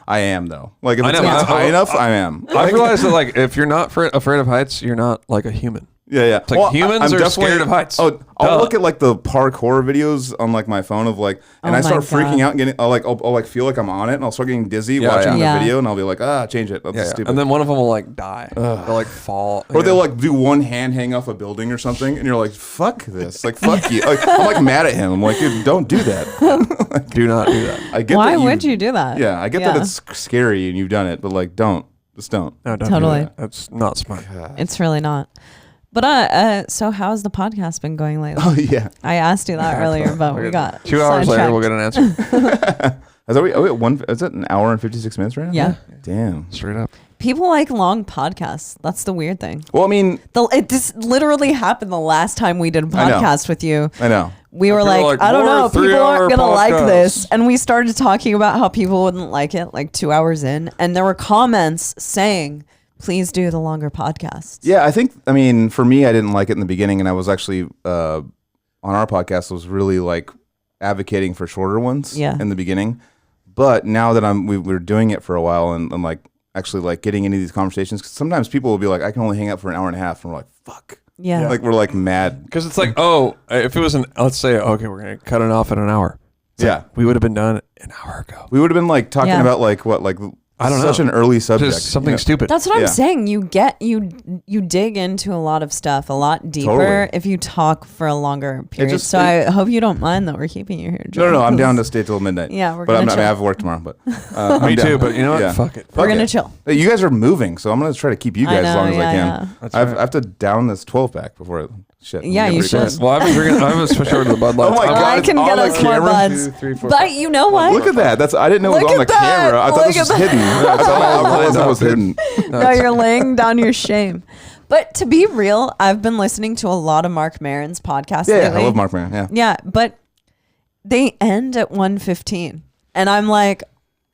I am though. If it's high enough, I am. I realize that if you're not afraid of heights, you're not a human. Yeah. It's humans are scared of heights. Oh, I'll look at the parkour videos on my phone of and I start freaking out and getting I'll feel like I'm on it and I'll start getting dizzy watching the video and I'll be change it. That's stupid. And then one of them will die. They'll fall. Or they'll do one hand hang off a building or something and you're fuck this. Fuck you. I'm mad at him. I'm dude, don't do that. Do not do that. I get Why would you do that? Yeah, I get that it's scary and you've done it, but don't. Just don't. No, don't totally. Do that. That's not smart. It's really not. But so how's the podcast been going lately? Oh yeah, I asked you that earlier, but we got 2 hours later we'll get an answer. Is it an hour and 56 minutes right now? Yeah. Damn. Straight up. People like long podcasts. That's the weird thing. Well, I mean, this literally happened the last time we did a podcast with you. I know. We were I don't know, people aren't going to like this. And we started talking about how people wouldn't like it 2 hours in. And there were comments saying, please do the longer podcasts. Yeah, I mean, for me, I didn't like it in the beginning. And I was actually, on our podcast, was really advocating for shorter ones in the beginning. But now that we're doing it for a while and I'm actually getting into these conversations, because sometimes people will be I can only hang out for an hour and a half. And we're fuck. Yeah. We're mad. Because it's if it was let's say, okay, we're going to cut it off at an hour. It's we would have been done an hour ago. We would have been talking about what, I don't know. Such an early subject. Just something stupid. That's what I'm saying. You dig into a lot of stuff a lot deeper if you talk for a longer period. I hope you don't mind that we're keeping you here, Joe. No, I'm down to stay till midnight. Yeah, we're going to chill. I have work tomorrow, but me too. But you know what? Fuck it. We're going to chill. You guys are moving, so I'm going to try to keep you guys as long as I can. Yeah. I have to down this 12 pack before shit. Yeah, you should. Well, I've been drinking. I'm going to switch over to the Bud Lights. Oh my God, I can get us more buds. 2, 3, 4, but you know what? Look at that. I didn't know it was on the camera. I thought this was hidden. I thought my alcohol was hidden. No, you're laying down your shame. But to be real, I've been listening to a lot of Mark Maron's podcasts lately. I love Mark Maron. Yeah, but they end at 1:15, and I'm like,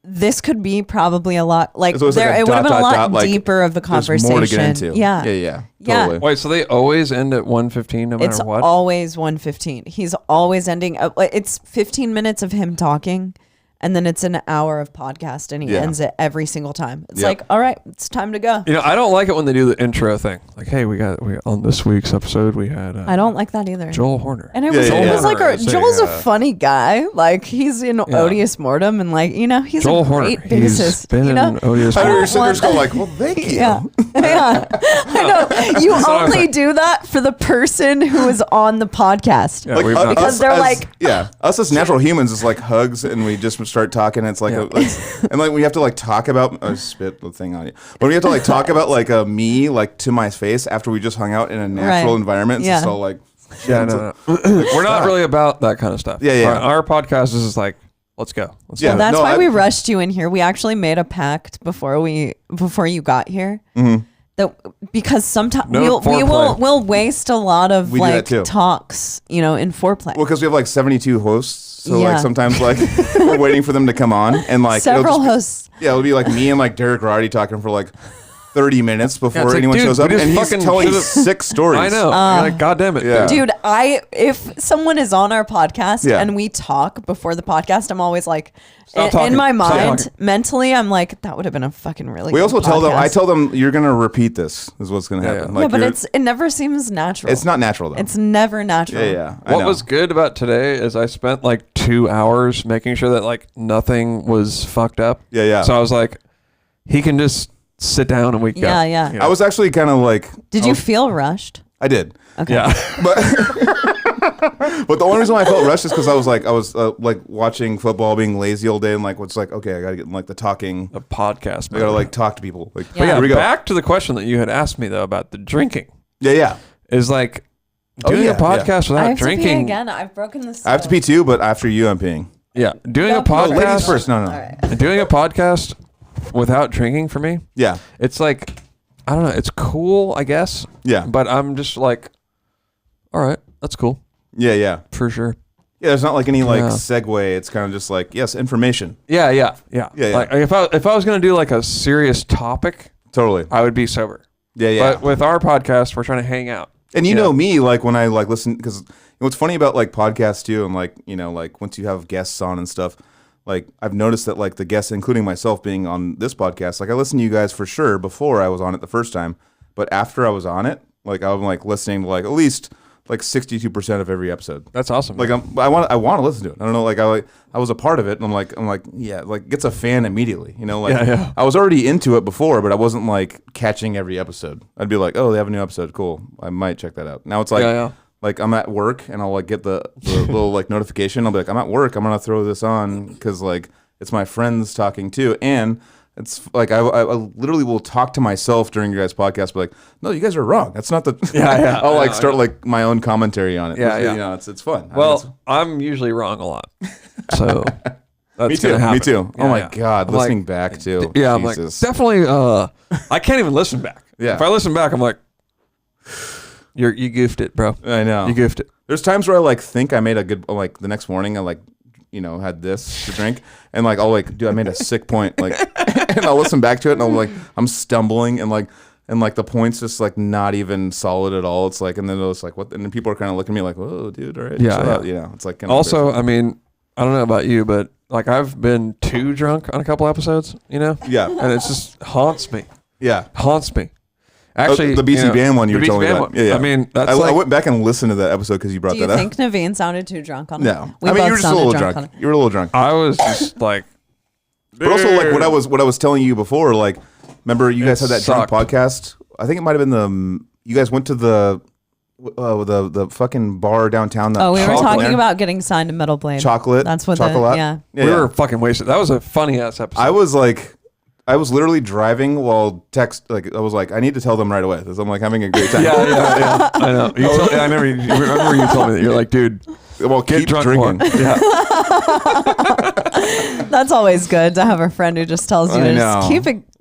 this could be probably a lot. Like, it would have been a lot deeper of the conversation. There's more to get into. Yeah. Totally. Wait, so they always end at 1:15 no matter what? It's always 1:15. He's always ending. It's 15 minutes of him talking. And then it's an hour of podcast, and he ends it every single time. It's like, all right, it's time to go. I don't like it when they do the intro thing. Like, hey, we on this week's episode, we had I don't like that either. Joel Horner. And it was like, Joel's a funny guy. Like, he's in Odious Mortem, and like, he's Joel a great Horner. bassist. He's been in Odious Mortem. Your sister's go like, well, thank you. Yeah. I know. You only do that for the person who is on the podcast. Yeah, because they're like... Yeah. Us as natural humans is like hugs, and we just start talking, and it's like, and like we have to like talk about, spit the thing on you. But we have to like talk about like me, like to my face after we just hung out in a natural environment. Yeah. So like, no. We're not really about that kind of stuff. Yeah. Our podcast is just like, let's go. Well, that's why we rushed you in here. We actually made a pact before you got here. Mm-hmm. That because sometimes we'll waste a lot of like talks, in foreplay. Well, because we have like 72 hosts. So like sometimes like we're waiting for them to come on, and like several hosts. It'll be like me and like Derek Rardy talking for like 30 minutes before anyone shows up, and he's telling 6 stories. I know. Like, God damn it, dude. If someone is on our podcast and we talk before the podcast, I'm always like, in my mind, mentally, I'm like, that would have been a fucking really. We good also tell podcast. them. I tell them you're gonna repeat this. Is what's gonna happen. Like, but it never seems natural. It's not natural though. It's never natural. Yeah. What was good about today is I spent like 2 hours making sure that like nothing was fucked up. Yeah. So I was like, he can just sit down and we go. Yeah. I was actually kind of like. Did you feel rushed? I did. Okay. Yeah. But the only reason why I felt rushed is because I was like watching football, being lazy all day, and like it's like, okay, I gotta get in like the podcast. I gotta like talk to people. Like, but here we go. Back to the question that you had asked me though about the drinking. Yeah. Is like doing a podcast without drinking. I have to pee again. I've broken this. I have to pee too, but after you, I'm peeing. Yeah, doing a podcast. Ladies first. No. Right. Doing a podcast without drinking for me. Yeah. It's like, I don't know. It's cool, I guess. Yeah. But I'm just like, all right, that's cool. Yeah. For sure. Yeah, there's not like any like segue. It's kind of just like, yes, information. Yeah. Like if I was gonna do like a serious topic, totally, I would be sober. Yeah. But with our podcast, we're trying to hang out. And you know me, like when I like listen, because what's funny about like podcasts too, and like like once you have guests on and stuff, like I've noticed that like the guests, including myself being on this podcast, like I listened to you guys for sure before I was on it the first time, but after I was on it, like I'm like listening to like at least like 62% of every episode. That's awesome. Like I want to listen to it. I don't know. Like I was a part of it, and I'm like yeah, like gets a fan immediately. Like I was already into it before, but I wasn't like catching every episode. I'd be like, oh, they have a new episode, cool. I might check that out. Now it's like like I'm at work and I'll like get the little like notification. I'll be like, I'm at work. I'm gonna throw this on because like it's my friends talking too, and it's like I literally will talk to myself during your guys' podcast, be like, no, you guys are wrong. That's not the. I'll like start like my own commentary on it. It's fun. Well, I'm usually wrong a lot, so that's me too. Gonna happen. Me too. Yeah, oh my god, I'm listening like, back too. Yeah, Jesus. I'm like definitely. I can't even listen back. Yeah, if I listen back, I'm like, you goofed it, bro. I know you goofed it. There's times where I like think I made a good like the next morning I like had this to drink and like I'll like dude I made a sick point like and I'll listen back to it and I'm like I'm stumbling and like the point's just like not even solid at all. It's like and then it's like what and then people are kind of looking at me like whoa dude all right it's like kind of also crazy. I mean I don't know about you but like I've been too drunk on a couple episodes and it just haunts me. Actually, the BC Band one you were telling me about. Yeah. I mean, that's I went back and listened to that episode because you brought that up. Do you think Naveen sounded too drunk on it? No. I mean, you were just a little drunk. You were a little drunk. I was just like... But also, like, what I was telling you before, like, remember you guys had that drunk podcast? I think it might have been you guys went to the fucking bar downtown. We were talking about getting signed to Metal Blade. Chocolate. That's what we were fucking wasted. That was a funny-ass episode. I was literally driving while I was like, I need to tell them right away because I'm like having a great time. Yeah. I know. I remember you told me that. You're like, dude, well, keep drunk drinking. More. Yeah. That's always good to have a friend who just tells you to just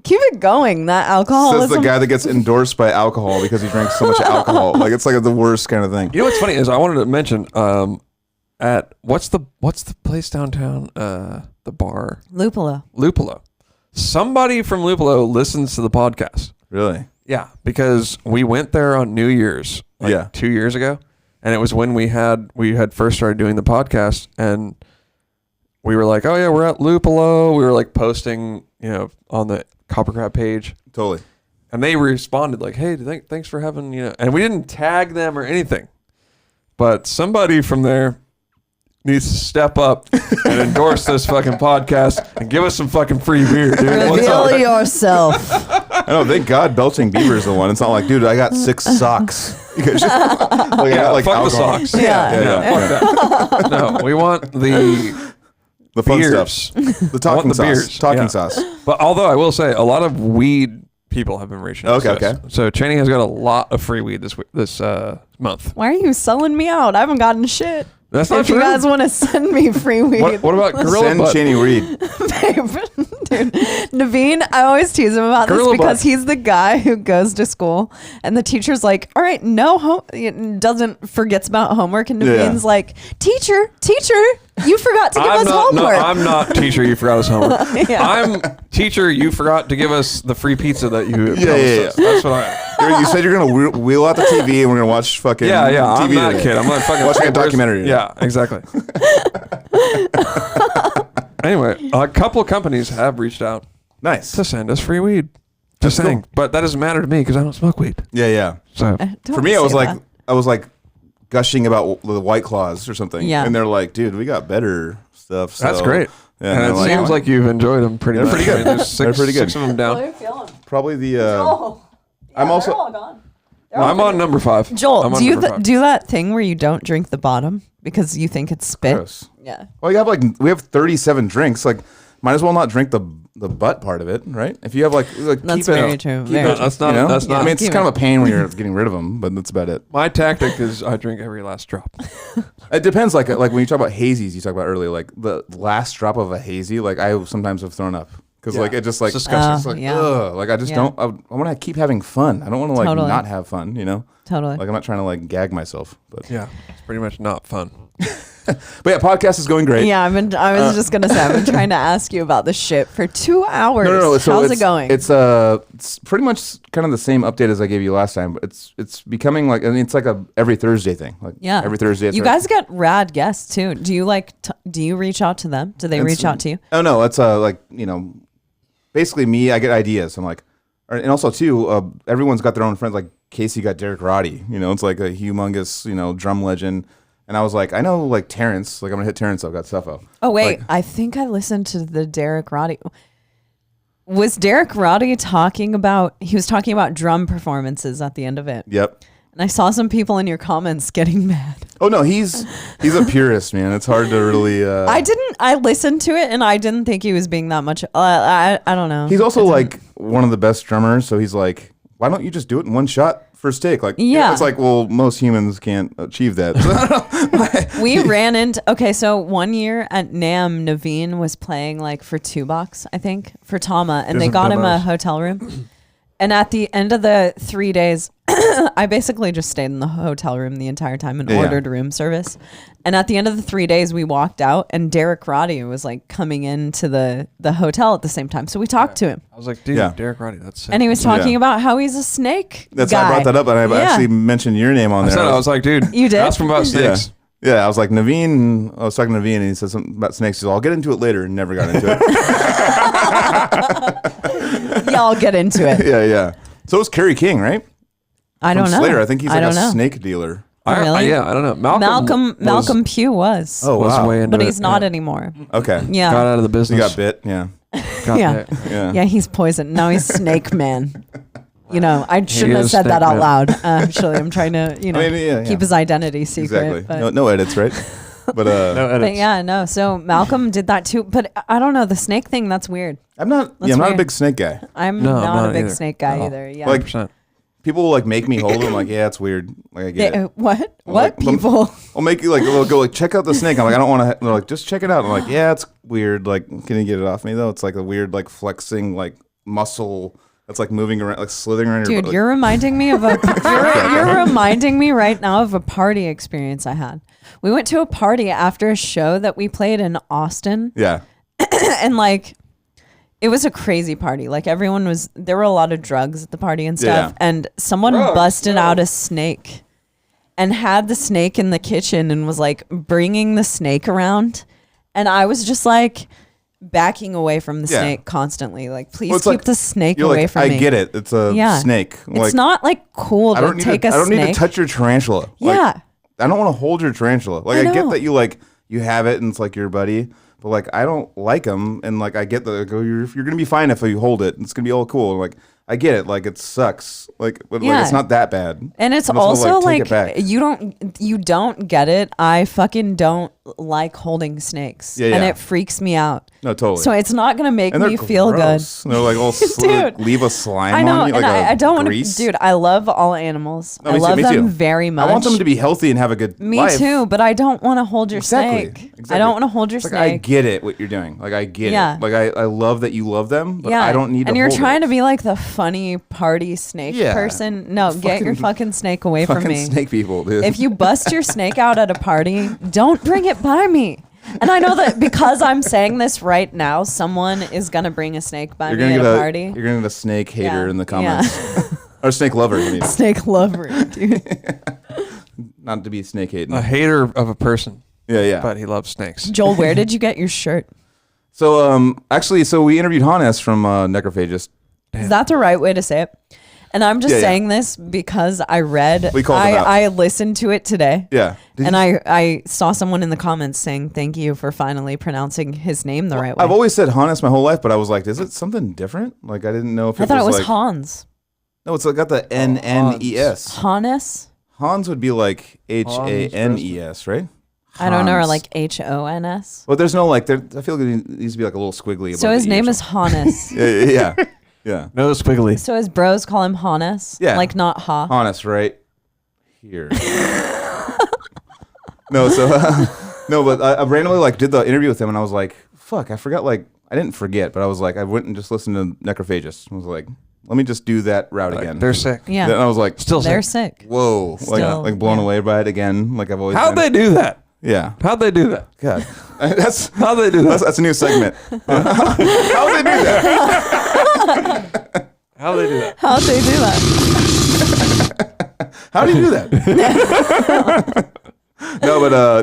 Keep it going. That alcoholism. Says the guy that gets endorsed by alcohol because he drinks so much alcohol. Like it's like the worst kind of thing. You know what's funny is I wanted to mention at what's the place downtown? The bar. Lupolo. Somebody from Lupolo listens to the podcast. Really? Yeah, because we went there on New Year's 2 years ago, and it was when we had first started doing the podcast, and we were like, oh yeah, we're at Lupolo. We were like posting, on the KoperCrabb page. Totally. And they responded like, hey, thanks for having, and we didn't tag them or anything, but somebody from there needs to step up and endorse this fucking podcast and give us some fucking free beer, dude. Reveal yourself. I know, thank God Belching Beaver is the one. It's not like, dude, I got 6 socks. Fuck the socks. Yeah. No, we want the fun beers. Stuff. The talking sauce. Beers. Talking sauce. But although I will say, a lot of weed people have been reaching out. Okay. So Cheney has got a lot of free weed this month. Why are you selling me out? I haven't gotten shit. That's not true. If you guys want to send me free weed. What about Gorilla Send Butt? Cheney weed. Dude, Naveen, I always tease him about Gorilla this because Butt. he's the guy who goes to school and the teacher's like, all right, forgets about homework. And Naveen's like, teacher, you forgot to give us homework. No, I'm not teacher, you forgot us homework. Yeah. I'm teacher, you forgot to give us the free pizza that you promised us. Yeah. That's what I am. You said you're going to wheel out the TV and we're going to watch fucking Yeah, TV I'm that today. kid. I'm like fucking watching a documentary. Yeah, exactly. Anyway, a couple of companies have reached out Nice. to send us free weed. Just saying. Cool. But that doesn't matter to me because I don't smoke weed. Yeah. So For me, I was like gushing about the White Claws or something. Yeah. And they're like, dude, we got better stuff. So. that's great. Yeah, and it seems like you've enjoyed them pretty much. They're pretty good. I mean, there's They're pretty good. 6 of them down. How are you feeling? probably the. I'm also- all gone. I'm on number 5. Joel, I'm on do you number 5. do that thing where you don't drink the bottom because you think it's spit? Gross. Yeah. Well, we have 37 drinks. Like, might as well not drink the butt part of it, right? If you have like That's keep very it, true. keep Very it, true. That's not. you know? That's not. I mean, it's Keep kind it. of a pain when you're getting rid of them, but that's about it. My tactic is I drink every last drop. It depends. Like when you talk about hazies, you talk about earlier, like the last drop of a hazy. Like I sometimes have thrown up because like it just like It's disgusting. it's like yeah. ugh. Like I just don't. I want to keep having fun. I don't want to like Totally. not have fun. You know. Totally. Like I'm not trying to like gag myself, but Yeah, it's pretty much not fun. but yeah, podcast is going great. Yeah, I was just gonna say I've been trying to ask you about this shit for 2 hours. No. So How's it going? It's pretty much kind of the same update as I gave you last time, but it's becoming like, I mean, it's like a every Thursday thing. Like every Thursday. You guys get rad guests too. Do you do you reach out to them? Do they reach out to you? Oh no, it's like basically me. I get ideas. I'm like, and also too, everyone's got their own friends. Like Casey got Derek Roddy. It's like a humongous drum legend. And I was like, I know like Terrence. Like I'm gonna hit Terrence. I've got Suffo. Oh wait, I think I listened to the Derek Roddy. Was Derek Roddy talking about? He was talking about drum performances at the end of it. Yep. And I saw some people in your comments getting mad. Oh no, he's a purist, man. It's hard to really. I listened to it and I didn't think he was being that much. I don't know. He's also like one of the best drummers, so he's like, why don't you just do it in one shot? First take, like it's like, well, most humans can't achieve that. We ran into so one year at NAMM, Naveen was playing like for $2, I think, for Tama, and they got him a hotel room. And at the end of the 3 days, I basically just stayed in the hotel room the entire time and ordered room service. And at the end of the 3 days, we walked out, and Derek Roddy was like coming into the hotel at the same time. So we talked to him. I was like, dude, Derek Roddy, that's sick. And he was talking about how he's a snake That's guy. why I brought that up, and I actually mentioned your name on there. I was like, dude, You did? ask him about snakes. Yeah, I was like, Naveen, I was talking to Naveen, and he said something about snakes. He's like, I'll get into it later, and never got into it. Y'all get into it. Yeah. So it's Kerry King, right? I don't know. Slayer. I think he's like a know. snake dealer. Really? I don't know. Malcolm Pugh was. Oh, wow. way into But it. he's not anymore. Okay. Yeah. Got out of the He business. got bit, yeah. Yeah, he's poisoned. Now he's Snake Man. I shouldn't have is said that Snake out Man. loud. Actually, I'm trying to, keep his identity secret. Exactly. But, No edits, right? But No edits. no. So Malcolm did that too. But I don't know, the snake thing, that's weird. I'm not a weird. big snake guy. I'm No, not not a big either. snake guy No. either. Yeah. Like, 100%. people will like make me hold them. Like, yeah, it's weird. Like, I get it. What? Like, People? I'll make you like, they'll go like, check out the snake. I'm like, I don't want to. They're like, just check it out. I'm like, yeah, it's weird. Like, can you get it off me though? It's like a weird like flexing like muscle that's like moving around, like slithering around. Dude, you're reminding me of you're reminding me right now of a party experience I had. We went to a party after a show that we played in Austin. Yeah. And like, it was a crazy party. Like there were a lot of drugs at the party and stuff. Yeah. And someone busted out a snake and had the snake in the kitchen and was like bringing the snake around. And I was just like backing away from the snake constantly. Like, please keep the snake away from me. I get it. It's a snake. It's not like cool to take a snake. I don't need to touch your tarantula. Yeah. I don't want to hold your tarantula. Like, I get that you have it and it's like your buddy. But like, I don't like them, and like, I get that you're gonna be fine if you hold it. It's gonna be all cool. Like, I get it. Like, it sucks. Like, but like, it's not that bad. And it's also like you don't get it. I fucking don't like holding snakes, and it freaks me out. No, totally. So it's not gonna make me feel good. They're like all dude, leave a slime I know, on you. And like I don't want to. grease. Dude, I love all animals. I love them very much. I want them to be healthy and have a good life. Me too, but I don't want to hold your snake. Exactly. I don't want to hold your snake. I get it, what you're doing. Like, I get it. Like, I love that you love them, but I don't need to hold it. And you're trying to be like the funny party snake person. No, get your fucking snake away from me. Snake people, dude. If you bust your snake out at a party, don't bring it by me. And I know that because I'm saying this right now, someone is going to bring a snake by me at a party. You're going to get a snake hater in the comments. Or snake lover, you mean. Snake lover, dude. Not to be snake hating. A hater of a person. Yeah. But he loves snakes. Joel, where did you get your shirt? So, so we interviewed Hannes from Necrophagist. Is that the right way to say it? And I'm just saying this because I listened to it today. Yeah. And I saw someone in the comments saying, thank you for finally pronouncing his name the right way. I've always said Hannes my whole life, but I was like, is it something different? Like, I didn't know if I thought it was like, Hans. No, it's got the N-N-E-S. Hannes? Hans would be like H-A-N-E-S, right? I don't know, or like H-O-N-S. Well, there's no like, I feel like it needs to be like a little squiggly. So his name is Hannes. Yeah. No squiggly. So his bros call him Hannes? Yeah. Like not Ha? Hannes, right here. No, but I randomly like did the interview with him and I was like, fuck, I forgot, like, I didn't forget, but I was like, I went and just listened to Necrophagist. I was like, let me just do that route again. They're sick. Yeah. And I was like, they're sick. Whoa. Like blown away by it again. Like I've always How'd they do that? Yeah. How'd they do that? God. That's how they do that. That's a new segment. How'd they do that? How'd they do that? How'd they do that? How'd he do that?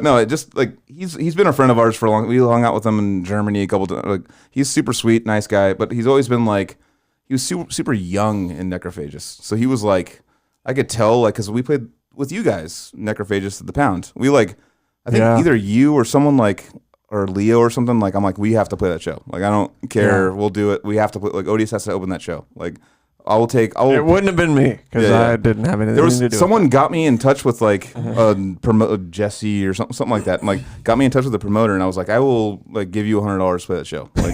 No, it just like he's been a friend of ours for a long. We hung out with him in Germany a couple times. Like, he's super sweet, nice guy, but he's always been like, he was super young in Necrophagist. So he was like, I could tell, like, because we played with you guys, Necrophagist at the Pound. We like, I think either you or someone like, or Leo or something, like, I'm like, we have to play that show. Like, I don't care. Yeah. We'll do it. We have to play. Like, Odious has to open that show. Like, it wouldn't have been me because I didn't have anything to do. Someone got me in touch with like Jesse or something like that. And, like, got me in touch with the promoter, and I was like, I will like give you $100 to play that show. Like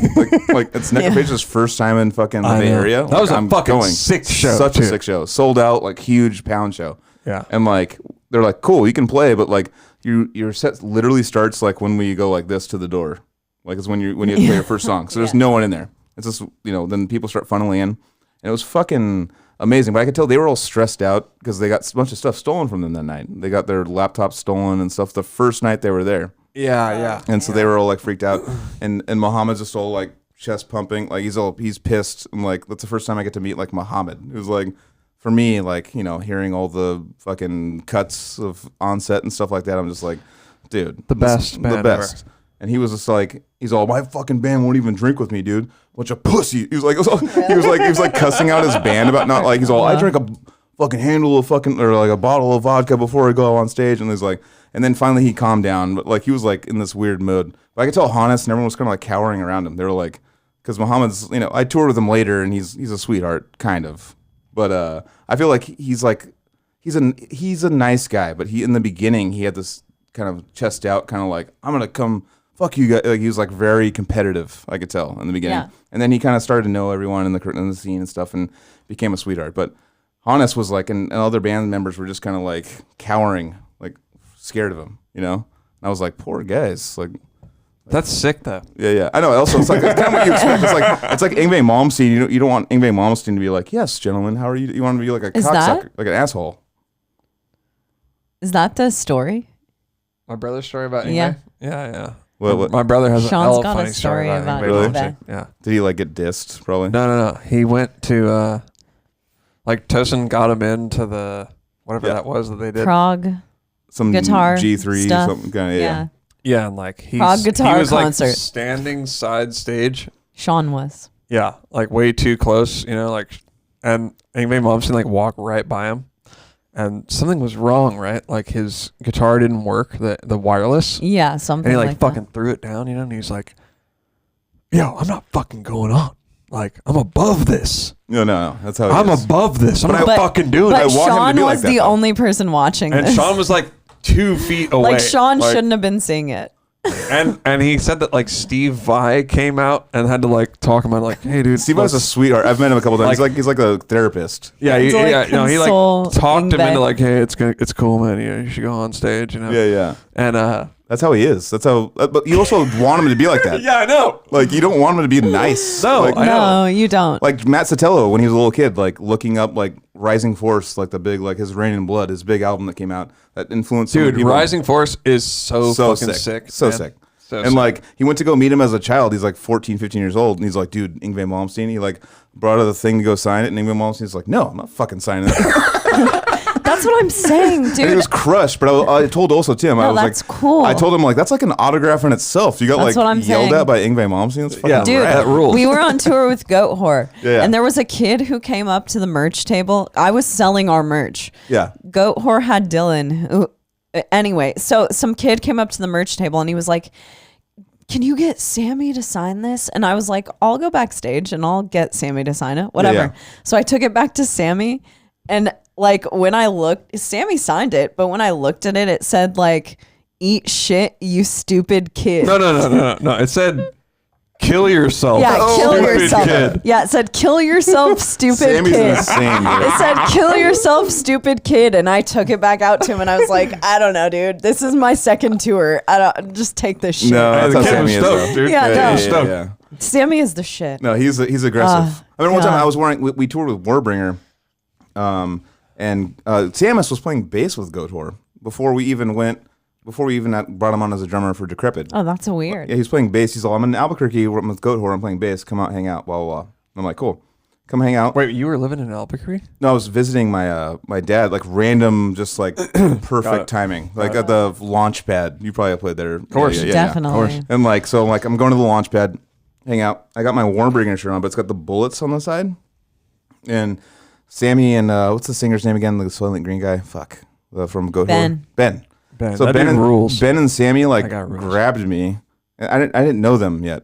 it's Necrophage's first time in fucking the Bay Area. That was a fucking sick show. Such a sick show. Sold out, like, huge Pound show. Yeah. And like they're like, cool, you can play, but like your set literally starts like when we go like this to the door. Like, it's when you have to play your first song. So there's no one in there. It's just, then people start funneling in. And it was fucking amazing. But I could tell they were all stressed out because they got a bunch of stuff stolen from them that night. They got their laptops stolen and stuff the first night they were there. Yeah. And so they were all like freaked out. And Muhammad's just all like chest pumping. Like, he's pissed. I'm like, that's the first time I get to meet like Muhammad. It was like, for me, like, hearing all the fucking cuts of onset and stuff like that, I'm just like, dude. The best. Ever. And he was just like, he's all, my fucking band won't even drink with me, dude. Bunch of pussy. He was like cussing out his band about not, like, he's all, I drank a fucking handle of fucking, or like a bottle of vodka before I go on stage. And he's like, and then finally he calmed down, but like he was like in this weird mood. But I could tell Hannes and everyone was kind of like cowering around him. They were like, because Muhammad's, I toured with him later and he's a sweetheart, kind of. But I feel like he's a nice guy, but in the beginning he had this kind of chest out, kind of like, I'm gonna come fuck you guys. Like, he was like very competitive, I could tell in the beginning. Yeah. And then he kind of started to know everyone in the scene and stuff and became a sweetheart. But Hannes was like, and other band members were just kind of like cowering, like scared of him, And I was like, poor guys, like That's sick though. Yeah. I know. Also, it's kind of what you expect. It's like Yngwie Malmsteen. You don't want Yngwie Malmsteen to be like, yes, gentlemen, how are you? You want him to be like a cocksucker, like an asshole. Is that the story? My brother's story about Yngwie? Yeah. Yeah. What? My brother has Sean's a got funny a story about Really? Yngwie. Yeah. Did he like get dissed? Probably. No. He went to like Tosin got him into the whatever that was that they did. Prague. Some guitar G3 stuff. something kind of Yeah. Yeah, and like Prague guitar he was concert. like standing side stage. Sean was. Yeah, like way too close, like, and Yngwie Malmsteen like walked right by him, and something was wrong, right? Like his guitar didn't work, the wireless. Yeah, something. And he like fucking threw it down, and he's like, "Yo, I'm not fucking going on. Like, I'm above this. No. That's how I'm above this. I'm not fucking doing it." But Sean was the only person watching and this. Sean was like 2 feet away. Like Sean shouldn't have been seeing it. And he said that like Steve Vai came out and had to like talk about like, hey dude, Steve Vai's a sweetheart. I've met him a couple times. He's like a therapist. Yeah, he like talked him into like, hey, it's cool, man. You should go on stage. Yeah. And that's how he is. That's how. But you also want him to be like that. Yeah, I know. Like you don't want him to be nice. No, like, no, you don't. Like Matt Sotelo when he was a little kid, like looking up like Rising Force, like the big like his Rain and Blood, his big album that came out that influenced. Dude, Rising Force is so fucking sick. So sick. And like he went to go meet him as a child. He's like 14, 15 years old, and he's like, dude, Yngwie Malmsteen. He like brought out the thing to go sign it, and Yngwie Malmsteen's like, no, I'm not fucking signing that. That's what I'm saying, dude. And he was crushed. But I told also Tim, I was that's like, cool. I told him like that's like an autograph in itself. You got That's what I'm yelled saying. at by Yngwie Malmsteen. That's fucking Dude, rad. that rules. We were on tour with Goat Whore, Yeah. and there was a kid who came up to the merch table. I was selling our merch. Yeah. Goat Whore had Dylan. Anyway, so some kid came up to the merch table, and he was like, can you get Sammy to sign this? And I was like, I'll go backstage and I'll get Sammy to sign it. Whatever. Yeah. So I took it back to Sammy, and like when I looked, Sammy signed it, but when I looked at it, it said like, eat shit, you stupid kid. No. It said, kill yourself. Yeah, kill stupid yourself. kid. Yeah, it said, kill yourself, stupid Sammy's kid. insane, dude. It said, kill yourself, stupid kid. And I took it back out to him, and I was like, I don't know, dude. This is my second tour. Just take this shit. No, that's The how kid was Sammy is. stoked, Though. dude. Yeah, no. He was stoked. Yeah. Sammy is the shit. No, he's aggressive. I remember one time God. I was wearing. We toured with Warbringer, and Samus was playing bass with Goat Whore before we even brought him on as a drummer for Decrepit. Oh, that's so weird. Yeah, he's playing bass. He's all, I'm in Albuquerque with Goat Whore. I'm playing bass. Come out, hang out. Blah blah blah. And I'm like, cool. Come hang out. Wait, you were living in Albuquerque? No, I was visiting my my dad. Like random, just like perfect timing. Like at the launch pad. You probably played there. Of course. Definitely. And like so, like I'm going to the launch pad, hang out. I got my Warbringer shirt on, but it's got the bullets on the side. And Sammy and what's the singer's name again? The Soylent Green guy. Fuck. From Goat Whore. Ben. So that Ben dude and rules. Ben and Sammy like got rules. grabbed me. I didn't know them yet.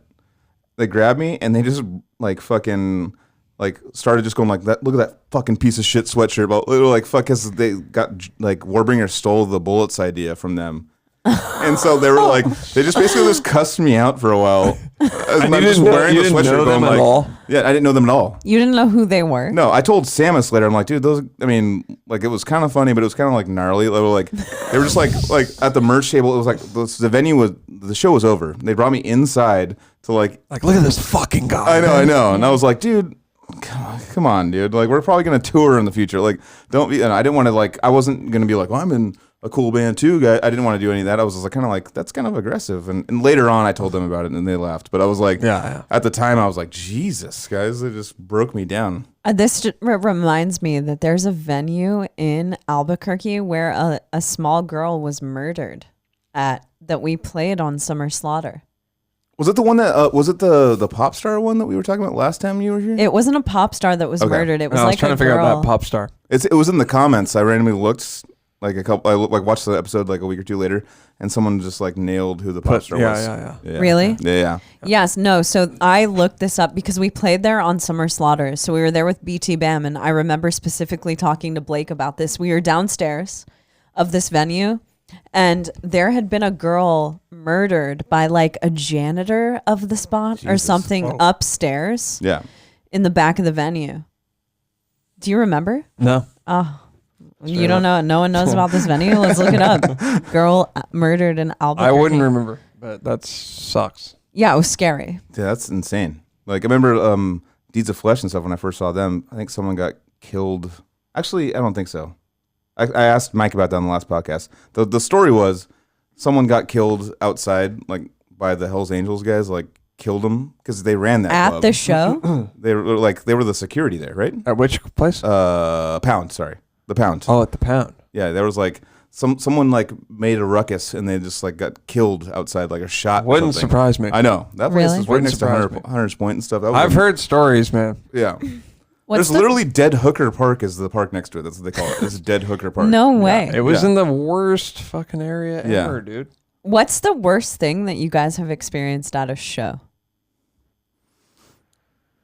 They grabbed me and they just like fucking like started just going like that. Look at that fucking piece of shit sweatshirt. But they were like fuck, cause they got like Warbringer stole the bullets idea from them. And so they were like, they just basically just cussed me out for a while. I'm just wearing the sweatshirt them going at like, all? yeah, I didn't know them at all. You didn't know who they were? No, I told Samus later. I'm like, dude, those. I mean, like it was kind of funny, but it was kind of like gnarly. They were just like at the merch table. It was like the venue was the show was over. They brought me inside to like look at this fucking guy. I know, and I was like, dude. Come on, dude. Like, we're probably gonna tour in the future. Like, don't be. And I didn't want to like. I wasn't gonna be like, well, I'm in a cool band too, guy. I didn't want to do any of that. I was just like, kind of like, that's kind of aggressive. And later on, I told them about it, and they laughed. But I was like, yeah. At the time, I was like, Jesus, guys, they just broke me down. This reminds me that there's a venue in Albuquerque where a small girl was murdered that we played on Summer Slaughter. Was it the one that was it the pop star one that we were talking about last time you were here? It wasn't a pop star that was murdered. It was I was like trying a to figure girl. out that pop star. It was in the comments. I randomly looked like a couple. I watched the episode like a week or two later, and someone just like nailed who the pop star was. Yeah. Really? Yeah. Yes. No. So I looked this up because we played there on Summer Slaughter. So we were there with BT Bam, and I remember specifically talking to Blake about this. We were downstairs of this venue, and there had been a girl murdered by like a janitor of the spot or something upstairs. Yeah. In the back of the venue. Do you remember? No. Oh, you don't know. No one knows about this venue. Let's look it up. Girl murdered in Albuquerque. I wouldn't remember. but that sucks. Yeah, it was scary. Yeah, that's insane. Like I remember Deeds of Flesh and stuff when I first saw them. I think someone got killed. Actually, I don't think so. I asked Mike about that on the last podcast. The story was someone got killed outside, like by the Hells Angels guys, like killed them because they ran that at club. the show. They were the security there, right? At which place? Pound. Sorry, the Pound. Oh, at the Pound. Yeah, there was like someone like made a ruckus and they just like got killed outside, like a shot. Wouldn't surprise me. I know that place Really? is right next to Hunter's Point and stuff. I've heard stories, man. Yeah. There's literally Dead Hooker Park is the park next to it. That's what they call it. It's Dead Hooker Park. No way. It was in the worst fucking area ever, dude. What's the worst thing that you guys have experienced at a show?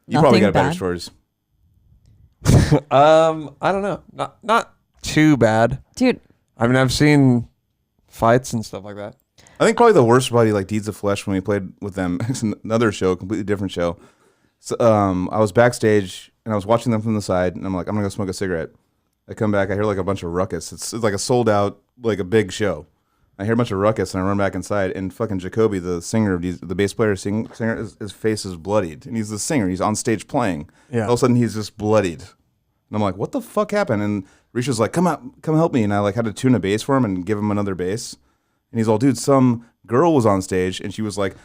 You probably got better stories. I don't know. Not too bad. Dude. I mean, I've seen fights and stuff like that. I think probably the worst probably like Deeds of Flesh when we played with them. It's another show, completely different show. So, I was backstage and I was watching them from the side and I'm like, I'm gonna go smoke a cigarette. I come back, I hear like a bunch of ruckus. It's like a sold out, like a big show. I hear a bunch of ruckus and I run back inside and fucking Jacoby, the singer, the bass player, singer, his face is bloodied and he's the singer. He's on stage playing. Yeah. All of a sudden he's just bloodied. And I'm like, what the fuck happened? And Risha's like, come help me. And I like had to tune a bass for him and give him another bass. And he's all, dude, some girl was on stage and she was like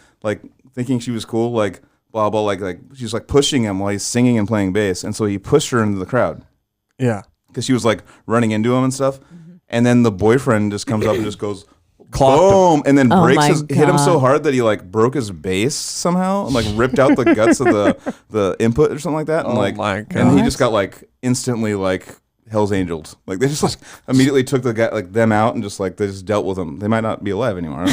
thinking she was cool, like blah blah, like she's like pushing him while he's singing and playing bass. And so he pushed her into the crowd. Yeah. Because she was like running into him and stuff. Mm-hmm. And then the boyfriend just comes up and just goes, boom, and then hit him so hard that he like broke his bass somehow and like ripped out the guts of the input or something like that. And and he just got like instantly like Hell's Angels. Like they just like immediately took the guy like them out and just like they just dealt with them. They might not be alive anymore.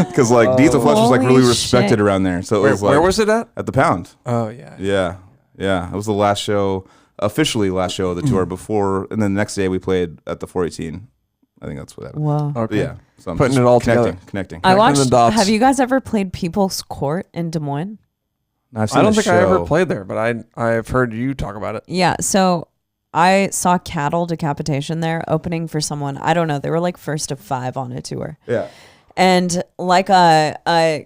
Because like Deeds of Flesh was like really respected around there. So it was like, where was it at? At the Pound. Oh yeah. Yeah. It was the last show, officially last show of the tour before, and then the next day we played at the 418. I think that's what happened. Wow. Okay. Yeah. So I'm putting it all together. Connecting. I watched. The dots. Have you guys ever played People's Court in Des Moines? I don't think I ever played there, but I've heard you talk about it. Yeah. So I saw Cattle Decapitation there opening for someone. I don't know. They were like first of 5 on a tour. Yeah. And like a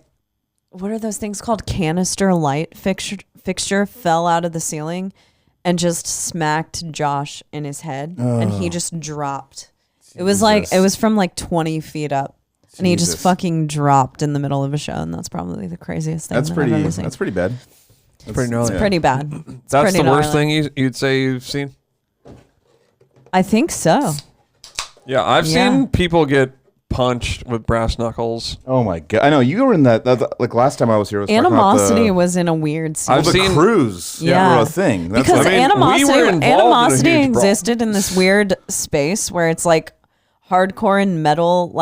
what are those things called? Canister light fixture fell out of the ceiling and just smacked Josh in his head, and he just dropped. It was like, it was from like 20 feet up. And he just fucking dropped in the middle of a show. And that's probably the craziest thing I've ever seen. That's pretty bad. It's pretty gnarly. It's pretty bad. That's the worst thing you'd say you've seen? I think so. Yeah, I've seen people get punched with brass knuckles. Oh my God. I know. You were in that like last time I was here. Animosity was in a weird scene. I've seen cruise. Yeah. Were a thing. That's because animosity existed in this weird space where it's like hardcore and metal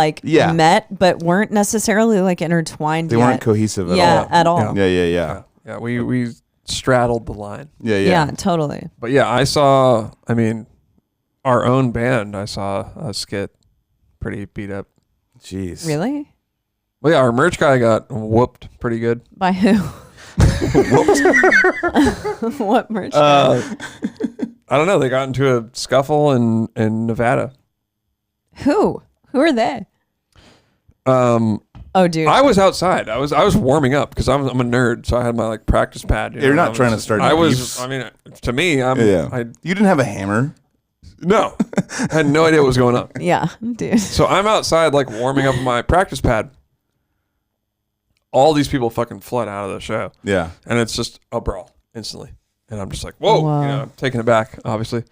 met, but weren't necessarily like intertwined. They weren't cohesive at all. Yeah, at all. Yeah. Yeah, we straddled the line. Yeah, totally. But yeah, I saw, our own band, I saw us get pretty beat up. Jeez. Really? Well, yeah, our merch guy got whooped pretty good. By who? What merch guy? I don't know. They got into a scuffle in Nevada. Who are they? Oh, dude. I was outside. I was warming up because I'm a nerd, so I had my like practice pad. You're not trying to start. To me, you didn't have a hammer. No, I had no idea what was going on. Yeah, dude. So I'm outside like warming up my practice pad. All these people fucking flood out of the show. Yeah, and it's just a brawl instantly, and I'm just like, whoa, taking it back, obviously.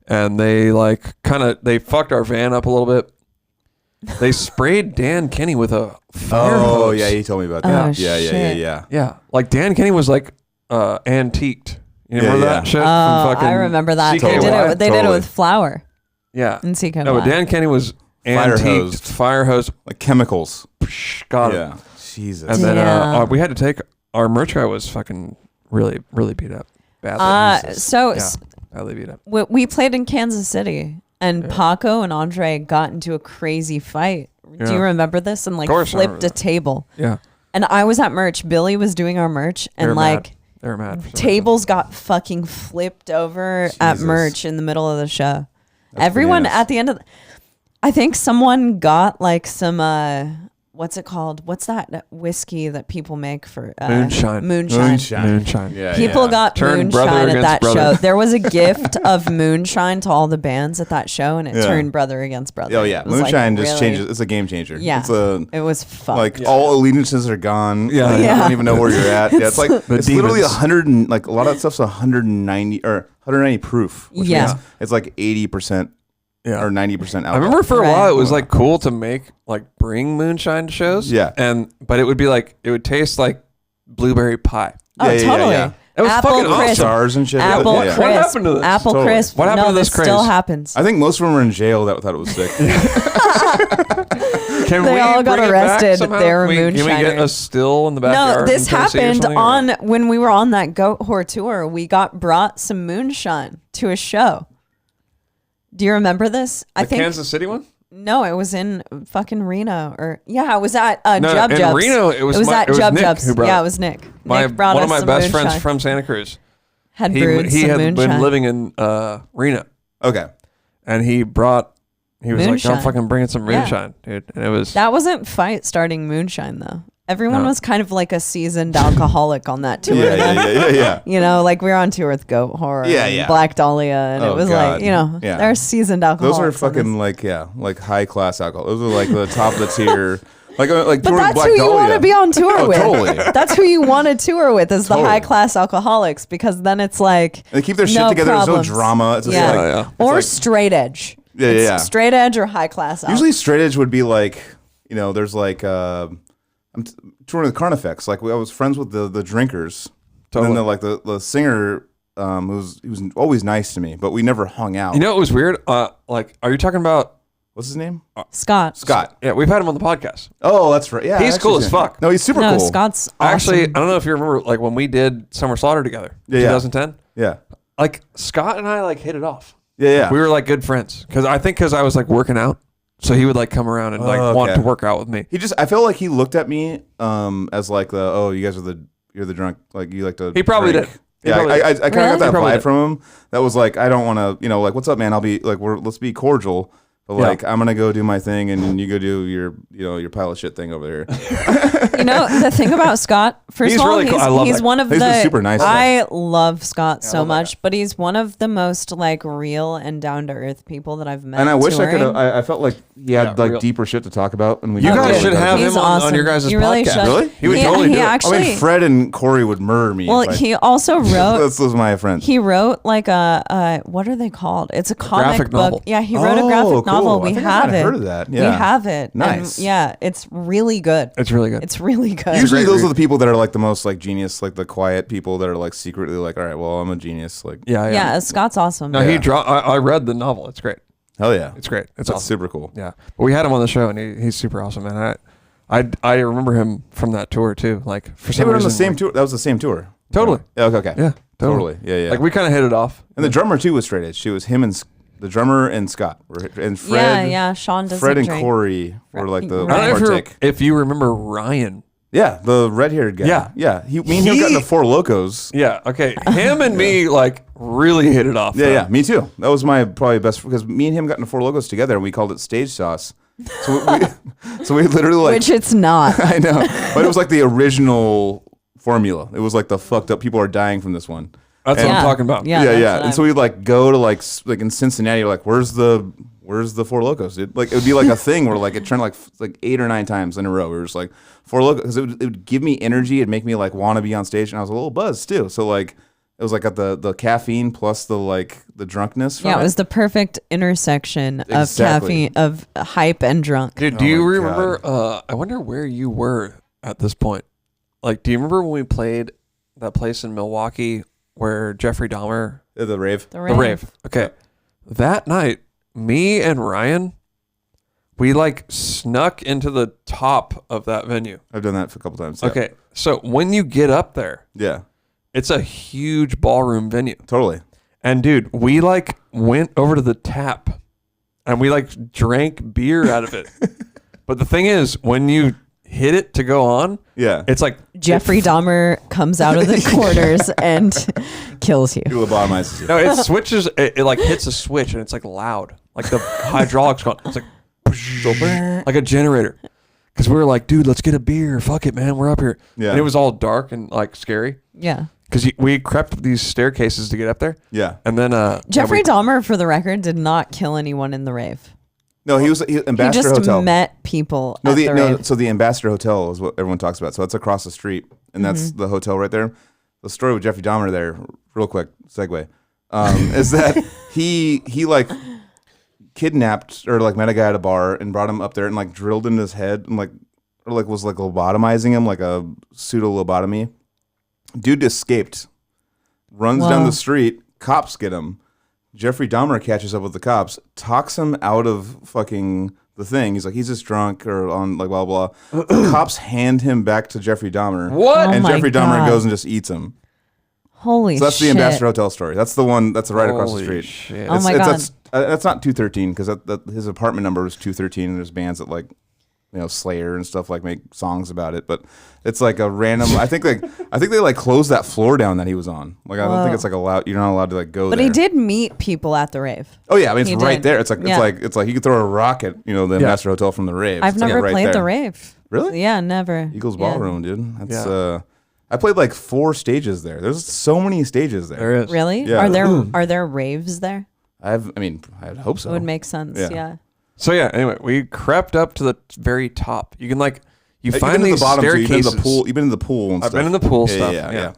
And they they fucked our van up a little bit. They sprayed Dan Kenny with a fire hose. Oh yeah, he told me about that. Yeah. Like Dan Kenny was like antiqued. You remember that shit? I remember that. They did it with flour. Yeah. And CKY. No, but Dan Kenny was antiqued, fire hose, like chemicals. Got it. Yeah. Jesus. And then we had to take our merch guy was fucking really, really beat up. Badly. Badly beat up. We played in Kansas City, and Paco and Andre got into a crazy fight. Yeah. Do you remember this? And flipped a table. Yeah. And I was at merch. Billy was doing our merch, and they were mad. Tables got fucking flipped over at merch in the middle of the show. Everyone at the end of I think someone got like some what's it called? What's that whiskey that people make for moonshine? Moonshine. Yeah, people got moonshine at that show. There was a gift of moonshine to all the bands at that show, and it turned brother against brother. Oh yeah, moonshine just changes. It's a game changer. Yeah, it was fun. Like all allegiances are gone. Yeah, you don't even know where you're at. Yeah, it's like it's literally 100 and like a lot of that stuff's 190 or 190 proof. Which means it's like 80%. Yeah. Or 90% alcohol. I remember for a while it was like cool to bring moonshine to shows. Yeah. But it would be like, it would taste like blueberry pie. Oh, totally. Yeah. It was Apple fucking crisp. Stars and shit. Apple crisp. What happened to this? Apple crisp. What happened to this craze? Still happens. I think most of them were in jail that thought it was sick. They all got arrested. They were moonshiners. Can we get a still in the backyard? No, this happened when we were on that Goat Whore tour. We got brought some moonshine to a show. Do you remember this? I think Kansas City one? No, it was in fucking Reno. It was at Jub Jub's. In Reno, it was at Jub Nick Jub's. Yeah, it was Nick. Nick brought one us of my some best moonshine. friends from Santa Cruz. Had brewed some moonshine. He had been living in Reno. Okay. And he was like, I'm fucking bringing some moonshine, dude. And it was... That wasn't fight starting moonshine, though. Everyone was kind of like a seasoned alcoholic on that tour. Yeah. You know, like we were on tour with Goat Whore and Black Dahlia, and it was like, they're seasoned alcoholics. Those are fucking like high class alcohol. Those are like the top of the tier. Like but that's who you want to be on tour with. Totally. That's who you want to tour with is the high class alcoholics, because then it's like they keep their shit together. Problems. There's no drama. It's just or straight edge. Yeah. Straight edge or high class. Usually straight edge would be like, there's like I'm touring with Carnifex. Like I was friends with the drinkers, totally. And then the singer he was always nice to me, but we never hung out. You know, it was weird. Are you talking about what's his name? Scott. Yeah, we've had him on the podcast. Oh, that's right. Yeah, he's cool as fuck. No, he's super cool. Scott's awesome. Actually, I don't know if you remember, like when we did Summer Slaughter together, 2010. Yeah. Like Scott and I hit it off. Yeah. We were like good friends because I was like working out. So he would like come around and want to work out with me. I feel like he looked at me as like you guys are you're the drunk, like you like to. He probably did. I kind of got that vibe from him. That was like, I don't want to, like, what's up, man? I'll be like, let's be cordial. But like, I'm gonna go do my thing, and you go do your pile of shit thing over there. The thing about Scott, first of all, really cool. he's one of he's super nice. I love Scott so much, but he's one of the most like real and down to earth people that I've met. And I wish I could. I felt like he had like deeper shit to talk about, and you guys should have him on your guys' podcast. Really? He would totally do it. I mean, Fred and Corey would murder me. Well, he also wrote. This was my friend. He wrote like a what are they called? It's a comic book. Novel. Yeah, he wrote a graphic novel. We have it. Heard of that? Yeah. We have it. Nice. And it's really good. It's really good. It's really good. Usually those are the people that are like the most like genius, like the quiet people that are like secretly like, all right, well, I'm a genius. Like yeah. Scott's awesome. No, I read the novel. It's great. Hell yeah, it's great. It's awesome. Super cool. Yeah, but we had him on the show, and he's super awesome, man. I remember him from that tour too. Like for some reason, on the same tour. That was the same tour. Totally. Yeah, okay. Yeah, totally. Yeah. Like we kind of hit it off. And the drummer too was straight edge. She was him and the drummer and Scott and Fred. Yeah. Sean doesn't Fred and drink. Corey were like the I don't know if you remember Ryan. Yeah, the red-haired guy. Yeah. Me and him got into Four Locos. Yeah. Okay. Him and me like really hit it off. Yeah. Me too. That was my probably best because me and him got into Four Locos together and we called it Stage Sauce. So we literally like. Which it's not. I know, but it was like the original formula. It was like the fucked up people are dying from this one. That's what I'm talking about. Yeah. And so we'd like go to like in Cincinnati, like where's the Four Locos, dude? Like it would be like a thing where like it turned like 8 or 9 times in a row. We were just like Four Locos because it would give me energy. It'd make me like want to be on stage, and I was a little buzzed too. So like it was like at the caffeine plus the drunkenness. Yeah, it was the perfect intersection of caffeine, of hype and drunk. Dude, do you remember? I wonder where you were at this point. Like, do you remember when we played that place in Milwaukee where Jeffrey Dahmer? The rave. The rave. Okay. That night, me and Ryan, we like snuck into the top of that venue. I've done that a couple times. Yeah. Okay. So when you get up there, it's a huge ballroom venue. Totally. And dude, we like went over to the tap and we like drank beer out of it. But the thing is, when you hit it to go on, it's like Jeffrey Dahmer comes out of the corners and kills you. He lobotomizes you. No, it switches. It like hits a switch and it's like loud, like the hydraulics going. It's like like a generator. Because we were like, dude, let's get a beer. Fuck it, man. We're up here. Yeah. And it was all dark and like scary. Yeah. Because we crept up these staircases to get up there. Yeah. And then Jeffrey Dahmer, for the record, did not kill anyone in the rave. No, he was Ambassador Hotel. He just met people at the rave. So the Ambassador Hotel is what everyone talks about. So that's across the street, and that's the hotel right there. The story with Jeffrey Dahmer there, real quick segue, is that he like kidnapped or like met a guy at a bar and brought him up there and like drilled into his head and was like lobotomizing him, like a pseudo lobotomy. Dude escaped, runs down the street, cops get him. Jeffrey Dahmer catches up with the cops, talks him out of fucking the thing. He's like, he's just drunk or on like blah, blah. The cops hand him back to Jeffrey Dahmer. What? And Jeffrey Dahmer goes and just eats him. Holy shit. So that's the Ambassador Hotel story. That's the one that's right across the street. Shit. Oh my God. That's not 213 because his apartment number was 213 and there's bands that like, Slayer and stuff like make songs about it, but it's like a random. I think they like closed that floor down that he was on. Like I don't think it's like allowed. You're not allowed to like go. But there. he did meet people at the rave. Oh yeah, I mean it's right there. It's like it's like you could throw a rock at the Ambassador Hotel from the rave. I've never played the rave. Really? Yeah, never. Eagles Ballroom, dude. That's I played like 4 stages there. There's so many stages there. There is. Really? Yeah. Are there raves there? I'd hope so. It would make sense. Yeah. So yeah, anyway, we crept up to the very top. You can find these bottom staircases. You've been in the pool and I've stuff. been in the pool stuff. Yeah.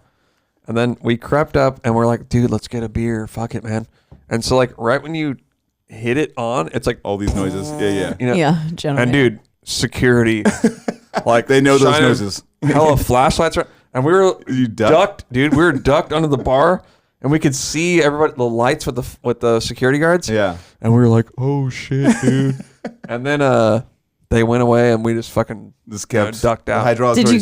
And then we crept up and we're like, dude, let's get a beer. Fuck it, man. And so like right when you hit it on, it's like all these noises. Yeah. Yeah, generally. And dude, security, like they know those noises. Hella flashlights, and we were ducked, dude. We were ducked under the bar. And we could see everybody, the lights with the security guards. Yeah. And we were like, oh shit, dude. And then they went away and we just fucking kept ducked out. Did you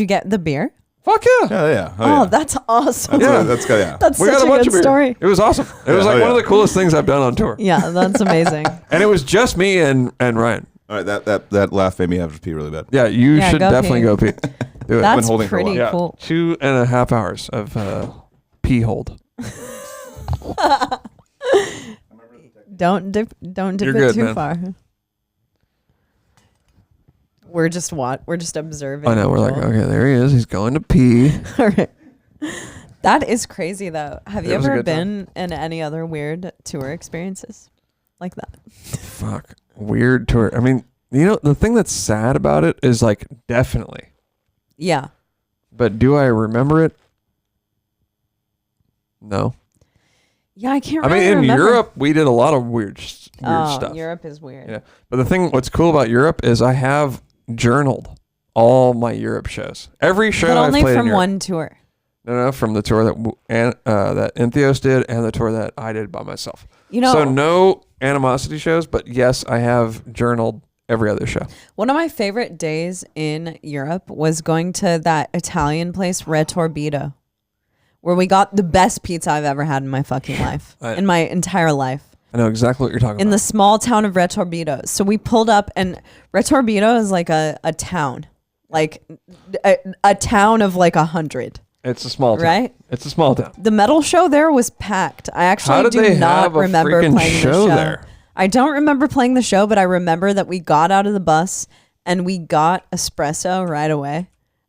get the beer? Fuck yeah. Yeah. Oh, that's awesome. That's That's such a good story. It was awesome. It was like one of the coolest things I've done on tour. Yeah, that's amazing. And it was just me and Ryan. All right, that laugh made me have to pee really bad. Yeah, you should definitely go pee. Do it. That's pretty cool. 2.5 hours of pee hold. Don't dip You're it too man. far. We're just observing. I know. We're like, okay, there he is. He's going to pee. All right. That is crazy though. Have you ever been in any other weird tour experiences like that? Fuck. Weird tour. I mean, the thing that's sad about it is like definitely. Yeah. But do I remember it? No. Yeah, I can't really remember. In Europe, we did a lot of weird stuff. Europe is weird. Yeah. But what's cool about Europe is I have journaled all my Europe shows. Every show I've played in Europe. But only from one tour. No, from the tour that Entheos did and the tour that I did by myself. So no animosity shows, but yes, I have journaled every other show. One of my favorite days in Europe was going to that Italian place, Retorbido, where we got the best pizza I've ever had in my fucking life, in my entire life. I know exactly what you're talking about. In the small town of Retorbido. So we pulled up, and Retorbido is like a town, like a town of like 100. It's a small town. Right? It's a small town. The metal show there was packed. I actually do not remember playing the show there. I don't remember playing the show, but I remember that we got out of the bus and we got espresso right away.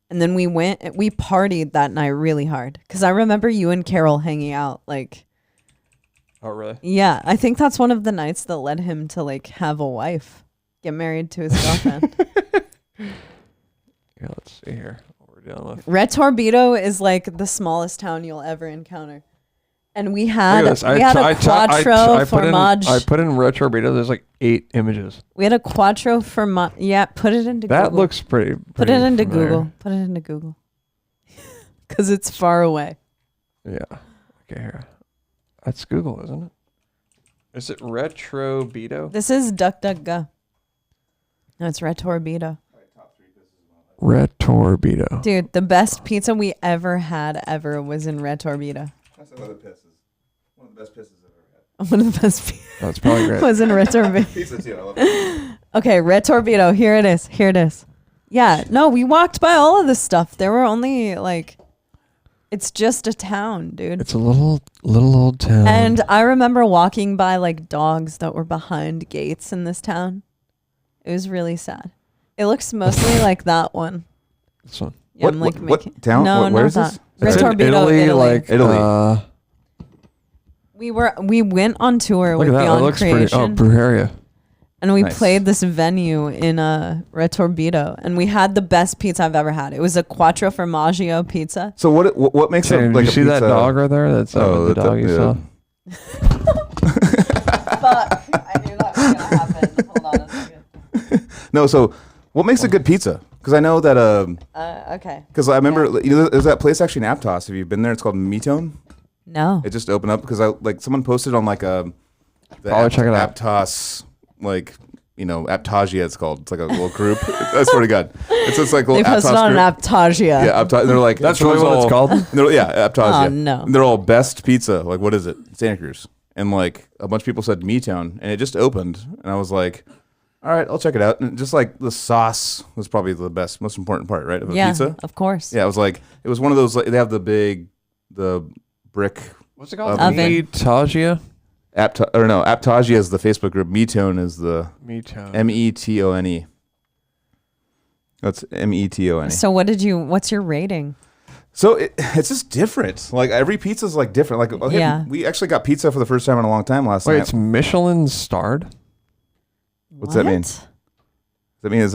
And then we partied that night really hard. Because I remember you and Carol hanging out. Like, oh, really? Yeah. I think that's one of the nights that led him to like have a wife. Get married to his girlfriend. Yeah, let's see here what we're dealing with. Retorbido is like the smallest town you'll ever encounter. And we had a quattro formaggi. I put in Retorbido. There's like 8 images. We had a quattro formaggi. Yeah, put it into Google. That looks pretty Put it into familiar. Google. Put it into Google. Because it's far away. Yeah. Okay, here. That's Google, isn't it? Is it Retorbido? This is DuckDuckGo. No, it's Retorbido. Retorbido. Dude, the best pizza we ever had was in Retorbido. That's another pisses. One of the best pisses I've ever had. One of the best That's probably great. was in Retorbido. Pizza too, I love it. Okay, Retorbido. Here it is. Yeah, no, we walked by all of this stuff. There were only like, it's just a town, dude. It's a little old town. And I remember walking by like dogs that were behind gates in this town. It was really sad. It looks mostly like that one. This one. Yeah, what town? No, where is this? It's in Italy. Like Italy. We went on tour with look at that. It Beyond looks Creation. pretty. Oh, Brujeria. And we played this venue in Retorbido, and we had the best pizza I've ever had. It was a Quattro Formaggio pizza. So what makes it like did you see pizza? that dog right there? That's the dog you saw. Fuck! I knew that was gonna happen. Hold on a second. No, so what makes a good pizza? Because I know that okay. Because I remember there's that place actually in Aptos. Have you been there? It's called Metone. No. It just opened up because someone posted on like the check it out. Aptos Aptasia it's called. It's like a little group. I swear to God. It's just like a little They posted Aptos on group. Aptasia. Yeah, Aptos. They're like that's really what it's called. Aptasia. Oh no. And they're all best pizza. Like what is it? Santa Cruz. And like a bunch of people said Metone, and it just opened, and I was like, all right, I'll check it out. And just like the sauce was probably the most important part, right, of a pizza. Of course. Yeah, it was one of those. Like, they have the brick. What's it called? Aptasia. Aptasia is the Facebook group. Metone is the Metone. That's Metone. So what's your rating? So it's just different. Like every pizza is like different. Like we actually got pizza for the first time in a long time last night. Wait, it's Michelin starred? What's that mean? Does that mean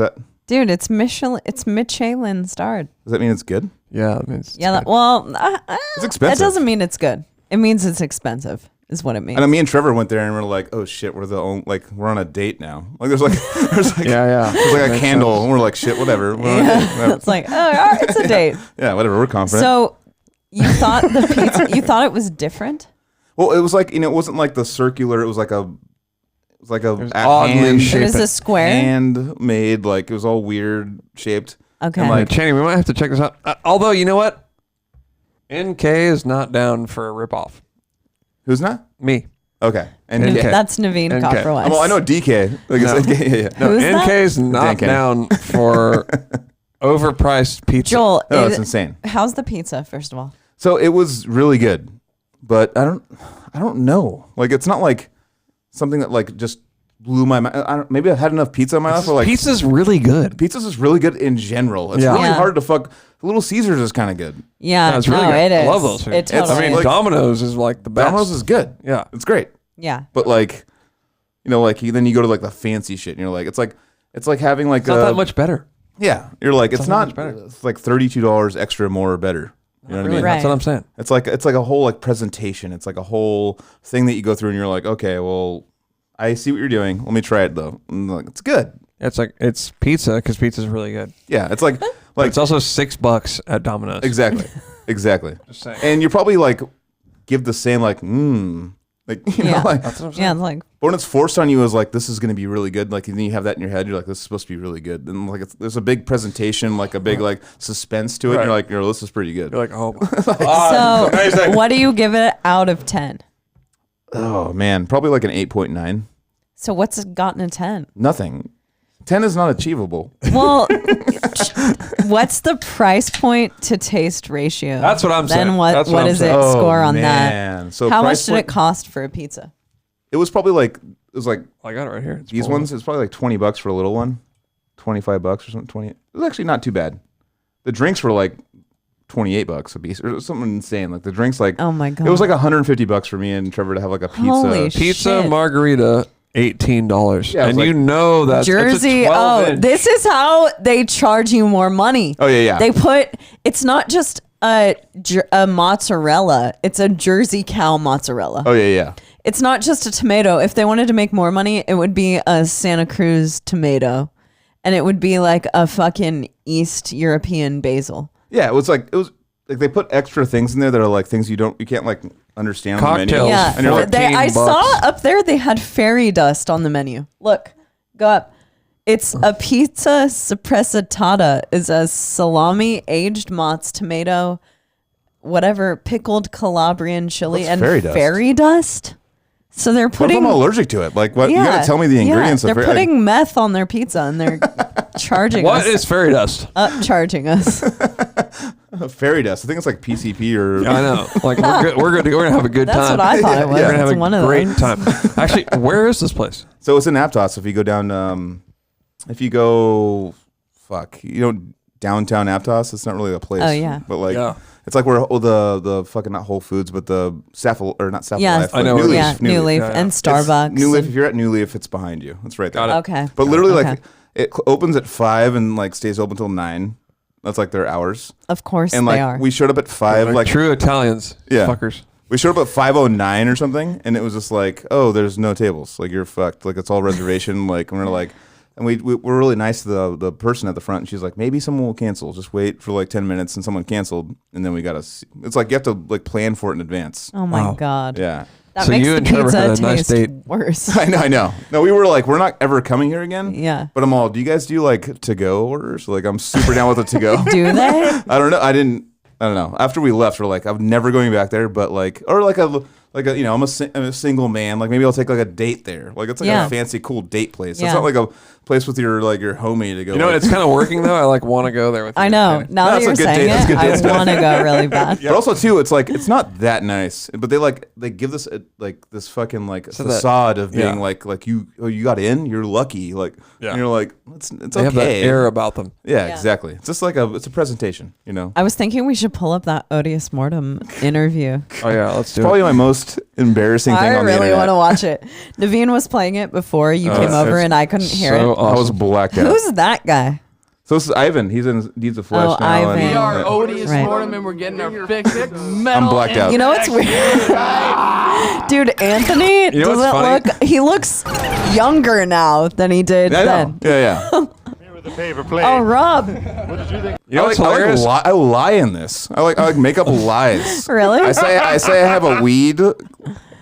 Dude, it's Michelin. It's Michelin starred. Does that mean it's good? Yeah, it means it's expensive. That doesn't mean it's good. It means it's expensive. Is what it means. And me and Trevor went there and we're like, oh shit, we're on a date now. Like there's like there's like a candle sense. And we're like shit, whatever. It's like, oh, all right, it's a date. Yeah, whatever. We're confident. So you thought the pizza? You thought it was different? Well, it was like it wasn't like the circular. It was like a oddly shaped. It was a square, handmade. Like it was all weird shaped. Okay. And like Channing, we might have to check this out. Although you know what, NK is not down for a ripoff. Who's not? Me. Okay. NK. That's Naveen Copperwise. Well, I know DK. Like no. No, NK is not down for overpriced pizza. Joel, it's insane. How's the pizza, first of all? So it was really good, but I don't know. Like it's not like something that like just blew my mind. Maybe I've had enough pizza in my life. Like pizza's really good. Pizza's is really good in general. It's really hard to fuck. Little Caesars is kind of good. Yeah, it's really good. It is. I love those. It totally I mean, is. Domino's is like the best. Domino's is good. Yeah, it's great. Yeah, but like, then you go to like the fancy shit, and you're like, it's like having like it's not that much better. Yeah, you're like it's not. It's like $32 extra more or better. You know what I mean? Right. That's what I'm saying. It's like a whole like presentation. It's like a whole thing that you go through, and you're like, okay, well, I see what you're doing. Let me try it though. And like, it's good. It's pizza because pizza's really good. Yeah, it's like it's also $6 at Domino's. Exactly. Just saying. And you probably like give the same like like you know like that's what I'm saying. Yeah, like but when it's forced on you is like this is going to be really good. Like and then you have that in your head. You're like this is supposed to be really good. And like there's a big presentation, like a big like suspense to it. Right. And you're like this is pretty good. You're like oh. So what do you give it out of 10? Oh man, probably like an 8.9. So what's it gotten a 10? Nothing. 10 is not achievable. Well, what's the price point to taste ratio? That's what I'm saying. Then what does it score on that? So how much did it cost for a pizza? It was probably like I got it right here. These ones, it's probably like $20 for a little one, $25 or something. 20. It was actually not too bad. The drinks were like $28 a piece or something insane. Like the drinks, like oh my god, it was like $150 for me and Trevor to have like a pizza. Holy pizza shit. Margarita. $18, yeah, and like, you know that Jersey. This is how they charge you more money. Oh yeah. They it's not just a mozzarella; it's a Jersey cow mozzarella. Oh yeah. It's not just a tomato. If they wanted to make more money, it would be a Santa Cruz tomato, and it would be like a fucking East European basil. Yeah, it was like they put extra things in there that are like things you can't like understand cocktails. on the menu. Yeah, and you're like, I saw up there they had fairy dust on the menu. Look, go up. It's a pizza suppressatata. Is a salami, aged mozz, tomato, whatever, pickled Calabrian chili, and fairy dust. So they're putting. What if I'm allergic to it? Like what? You gotta tell me the ingredients. They're putting meth on their pizza and they're charging us. What is fairy dust? Charging us. Fairy dust. I think it's like PCP or. I know. Like we're gonna have a good time. That's what I thought it was. We're gonna have one a of great those. time. Actually, where is this place? So it's in Aptos. If you go down, if you go, downtown Aptos, it's not really a place. Oh, yeah. But like, it's like where the fucking, not Whole Foods, but the not Life. I know. New Leaf and Starbucks. New Leaf, if you're at New Leaf, it's behind you. It's right there. Okay. But literally, like, it opens at 5 and like stays open until 9. That's like their hours. Of course and, like, they are. we showed up at 5. They're like true Italians. Yeah. Fuckers. We showed up at 5:09 or something, and it was just like, oh, there's no tables. Like, you're fucked. Like, it's all reservation. Like, and we're like, and we were really nice to the person at the front. And she's like, maybe someone will cancel. Just wait for like 10 minutes, and someone canceled, and then we got to. It's like you have to like plan for it in advance. Oh my God. Yeah. That so makes you the and Trevor pizza had a nice taste date. worse. I know. No, we were like, we're not ever coming here again. Yeah. But I'm all, do you guys do like to-go orders? Like, I'm super down with the to-go. Do they? I don't know. I don't know. After we left, we're like, I'm never going back there. But like, or like a I'm a single man. Like maybe I'll take like a date there. Like it's like a fancy, cool date place. It's not like a place with your homie to go. You know, it's kind of working though. I like want to go there with you. I know. Now that you're saying it, I want to go really bad. But also too, it's like it's not that nice. But they give this this fucking facade of being like you got in, you're lucky. Like and you're like it's okay. They have that air about them. Yeah, exactly. It's just like it's a presentation. You know. I was thinking we should pull up that Odious Mortem interview. Oh yeah, let's do it. Probably my most embarrassing thing on the internet. I really want to watch it. Naveen was playing it before you came over, and I couldn't hear it. Awesome. I was blacked out. Who's that guy? So this is Ivan. He's in Deeds of Flesh now. Ivan. We are Odious Mortem, and we're getting our big metal. I'm blacked out. You know what's weird? Dude, Anthony he looks younger now than he did then. Yeah. The paper plate. Oh, Rob. What did you think? You know what's hilarious? I lie in this. I like make up lies. Really? I say I have a weed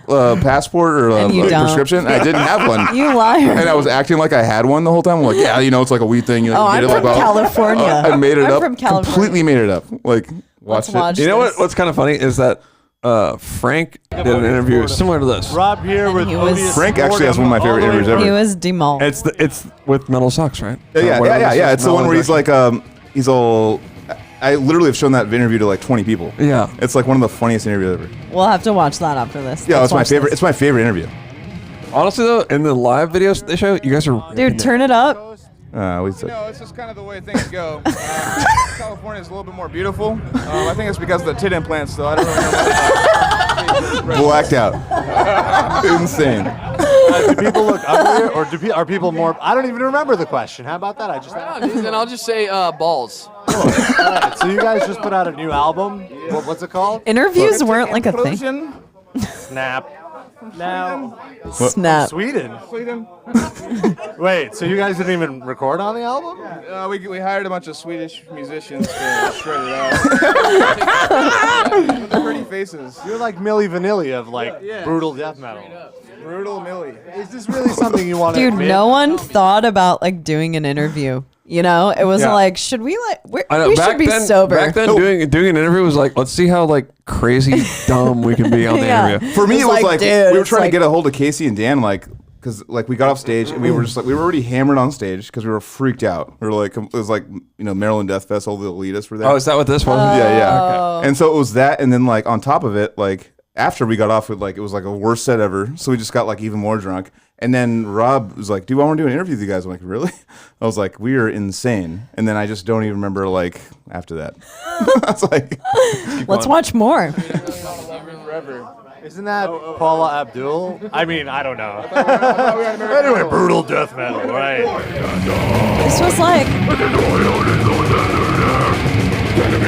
passport or a prescription. I didn't have one. You liar. And I was acting like I had one the whole time. I'm like, yeah, it's like a weed thing. I'm from California. I made it up. From California. Completely made it up. Like, watch it. You know what's kind of funny is that Frank did an interview similar to this. Rob here with Odious Frank actually has one of my favorite interviews ever. He was demolled. It's with Metal Socks, right? Yeah. It's the one where he's like, he's all. I literally have shown that interview to like 20 people. Yeah. It's like one of the funniest interviews ever. We'll have to watch that after this. Yeah, it's my favorite. It's my favorite interview. Honestly, though, in the live videos they show, you guys are. Dude, turn it up. It's just kind of the way things go. California is a little bit more beautiful. I think it's because of the tit implants, though. I don't really know. Blacked out. Insane. Do people look uglier, or are people more? I don't even remember the question. How about that? Then I'll just say balls. All right, so you guys just put out a new album. What's it called? Interviews weren't like a thing. Snap. Now. Snap. Sweden. Wait, so you guys didn't even record on the album? We hired a bunch of Swedish musicians to shred it out. With the pretty faces. You're like Milli Vanilli of like brutal death metal. Brutal Millie. Is this really something you want to Dude, admit? no one thought about like doing an interview. You know, it was like, should we we should be sober. Back then, doing an interview was like, let's see how like crazy dumb we can be on the interview. For me, it was like dude, we were trying to get a hold of Casey and Dan, because we got off stage and we were just like, we were already hammered on stage because we were freaked out. We were like, it was like, Maryland Death Fest, all the elitists were there. Oh, is that what this was? Yeah. Okay. And so it was that, and then like on top of it, like after we got off with like, it was like a worst set ever. So we just got like even more drunk. And then Rob was like, dude, I want to do an interview with you guys. I'm like, really? I was like, we are insane. And then I just don't even remember like after that. I was like, let's watch more. Isn't that Paula Abdul? I mean, I don't know. Anyway, brutal death metal, right? This was like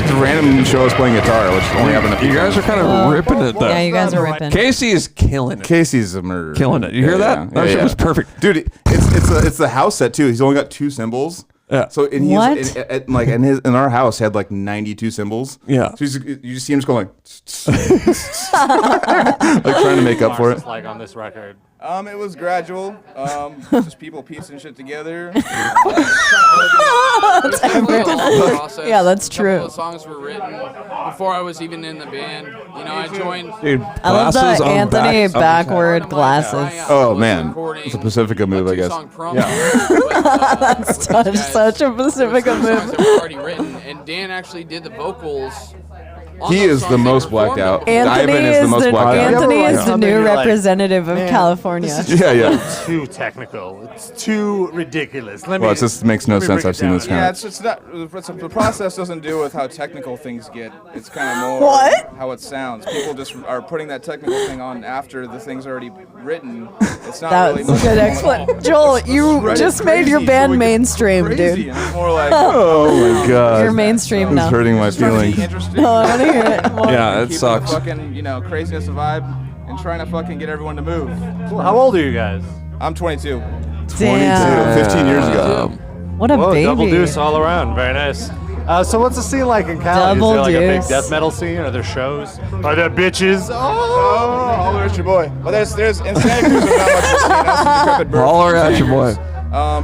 the random show is playing guitar, which only happened to you guys are kind of ripping it though. Yeah, you guys are ripping. Casey is killing it. Casey's a murderer. Killing it. You hear that? That shit was perfect. Dude, it's the house set too. He's only got 2 cymbals. Yeah. So in our house had like 92 cymbals. Yeah. So you just see him just going like trying to make up for it. Like on this record. It was gradual. Just people piecing shit together. Yeah, that's true. The songs were written before I was even in the band. I joined. Dude, I love the Anthony backward glasses. Oh man, it's a Pacifica move, I guess. That's such a Pacifica move. Songs that were already written, and Dan actually did the vocals He is the most blacked out. Anthony Ivan is the most blacked out. Anthony is the new representative of California. Yeah. It's too technical. It's too ridiculous. It just makes no sense. I've seen this kind of. Yeah, it's not. The process doesn't do with how technical things get. It's kind of more how it sounds. People just are putting that technical thing on after the thing's already written. It's not That's a good explanation. Joel, you just made your band mainstream, dude. It's more like, oh my god. You're mainstream now. It's hurting my feelings. No, I want to hear it. Yeah, it sucks. Fucking, craziness of vibe and trying to fucking get everyone to move. Well, how old are you guys? I'm 22. Damn. 15 years ago. What a baby. Double deuce all around. Very nice. So what's the scene like in Cali? Double Is there like a big deuce. death metal scene? Are there shows? Are there bitches? Oh, there's your boy. Well, there's in Santa Cruz, there's not much to see. That's Decrepit Birth. Holler at your boy.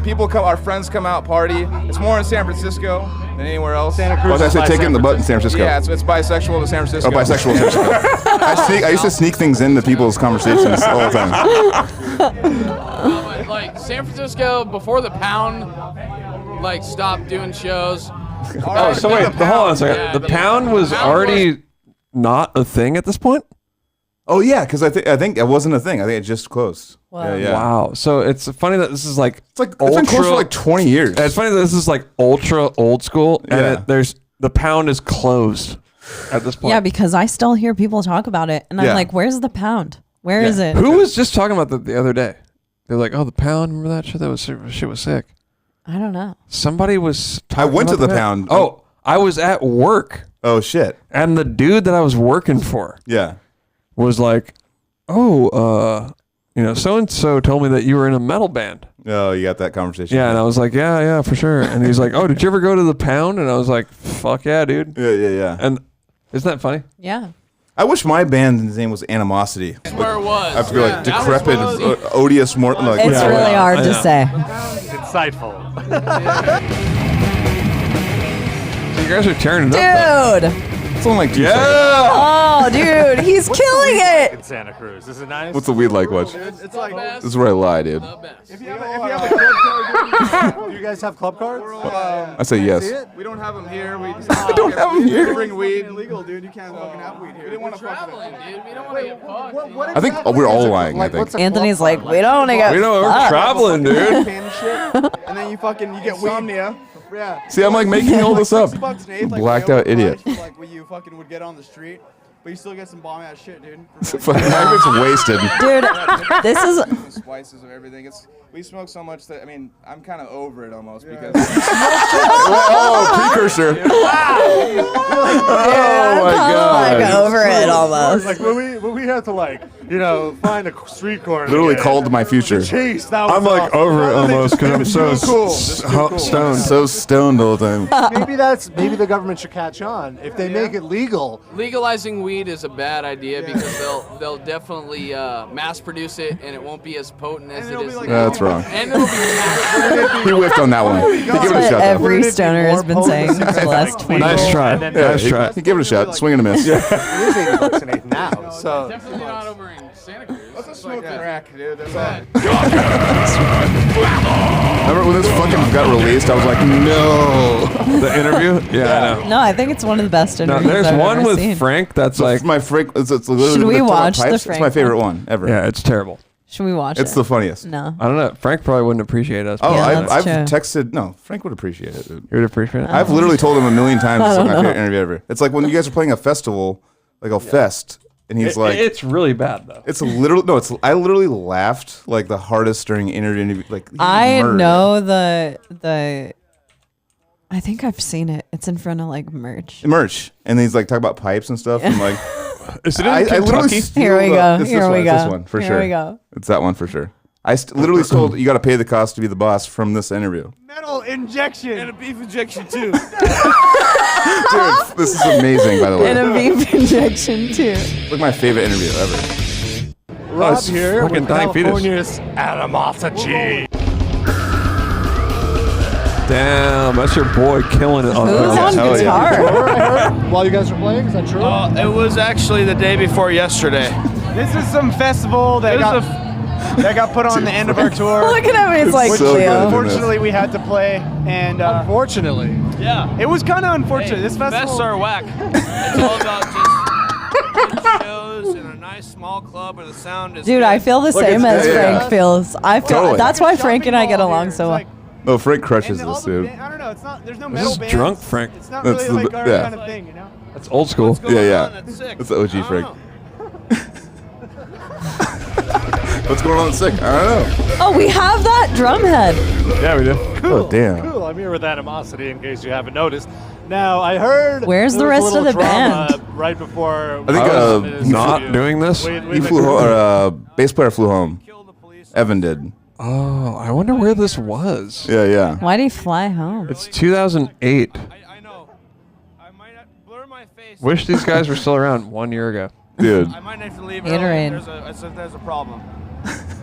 People come, our friends come out, party. It's more in San Francisco than anywhere else. Santa Cruz. Well, I said take it in the butt in San Francisco. Yeah, it's bisexual to San Francisco. Oh, bisexual in San Francisco. I used to sneak things into people's conversations all the time. Like San Francisco before the Pound, like stopped doing shows. Oh, so wait, hold on a second. Yeah, the Pound was already not a thing at this point? Oh yeah, because I think it wasn't a thing. I think it just closed. Wow. Yeah. Wow. So it's funny that this is like It's been closed for like 20 years. It's funny that this is like ultra old school, and Yeah. the Pound is closed at this point. Yeah, because I still hear people talk about it, and I'm like, where's the Pound? Where is it? Who was just talking about that the other day? They're like, oh, the Pound. Remember that shit? Shit was sick. I don't know. Somebody was. I went to about the Pound. Oh, I was at work, Oh shit. and the dude that I was working for Yeah. was like, oh, so and so told me that you were in a metal band. Oh, you got that conversation. Yeah, and I was like, yeah, for sure. And he's like, oh, did you ever go to the Pound? And I was like, fuck yeah, dude. Yeah. And isn't that funny? Yeah. I wish my band's name was Animosity. That's where it was. I have to go like That was Decrepit, one of the- Odious Mortem. Like, It's really hard to say. Insightful. So you guys are tearing it up. Dude. it's only like 2 Yeah. seconds. Oh, dude. He's killing it. In Santa Cruz. Is it nice? What's the weed like, Watch? It's like, This is where I lie, dude. The best. if you have a club card, Do you guys have club cards? I say yes. we don't have them here. We don't have 'em here. We bring weed. Illegal, dude. You can't fucking have weed here. We didn't want to Traveling, dude. We don't want to get fucked. I think we're all lying, I think. Anthony's like, we don't want to get We know we're fucked. traveling, dude. and shit, and then you get insomnia. Yeah. See, I'm like making all this up. $6 an eighth, like, Blacked way out idiot. overpriced, Like what you fucking would get on the street, but you still get some bomb ass shit, dude. Fucking Ivan's wasted. Dude, this is... Spices of everything. We smoke so much that I'm kind of over it almost because. Oh, precursor. I'm my God. like over it almost. Like when we had to find a street corner. Literally to get called my future. Chase. That was I'm like awesome. over it almost because I'm so cool. stoned. So stoned all the time. Maybe the government should catch on if they make it legal. Legalizing weed is a bad idea because they'll definitely mass produce it and it won't be as potent as it is. That's wrong. And it'll be taxed. He whiffed on that one. He gave it a That's shot. what though. every stoner has been saying for the last 20 Nice years. try. Nice try. He gave it a shot. Swing and a miss. It is $80 an eighth now. So Definitely not over in Santa Cruz. Let's smoke crack, dude. That's all. Remember when this fucking got released? I was like, no. The interview? Yeah, I know. No, I think it's one of the best No, interviews there's I've one ever with seen. Frank that's like, It's my freak. It's literally Should we the watch the pipes. It's Frank my favorite one? one ever. yeah, it's terrible. Should we watch It's it? the funniest. No. I don't know. Frank probably wouldn't appreciate us. Oh, Yeah, I've that's true. texted. No, Frank would appreciate it, dude. You would appreciate it? I've literally told him a million times it's like my favorite interview ever. It's like when you guys are playing a festival, like a fest, and he's like, it's really bad though. it's literally no. It's I literally laughed like the hardest during interview. Like I murdered. know the. I think I've seen it. It's in front of like merch. And he's like talking about pipes and stuff, and like Is it in I literally Kentucky? steal Here we the- go. It's Here this we one. go. It's this one for Here sure. we go. It's that one for sure. I literally stole. You got to pay the cost to be the boss from this interview. Metal injection and a beef injection too. Dude, this is amazing, by the way. And a beef injection too. It's like my favorite interview ever. Rob it's here fucking with dying fetus. California's Animosity. Damn, that's your boy killing it on Who's the on hell yeah. guitar? While you guys were playing, is that true? It was actually the day before yesterday. This is some festival that got that got put on the end of our tour. Look at him, he's like, so Leo. Unfortunately, we had to play, and Unfortunately. Yeah. it was kind of unfortunate. Hey, This festival. Fests are whack. It's all about just good shows in a nice small club where the sound is Dude, good. I feel the same as Frank feels. I feel Totally. that's why Frank and I get Shopping mall along here. so well. It's like- No, Frank crushes and all this, the dude. I don't know. It's not. There's no This metal is bands. drunk Frank. It's not That's really like the- our yeah. kind of thing, you know. That's old school. What's going Yeah. on? That's sick. That's the OG I don't Frank. know. What's going on sick? I don't know. Oh, we have that drum head. Yeah, we do. Oh, damn. Cool. I'm here with Animosity, in case you haven't noticed. Now, I heard. Where's there the was a rest of little the drama band? Right before. I think, we went into not studio. doing this? He flew home, or bass player flew home. Evan did. Oh, I wonder where this was. Yeah. Why'd he fly home? It's 2008. I know. I might have blur my face. Wish these guys were still around 1 year ago. Dude. I might have to leave Gatorade. early. There's a problem.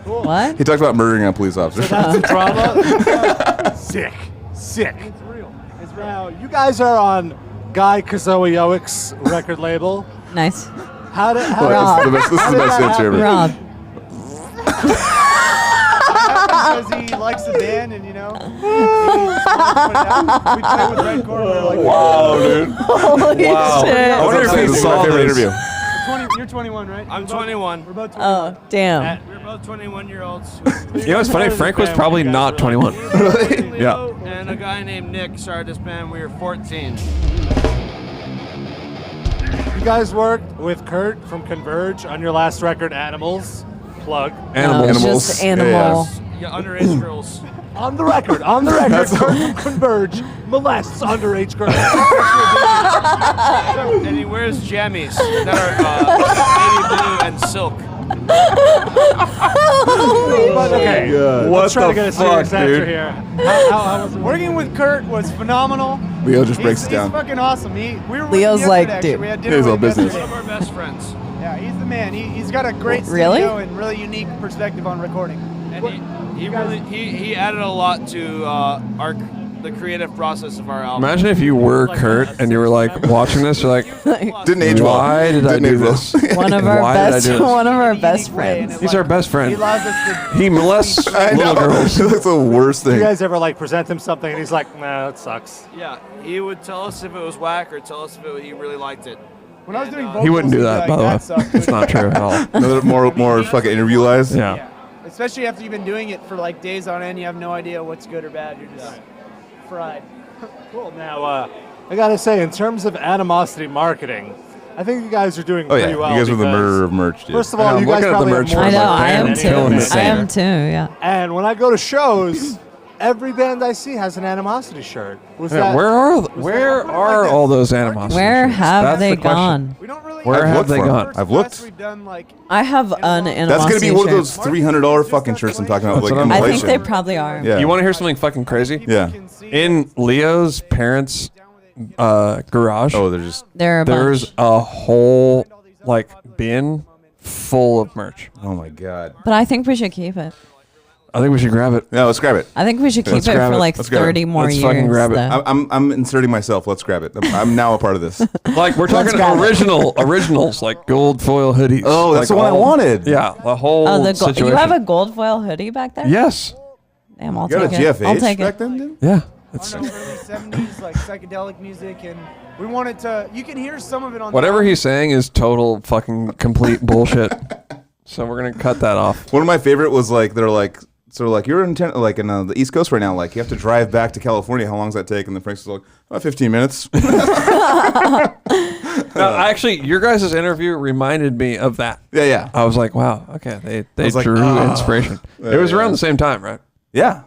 What? He talked about murdering a police officer. That's the drama. Sick. It's real. Now, you guys are on Guy Kazowiowic's record label. Nice. How did Rob. This is the best answer ever. Rob. Because he likes the band, and you know, he just wanted to put it out. We played with Red Core. We were like, Wow, dude. Holy shit. I wonder if he this is saw my favorite this. interview. You're 21, right? I'm 21. We're both 21. Oh, damn. We're both 21-year-olds. You know what's funny? Frank was probably not 21. Leo and a guy named Nick started this band. We were 14. You guys worked with Kurt from Converge on your last record, Animals. Plug. Animals. It's just animal. Yeah, underage girls. On the record, Kurt from Converge molests underage girls. And he wears jammies that are baby blue and silk. Okay, What let's try the to get a fuck, serious answer dude? here. How was it? Working with Kurt was phenomenal. Leo just breaks it He's down. fucking awesome. We were with Leo's him like, yesterday, actually. dude. We had dinner He's with all him business. One yesterday. of our best friends. Yeah, he's the man. He's got a great Really? studio and really unique perspective on recording. And he added a lot to the creative process of our album. Imagine if you were Kurt and you were like watching this, you're like, Didn't age well. why did I Didn't do age well. this? One of our Why did I best do this? one of our In a best unique way, and friends. it, He's our best friend. He allows us to. He molests I know. little girls. That's the worst You thing. guys ever like present him something and he's like, nah, that sucks. Yeah, he would tell us if it was whack or tell us if he really liked it. When I was doing vocals, He wouldn't do he'd be that, like, by the way. "That sucked." It's not true at all. Another more fucking interview lies. Yeah. Especially after you've been doing it for like days on end, you have no idea what's good or bad. You're just fried. Cool. Now, I gotta say, in terms of Animosity marketing, I think you guys are doing Oh yeah, pretty well. you guys are the because, murderer of merch, dude. First of all, I'm you guys looking at the probably merch have more I know, like, I man, am it's too. killing I it. am too, yeah. And when I go to shows, every band I see has an Animosity shirt. Was Yeah, that, where are like all those animosity Where shirts? have That's they the question. gone? We don't really. Where I've have looked they for 'em. gone? I've looked. We've done like. I have an animosity That's gonna be one of those shirt. $300 fucking shirts I'm talking about, That's like what I'm- I think inflation. they probably are. Yeah. You want to hear something fucking crazy? Yeah. In Leo's parents' garage, Oh, they're just. There are a there's bunch. a whole like bin full of merch. Oh my god. But I think we should keep it. I think we should grab it. Yeah, let's grab it. I think we should keep Let's it grab for it. like Let's grab it. 30 more Let's years. fucking grab it. though. I'm inserting myself. Let's grab it. I'm now a part of this. Like we're talking grab it. originals, like gold foil hoodies. Oh, that's like the one I all- wanted. Yeah, the whole Oh, situation. you have a gold foil hoodie back there? Yes. Damn, I'll You got a take it. I'll GFH take back it. then, dude? Yeah. I don't know, early 70s, like psychedelic music, and we wanted to. You can hear some of it on. Whatever the he's saying is total fucking complete bullshit. So we're gonna cut that off. One of my favorite was like they're like so like you're in like in the East Coast right now. Like you have to drive back to California. How long does that take? And the Frank's like, about 15 minutes. No, actually, your guys' interview reminded me of that. yeah. I was like, wow, okay, they was like, drew oh. inspiration. Yeah, It was yeah. around the same time, right? Yeah.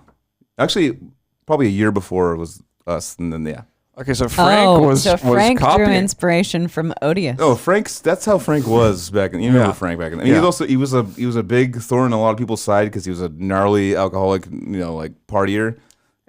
Actually, probably a year before it was us, and then yeah. Okay, so Frank was Frank drew copying. inspiration from Odious. Oh, Frank's. That's how Frank was back in. You remember Yeah. Frank back in. I mean, Yeah. he was a big thorn in a lot of people's side because he was a gnarly alcoholic, like partier,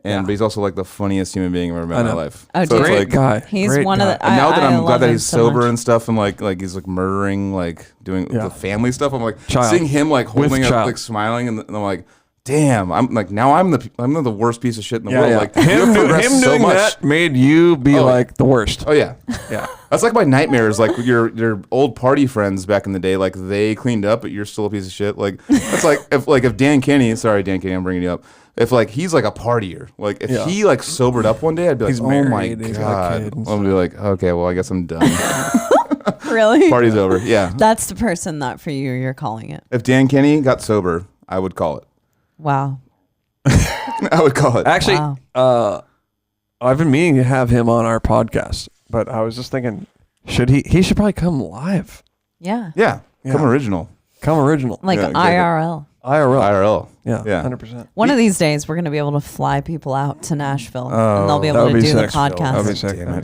and but he's also like the funniest human being I've ever met in my life. Oh, so dude. it's Great like, guy. He's Great one of guy. the. And now that I I'm love glad that him he's so sober much. and stuff, and like he's like murdering, like doing Yeah. the family stuff. I'm like Child. seeing him like With holding up, child. like smiling, and I'm like, damn, I'm like, now I'm the worst piece of shit in the world. Yeah. Like him doing that made you be like the worst. Oh yeah. Yeah. That's like my nightmares. Like your old party friends back in the day, like they cleaned up, but you're still a piece of shit. Like that's like if Dan Kenny, sorry Dan Kenny, I'm bringing you up. If like he's like a partier, like if he like sobered up one day, I'd be like, oh my god. I'm gonna be like, okay, well I guess I'm done. Really? Party's over. Yeah. That's the person that for you're calling it. If Dan Kenny got sober, I would call it. Wow. I would call it. Actually, I've been meaning to have him on our podcast, but I was just thinking, he should probably come live. Yeah. Yeah. Come original. Like exactly. IRL. Yeah. 100%. One of these days, we're going to be able to fly people out to Nashville, and they'll be able to do the podcast. That'd be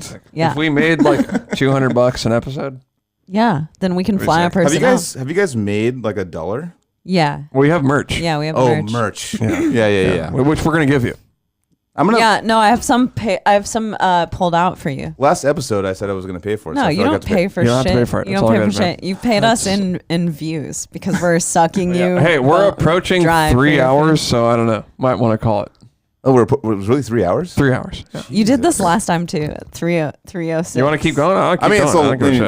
sick. Yeah. If we made like $200 an episode. Yeah. Then we can fly a person out. Have you guys made like $1? Yeah. We have merch. Yeah, we have merch. Merch. Yeah. Which we're gonna give you. Yeah, no, I have some pulled out for you. Last episode, I said I was gonna pay for it. No, so you don't pay for shit. You don't have to pay for it. You don't pay for shit. You paid us in views because we're sucking you. Hey, we're approaching 3 hours, so I don't know. Might want to call it. Oh, it was really 3 hours? 3 hours. Yeah. You did this last time too. 3:06. You want to keep going? I mean,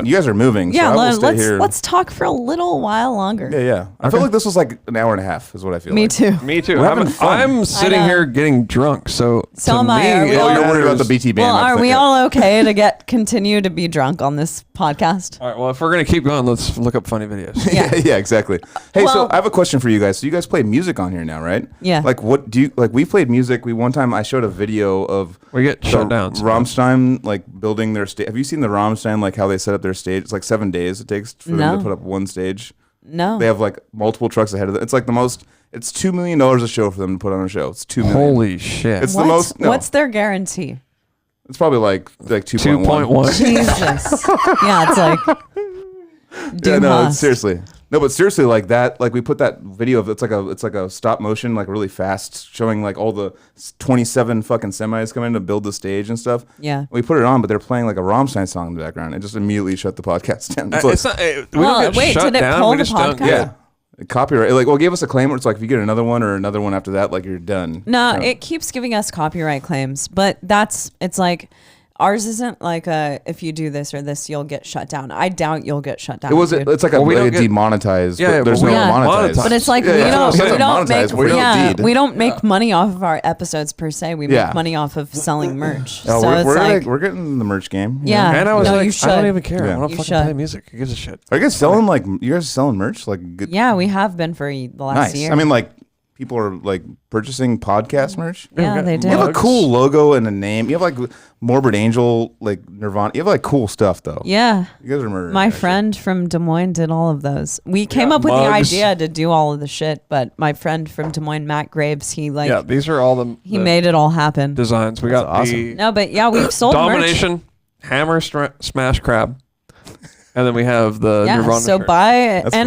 you guys are moving. Yeah, so let's talk for a little while longer. Yeah. I feel like this was like an hour and a half, is what I feel. Me too. I'm sitting here getting drunk, so am I. You're worried about the BT band. Well, are we all okay to continue to be drunk on this podcast? All right. Well, if we're gonna keep going, let's look up funny videos. Yeah, exactly. Hey, so I have a question for you guys. So you guys play music on here now, right? Yeah. Like, what do you like? We played music. One time I showed a video of we get shut down. Rammstein like building their stage. Have you seen the Rammstein like how they set up their stage? It's like 7 days it takes for them to put up one stage. No. They have like multiple trucks ahead of them. It's like it's $2 million a show for them to put on a show. It's $2 million. Holy shit! It's the most. No. What's their guarantee? It's probably like 2.1. Jesus. Yeah, it's like. Yeah, no, seriously. No, but seriously, like that, like we put that video of it's like a stop motion, like really fast, showing like all the 27 fucking semis coming in to build the stage and stuff. Yeah, we put it on, but they're playing like a Rammstein song in the background. It just immediately shut the podcast down. It's not, we don't get shut did it down. pull We the just podcast? don't. Yeah. Copyright. Like, well, it gave us a claim where it's like if you get another one or another one after that, like you're done. No, it keeps giving us copyright claims, but it's like. Ours isn't like if you do this or this, you'll get shut down. I doubt you'll get shut down. It's like a demonetized. Yeah, but there's no monetized. But it's like we don't make money off of our episodes per se. We make money off of selling merch. Oh, so we're getting in the merch game. Yeah, and I was like, you should. I don't even care. I don't You fucking should. play music. Who gives a shit? Are you guys selling merch? Like, good? Yeah, we have been for the last year. I mean, like. People are like purchasing podcast merch. Yeah, they do. You have a cool logo and a name. You have like Morbid Angel, like Nirvana. You have like cool stuff though. Yeah. You guys are murdering. My friend from Des Moines did all of those. We came up with the idea to do all of the shit, but my friend from Des Moines, Matt Graves, these are all the made it all happen. Designs. We got awesome. No, but yeah, we've sold Domination, merch. Hammer, Smash Crab. And then we have the Nirvana so shirt.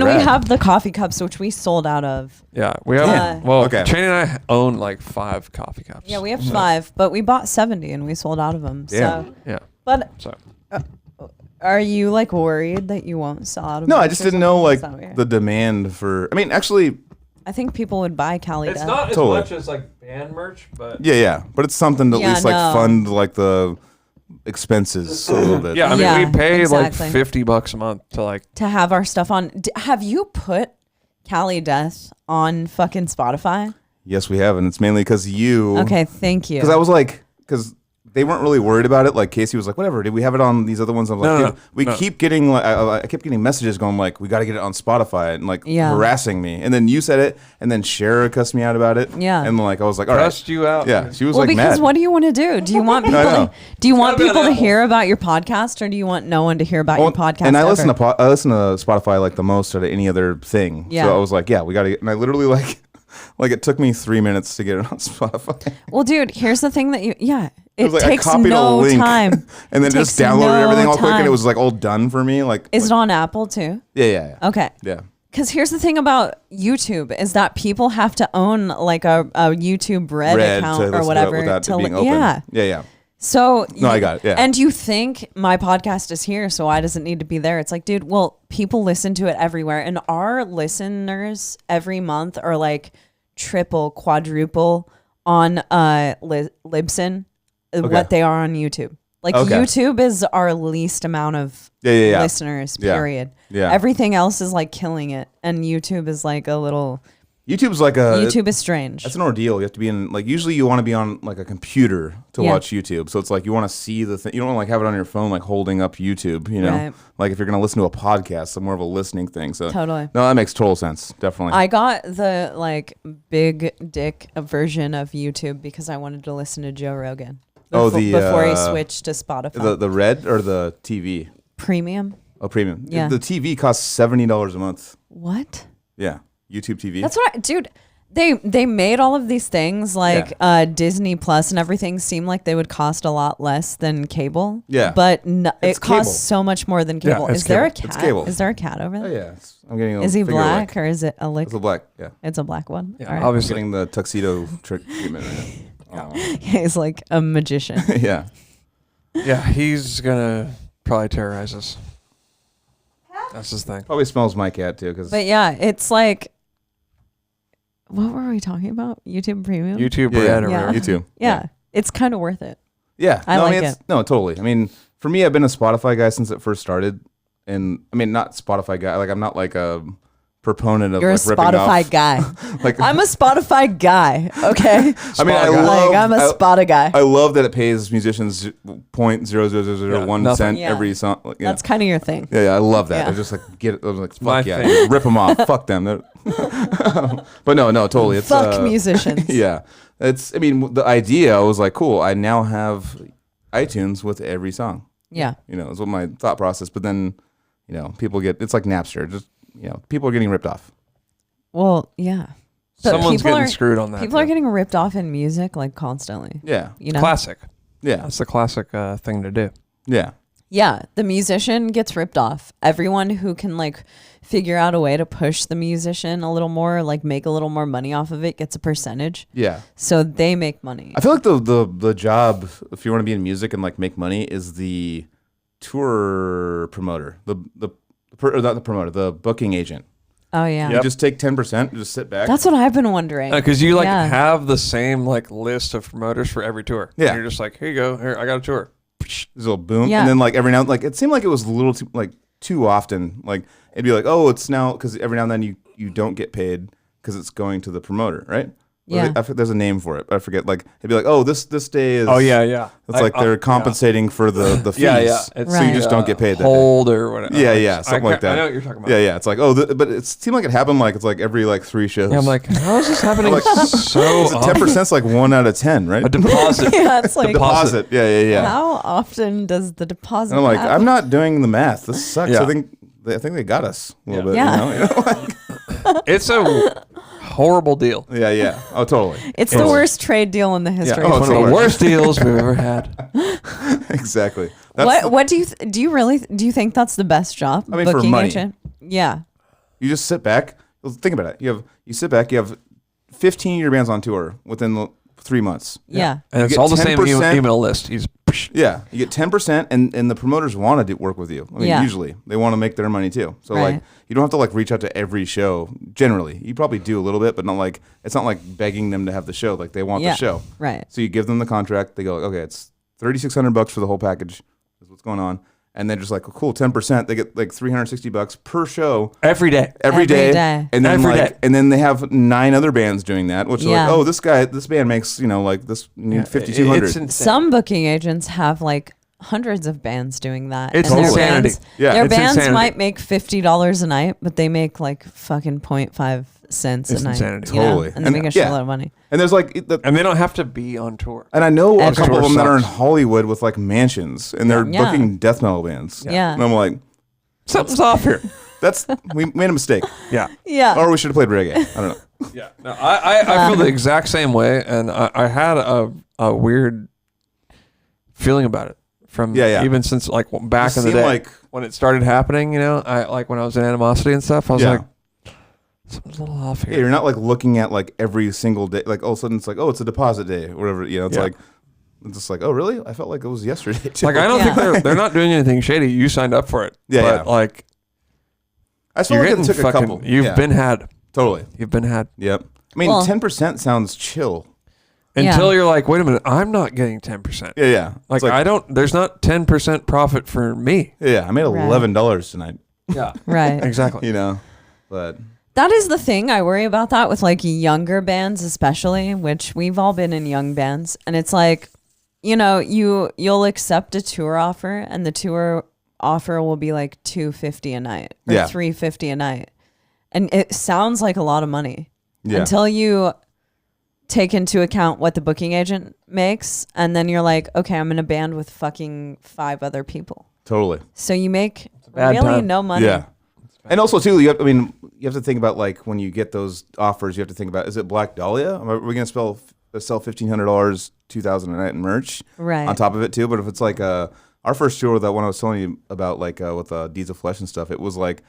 We have the coffee cups, which we sold out of. Yeah, we have. Cheney and I own like 5 coffee cups. Yeah, we have 5, but we bought 70 and we sold out of them. Yeah. So, yeah. But are you like worried that you won't sell out of No, them? I just didn't know like the demand for. I mean, actually, I think people would buy Cali Death. It's not as much as like band merch, but yeah, but it's something to at least like fund like the expenses a little bit. Yeah, I mean we pay like $50 a month to have our stuff on. Have you put Cali Death on fucking Spotify? Yes, we have, and it's mainly because you. Okay, thank you. Because I was like, they weren't really worried about it. Like Casey was like, whatever. Did we have it on these other ones? I'm like, we keep getting like, I kept getting messages going like, we got to get it on Spotify and like harassing me. And then you said it, and then Shara cussed me out about it. Yeah. And like I was like, all right, cussed you out. Yeah. She was because mad. What do you want to do? Do you want people to hear about your podcast, or do you want no one to hear about your podcast? And I listen to Spotify like the most out of any other thing. Yeah. So I was like, yeah, we got to. And I literally like it took me 3 minutes to get it on Spotify. Well, dude, here's the thing that it like takes I copied no a link time. And then just downloaded everything all quick, and it was like all done for me. Like, is it on Apple too? Yeah. Okay. Yeah. Because here's the thing about YouTube is that people have to own like a YouTube Red account or whatever to being open. Yeah. So I got it. Yeah. And you think my podcast is here, so why does it need to be there? It's like, dude, well, people listen to it everywhere, and our listeners every month are like triple, quadruple on Libsyn what they are on YouTube. Like YouTube is our least amount of listeners, period. Yeah. Everything else is like killing it. And YouTube is like a little... YouTube is strange. That's an ordeal. You have to be in, like, usually you want to be on like a computer to watch YouTube. So it's like you want to see the thing. You don't want to like have it on your phone, like holding up YouTube, you know? Right. Like if you're going to listen to a podcast, it's more of a listening thing. So totally. No, that makes total sense. Definitely. I got the like big dick version of YouTube because I wanted to listen to Joe Rogan. Before he switched to Spotify. The red or the TV? Premium. Oh, premium. Yeah. The TV costs $70 a month. What? Yeah. YouTube TV. That's what dude, they made all of these things like Disney Plus and everything seem like they would cost a lot less than cable. Yeah. But it costs so much more than cable. Is there a cat? It's cable. Is there a cat over there? Oh yeah. I'm getting Is he black or is it a lick? It's a black, yeah. It's a black one. Yeah, right. Obviously. I'm getting the tuxedo treatment right now. He's like a magician. Yeah. Yeah, he's gonna probably terrorize us. That's his thing. Probably smells my cat too. But yeah, it's like, what were we talking about? YouTube Premium? YouTube Red or whatever. YouTube. Yeah. It's kind of worth it. Yeah. I like it. No, totally. I mean, for me, I've been a Spotify guy since it first started. And I mean, not Spotify guy. Like, I'm not like a proponent of You're like a Spotify guy. Like I'm a Spotify guy. Okay. I mean, I'm a Spotify guy. I love that it pays musicians 0.00001 cent every song. Like, that's kind of your thing. Yeah, I love that. I just like get it. I was like, fuck yeah, rip them off. Fuck them. But no, totally. It's fuck musicians. Yeah, it's. I mean, the idea was like, cool. I now have iTunes with every song. Yeah. You know, is what my thought process. But then, you know, people get. It's like Napster. Just people are getting ripped off. Well, yeah. But someone's getting screwed on that. People are getting ripped off in music like constantly. Yeah. You know? Classic. Yeah. That's the classic thing to do. Yeah. Yeah. The musician gets ripped off. Everyone who can like figure out a way to push the musician a little more, like make a little more money off of it, gets a percentage. Yeah. So they make money. I feel like the job, if you want to be in music and like make money, is the tour promoter, not the promoter, the booking agent. Oh yeah. You just take 10%, just sit back. That's what I've been wondering. Because you have the same like list of promoters for every tour. Yeah. And you're just like, here you go. Here, I got a tour. There's a little boom. Yeah. And then like every now, like it seemed like it was a little too often. Like it'd be like, oh, it's now, because every now and then you don't get paid because it's going to the promoter, right? Yeah. There's a name for it, but I forget. Like it'd be like, oh, this day is. Oh yeah. It's like they're compensating for the fees. Yeah. So you just don't get paid. Hold or whatever. Yeah, something like that. I know what you're talking about. Yeah. It's like, oh, but it seemed like it happened like it's like every like 3 shows. Yeah, I'm like, how is this happening? Like, so 10%'s like 1 out of 10, right? A deposit. Yeah, it's like deposit. Yeah. How often does the deposit? And I'm like, happen? I'm not doing the math. This sucks. Yeah. I think they got us a little bit. Yeah. You know? It's a horrible deal. Yeah. Oh, totally. It's the worst trade deal in the history. It's one of the worst deals we've ever had. Exactly. What do you think that's the best job? I mean, booking for money. agent? Yeah. You just sit back. Think about it. You sit back. You have 15 of your bands on tour within 3 months. Yeah. And it's all the same email list. Yeah, you get 10%, and the promoters want to work with you. I mean, usually they want to make their money too. So like, you don't have to like reach out to every show. Generally, you probably do a little bit, but not like it's not like begging them to have the show. Like they want the show. Right. So you give them the contract. They go, okay, it's $3,600 for the whole package. Is what's going on. And then just like, cool, 10%. They get like $360 per show every day. Every day. And then every day. And then they have 9 other bands doing that, which are like, oh, this band makes, like this $5,200. Some booking agents have like hundreds of bands doing that. It's insanity. Their bands might make $50 a night, but they make like fucking 0.5 cents a night. Insanity. Totally. And they make a shitload of money. And there's like, and they don't have to be on tour. And I know a couple of them that are in Hollywood with like mansions, and they're booking death metal bands. Yeah. And I'm like, something's off here. We made a mistake. Yeah. Or we should have played reggae. I don't know. Yeah. No, I feel the exact same way, and I had a weird feeling about it from even since like back in the day, like, when it started happening. I like when I was in Animosity and stuff. I was like, something's a little off here. Yeah, you're not like looking at like every single day. Like all of a sudden it's like, oh, it's a deposit day or whatever. It's like, it's just like, oh, really? I felt like it was yesterday too. Like I don't think they're not doing anything shady. You signed up for it. But like, I feel like it took a couple. You've been had. Totally. You've been had. Yep. I mean, 10% sounds chill. Until you're like, wait a minute, I'm not getting 10%. Yeah. Like I don't. There's not 10% profit for me. Yeah, I made $11 tonight. Yeah. Right. Exactly. You know, but that is the thing. I worry about that with like younger bands, especially, which we've all been in young bands, and it's like, you know, you'll accept a tour offer, and the tour offer will be like $250 a night or $350 a night, and it sounds like a lot of money until you take into account what the booking agent makes, and then you're like, okay, I'm in a band with fucking 5 other people. Totally. So you make really no money. Yeah. And also too, you have to think about like when you get those offers, you have to think about, is it Black Dahlia? Are we going to sell $1,500, $2,000 a night in merch on top of it too? But if it's like our first tour, that one I was telling you about, like with Deeds of Flesh and stuff, it was like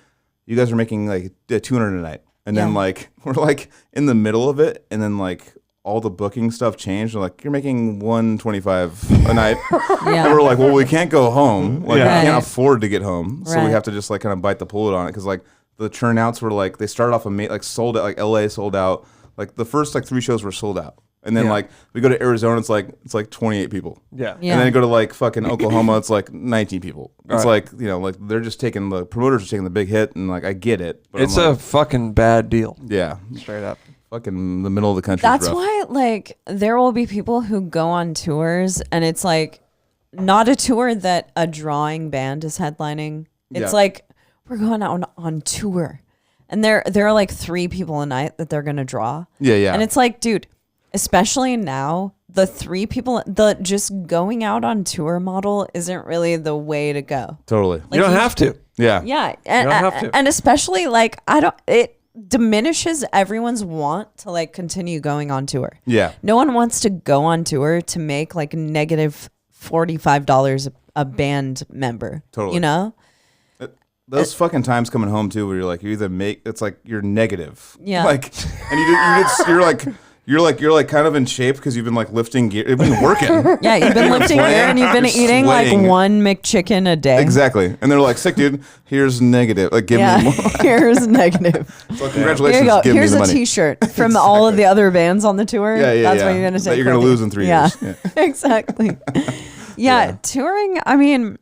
you guys are making like $200 a night, and then like we're like in the middle of it, and then like all the booking stuff changed. They're like, you're making $125 a night. And we're like, well, we can't go home. Like we can't afford to get home. So we have to just like kind of bite the bullet on it. Cause like the turnouts were like, they started off like sold out, like LA sold out. Like the first like 3 shows were sold out. And then like we go to Arizona, it's like 28 people. Yeah. And then you go to like fucking Oklahoma, it's like 19 people. It's like, you know, like they're just taking, the promoters are taking the big hit, and like I get it. But it's a fucking bad deal. Yeah. Straight up. Fucking the middle of the country. That's why, like, there will be people who go on tours, and it's like not a tour that a drawing band is headlining. It's like we're going out on tour, and there are like 3 people a night that they're gonna draw. Yeah. And it's like, dude, especially now, the 3 people, the just going out on tour model isn't really the way to go. Totally. Like, you don't have to. Yeah. Yeah, you don't have to. And especially like it diminishes everyone's want to like continue going on tour. Yeah. No one wants to go on tour to make like negative $45 a band member. Totally. You know? Those fucking times coming home too, where you're like, you either it's like you're negative. Yeah. Like, and you're like kind of in shape because you've been like lifting gear. You've been working. Yeah, you've been lifting gear and you've been eating sweating. like 1 McChicken a day. Exactly. And they're like, sick dude, here's negative. Like, give me more. Here's negative. So congratulations. Here you go. Give Here's me the a money. T-shirt from all of the other bands on the tour. Yeah. That's what you're going to take. That you're going to lose in 3 years. Yeah. Exactly. Touring, I mean,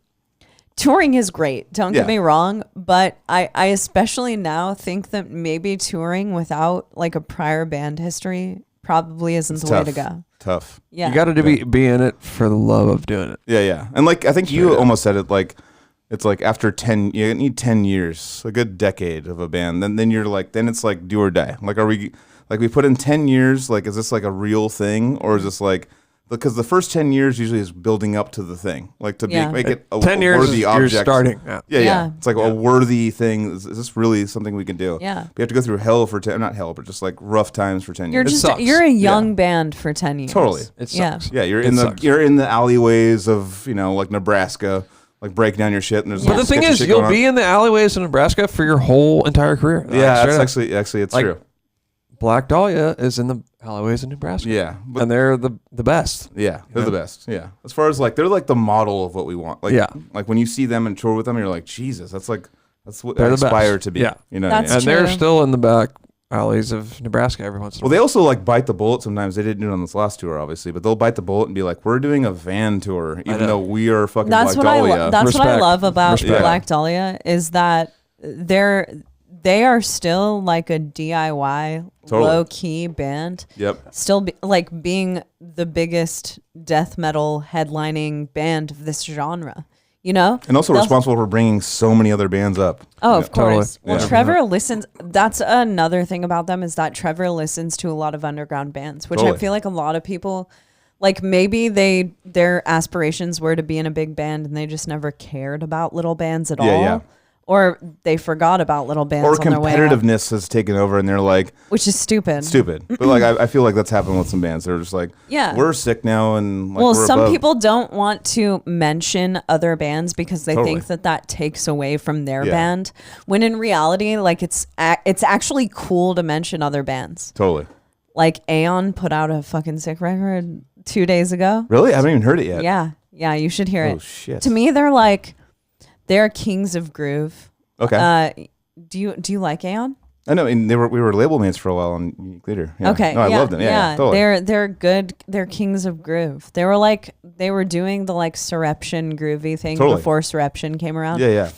touring is great. Don't get me wrong. But I especially now think that maybe touring without like a prior band history probably isn't the way to go. Tough. Yeah. You got to be in it for the love of doing it. Yeah. And like, I think you almost said it, like, it's like after 10, you need 10 years, a good decade of a band. Then you're like, then it's like do or die. Like, are we, like we put in 10 years, like, is this like a real thing? Or is this like, because the first 10 years usually is building up to the thing, like to make it a 10 years worthy object. You're starting. Yeah. It's like a worthy thing. Is this really something we can do? Yeah. We have to go through hell for 10, not hell, but just like rough times for 10 years. You're a young band for 10 years. Totally. It sucks. Yeah. You're in the alleyways of, you know, like Nebraska, like breaking down your shit. And there's But the thing is, you'll be in the alleyways of Nebraska for your whole entire career. Yeah, that's actually it's true. Black Dahlia is in the alleyways of Nebraska. Yeah. And they're the best. Yeah, they're the best. Yeah. As far as like, they're like the model of what we want. Like, like when you see them and tour with them, you're like, Jesus, that's what I aspire to be. Yeah. You know, That's and true. they're still in the back alleys of Nebraska every once in a while. Well, they also like bite the bullet sometimes. They didn't do it on this last tour, obviously, but they'll bite the bullet and be like, we're doing a van tour, even though we are fucking Black Dahlia. That's what I love about Black Dahlia is that they are still like a DIY low-key band. Yep. Still being the biggest death metal headlining band of this genre, you know? And also responsible for bringing so many other bands up. Oh, of course. Totally. Well, Trevor listens. That's another thing about them is that Trevor listens to a lot of underground bands, which I feel like a lot of people, like maybe their aspirations were to be in a big band and they just never cared about little bands at all. Yeah. Or they forgot about little bands Or on their way competitiveness has taken over and they're like... Which is stupid. But like, I feel like that's happened with some bands. They're just like, we're sick now and like, well, we're some above. people don't want to mention other bands because they think that takes away from their band. When in reality, like it's actually cool to mention other bands. Totally. Like Aeon put out a fucking sick record 2 days ago. Really? I haven't even heard it yet. Yeah, you should hear it. Oh, shit. To me, they're kings of groove. Okay. Do you like Aeon? I know, and we were label mates for a while on Unique Leader. Yeah. Okay, no, I loved them. Yeah, totally. They're good. They're kings of groove. They were doing the like Surreption groovy thing before Surreption came around. Yeah.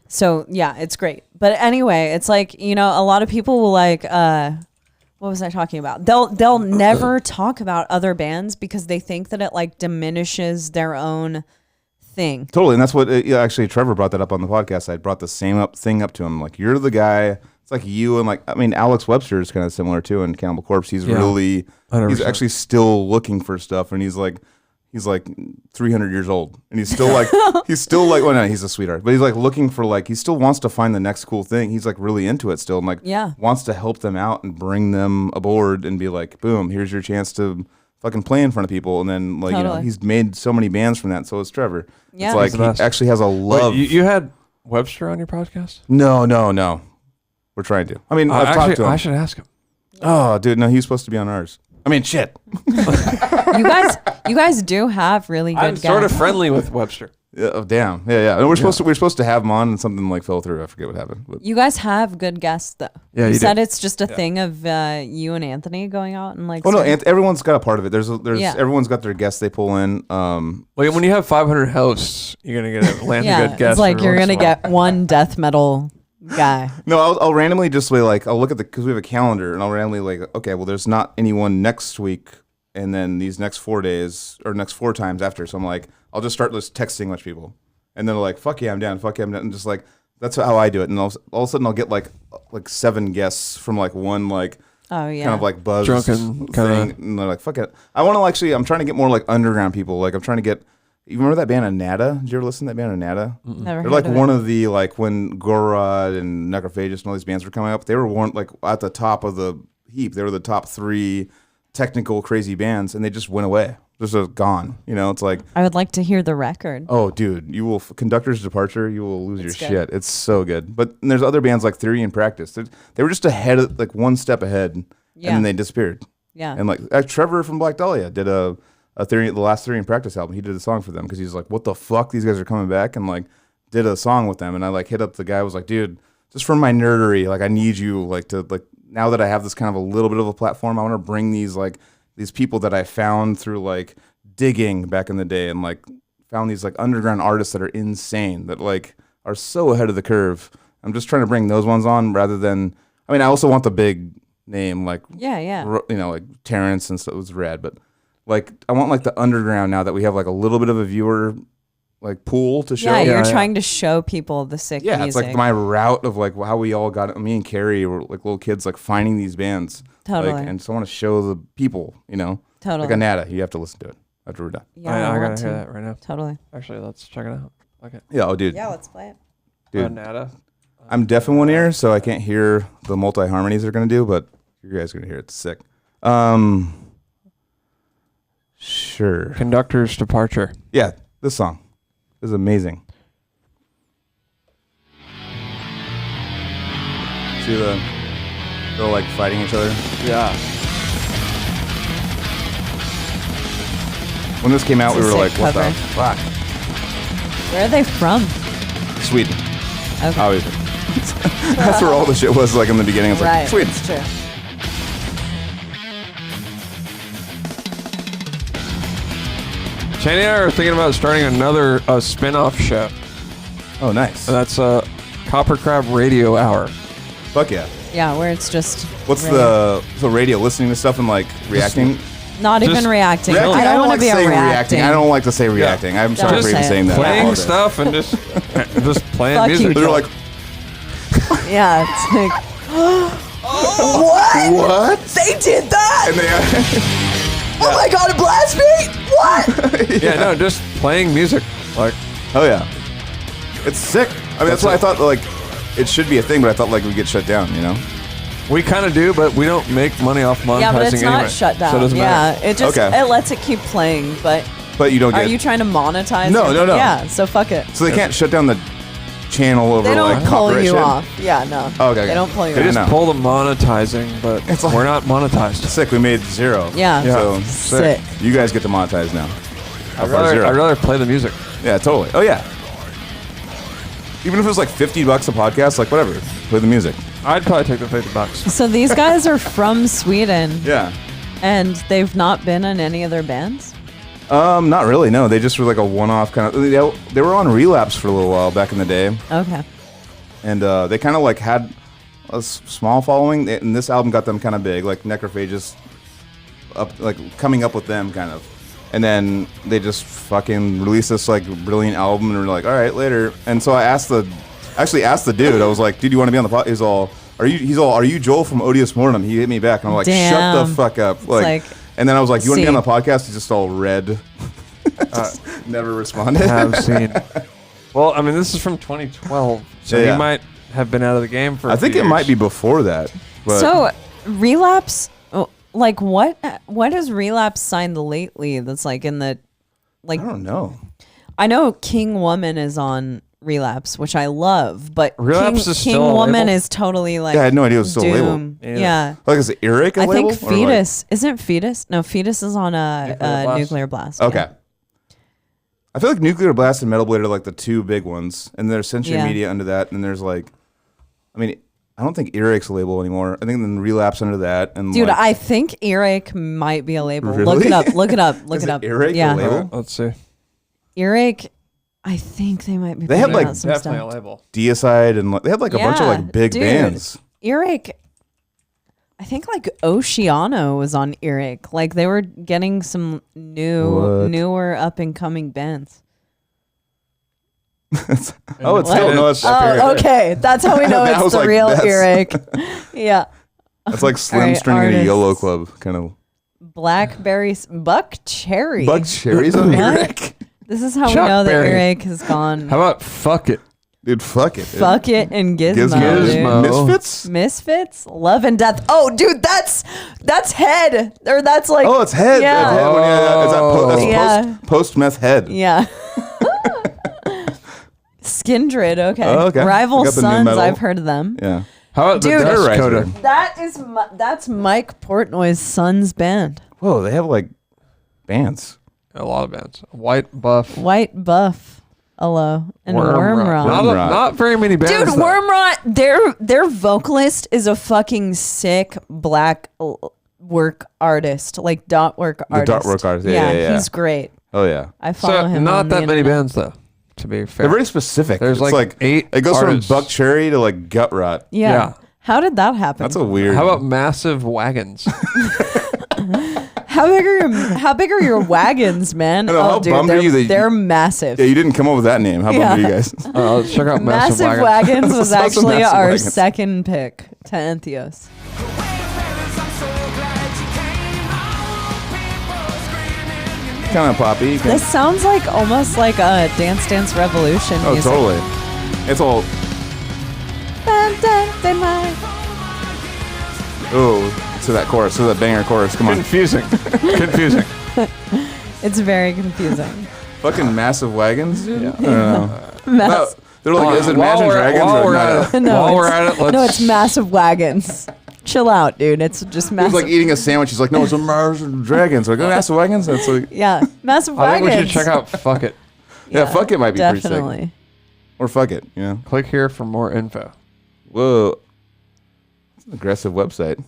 So yeah, it's great. But anyway, it's like, a lot of people will like, what was I talking about? They'll never talk about other bands because they think that it like diminishes their own thing. Totally, and that's what actually Trevor brought that up on the podcast. I brought the same thing up to him. Like, you're the guy. It's like you and Alex Webster is kind of similar too in Cannibal Corpse. He's really 100%. He's actually still looking for stuff, and he's like 300 years old, and he's still like he's a sweetheart, but he's like looking for he still wants to find the next cool thing. He's like really into it still, and wants to help them out and bring them aboard and be like, boom, here's your chance to fucking play in front of people. And then he's made so many bands from that. So it's Trevor. Yeah. It's like he actually has a love. Wait, you had Webster on your podcast? No. We're trying to. I mean, I've talked to him. I should ask him. Oh, dude, no, he's supposed to be on ours. I mean, shit. You guys do have really good guests. I'm sort of friendly with Webster. Oh, damn. Yeah. And we're supposed to have him on, and something like fell through. I forget what happened. But. You guys have good guests, though. Yeah, you said it's just a thing of you and Anthony going out and like. Oh no, everyone's got a part of it. There's everyone's got their guests they pull in. When you have 500 hosts, you're gonna land a good guest. It's like you're gonna get one death metal guy. No, I'll randomly just I'll look at because we have a calendar, and I'll randomly okay, well, there's not anyone next week, and then these next 4 days or next 4 times after. So I'm like, I'll just start texting a bunch of people, and then like, fuck yeah, I'm down. Fuck yeah, I'm down. And just that's how I do it. And all of a sudden I'll get like 7 guests from one kind of buzz drunken thing, and they're like, fuck it. I want to actually. I'm trying to get more underground people. I'm trying to get. You remember that band Anata? Did you ever listen to that band Anata? Never. They're like one of the when Gorod and Necrophagus and all these bands were coming up. They were one at the top of the heap. They were the top 3 technical crazy bands, and they just went away. Just gone. It's like I would like to hear the record. Oh, dude, you will Conductor's Departure. You will lose your shit. It's so good. But there's other bands like Theory and Practice. They were just ahead, one step ahead, and then they disappeared. Yeah. And Trevor from Black Dahlia did the last Theory and Practice album. He did a song for them because he's like, what the fuck? These guys are coming back, and did a song with them. And I hit up the guy. I was like, dude, just for my nerdery, I need you to now that I have this kind of a little bit of a platform, I want to bring these people that I found through digging back in the day, and found these underground artists that are insane, that are so ahead of the curve. I'm just trying to bring those ones on rather than. I mean, I also want the big name Terrence and stuff. It was rad, but. I want the underground now that we have a little bit of a viewer pool to show. Yeah, you're trying to show people the sick music. Yeah, it's my route of how we all got it. Me and Carrie were little kids finding these bands. Totally. And so I want to show the people, Totally. Anata, you have to listen to it after we're done. Yeah, I gotta hear that right now. Totally. Actually, let's check it out. Okay. Yeah, dude. Yeah, let's play it. Dude, Anata. I'm deaf in one ear, so I can't hear the multi-harmonies they're going to do, but you guys are going to hear it. It's sick. Sure. Conductor's Departure. Yeah, this song is amazing. See they're fighting each other? Yeah. When this came out, we were like, what the fuck? Where are they from? Sweden. Okay. Obviously. That's where all the shit was in the beginning. It's right. Sweden. It's true. Shane and I are thinking about starting another spin-off show. Oh, nice. And that's KoperCrabb Radio Hour. Fuck yeah. Yeah, where it's just. What's the radio? Listening to stuff and reacting? Not even reacting. I don't want to be reacting. I don't like to say reacting. Yeah. I'm sorry for even saying that. Playing stuff and just playing music. They're like. Yeah, it's like. What? They did that? And they. Oh my god, it blasts me! What? Yeah, no, just playing music. Oh yeah. It's sick. I mean, that's why I thought it should be a thing, but I thought we'd get shut down, We kind of do, but we don't make money off monetizing. Yeah, but it's anyway, not shut down. So it doesn't matter. It just it lets it keep playing, but you don't get. Are you trying to monetize? No. Yeah, so fuck it. So they can't shut down the channel over they don't pull you shit? Off. Yeah, no. Oh, okay. They don't pull you off. They off. just pull the monetizing, but we're not monetized. Sick. We made 0. Yeah. So sick. You guys get to monetize now. I'd rather play the music. Yeah, totally. Oh yeah. Even if it was $50 a podcast, whatever, play the music. I'd probably take the $50. So these guys are from Sweden. Yeah. And they've not been in any other bands? Not really. No, they just were like a one-off kind of. They were on Relapse for a little while back in the day. Okay. And they kind of like had a small following, and this album got them kind of big. Like Necrophagist, coming up with them kind of. And then they just fucking released this like brilliant album, and we're like, all right, later. And so I asked the dude. I was like, dude, you want to be on the podcast? He's all, are you Joel from Odious Mortem? He hit me back, and I'm like, damn. Shut the fuck up. Like, and then I was like, you want to be on the podcast? He's just all red. Never responded. Have seen. Well, I mean, this is from 2012, so he might have been out of the game for. I think it might be before that. But. So Relapse. Like what has Relapse signed lately that's like in the like I don't know. I know King Woman is on Relapse, which I love, but Relapse is King still Woman a is totally like I had no idea it was still a label. Yeah. Like is it Eric a I label? think Fetus. Isn't Fetus? No, Fetus is on Nuclear Blast. Okay. Yeah. I feel like Nuclear Blast and Metal Blade are like the two big ones. And there's Century Media under that, and there's like I don't think Eric's a label anymore. I think then Relapse under that. And dude, I think Eric might be a label. Really? Look it up. Look it up. Look Is it up. Eric a label? Let's see. Eric, I think they might be. They had like some definitely stuff. a label. Deicide and they had like a bunch of like big bands. Eric, I think like Oceano was on Eric. Like they were getting some newer up and coming bands. It's okay. That's how we know it's the real Eric. Yeah. That's like Slim stringing a YOLO club kind of. Blackberries, Buck Cherry. Buck Cherry's on Eric. This is how Chuck we know Berry. that Eric has gone. How about Fuck It? Dude, fuck it. Fuck it and Gizmo. Misfits? Misfits? Love and Death. Oh, dude, that's Head. Or that's like. Oh, it's Head. Yeah. That's post-meth Head. Yeah. Skindred, okay. Oh, okay. Rival Got the new Sons, metal. I've heard of them. Yeah. How about Dude, the Dust Coda? That's Mike Portnoy's son's band. Whoa, they have like bands. A lot of bands. White Buff. Hello. And Wormrot. Not very many bands. Dude, Wormrot, their vocalist is a fucking sick black work artist, like dot work artist. The dot work artist, yeah. He's great. Oh yeah. I follow him. Not on that the many internet. bands though. To be fair, They're very specific. There's it's like 8. It goes artists. from Buck Cherry to like Gut Rot. Yeah. How did that happen? That's a weird. How about Massive Wagons? How big are your wagons, man? How bummed are you they're massive. Yeah, you didn't come up with that name. How bummed are you guys? Let's check out Massive Wagons was That's actually Massive our Wagons. second pick to Entheos. Kind of poppy. This sounds like almost like a Dance Dance Revolution Oh, music. totally. It's all. Oh, to that chorus, to that banger chorus. Come on. Confusing. It's very confusing. Fucking Massive Wagons, dude. Yeah. I don't know. No, they're like, is it Imagine Dragons while or we're not? at it, while we're at it, let's. No, it's Massive Wagons. Chill out, dude. It's just He's Massive. like eating a sandwich. He's like, no, it's Imagine Dragons. Like, oh, Massive Wagons? That's like, Yeah, Massive I think Wagons. we should check out Fuck It. yeah, Fuck It might be pretty Definitely. sick. Or Fuck It, yeah. Click here for more info. Whoa. It's an aggressive website.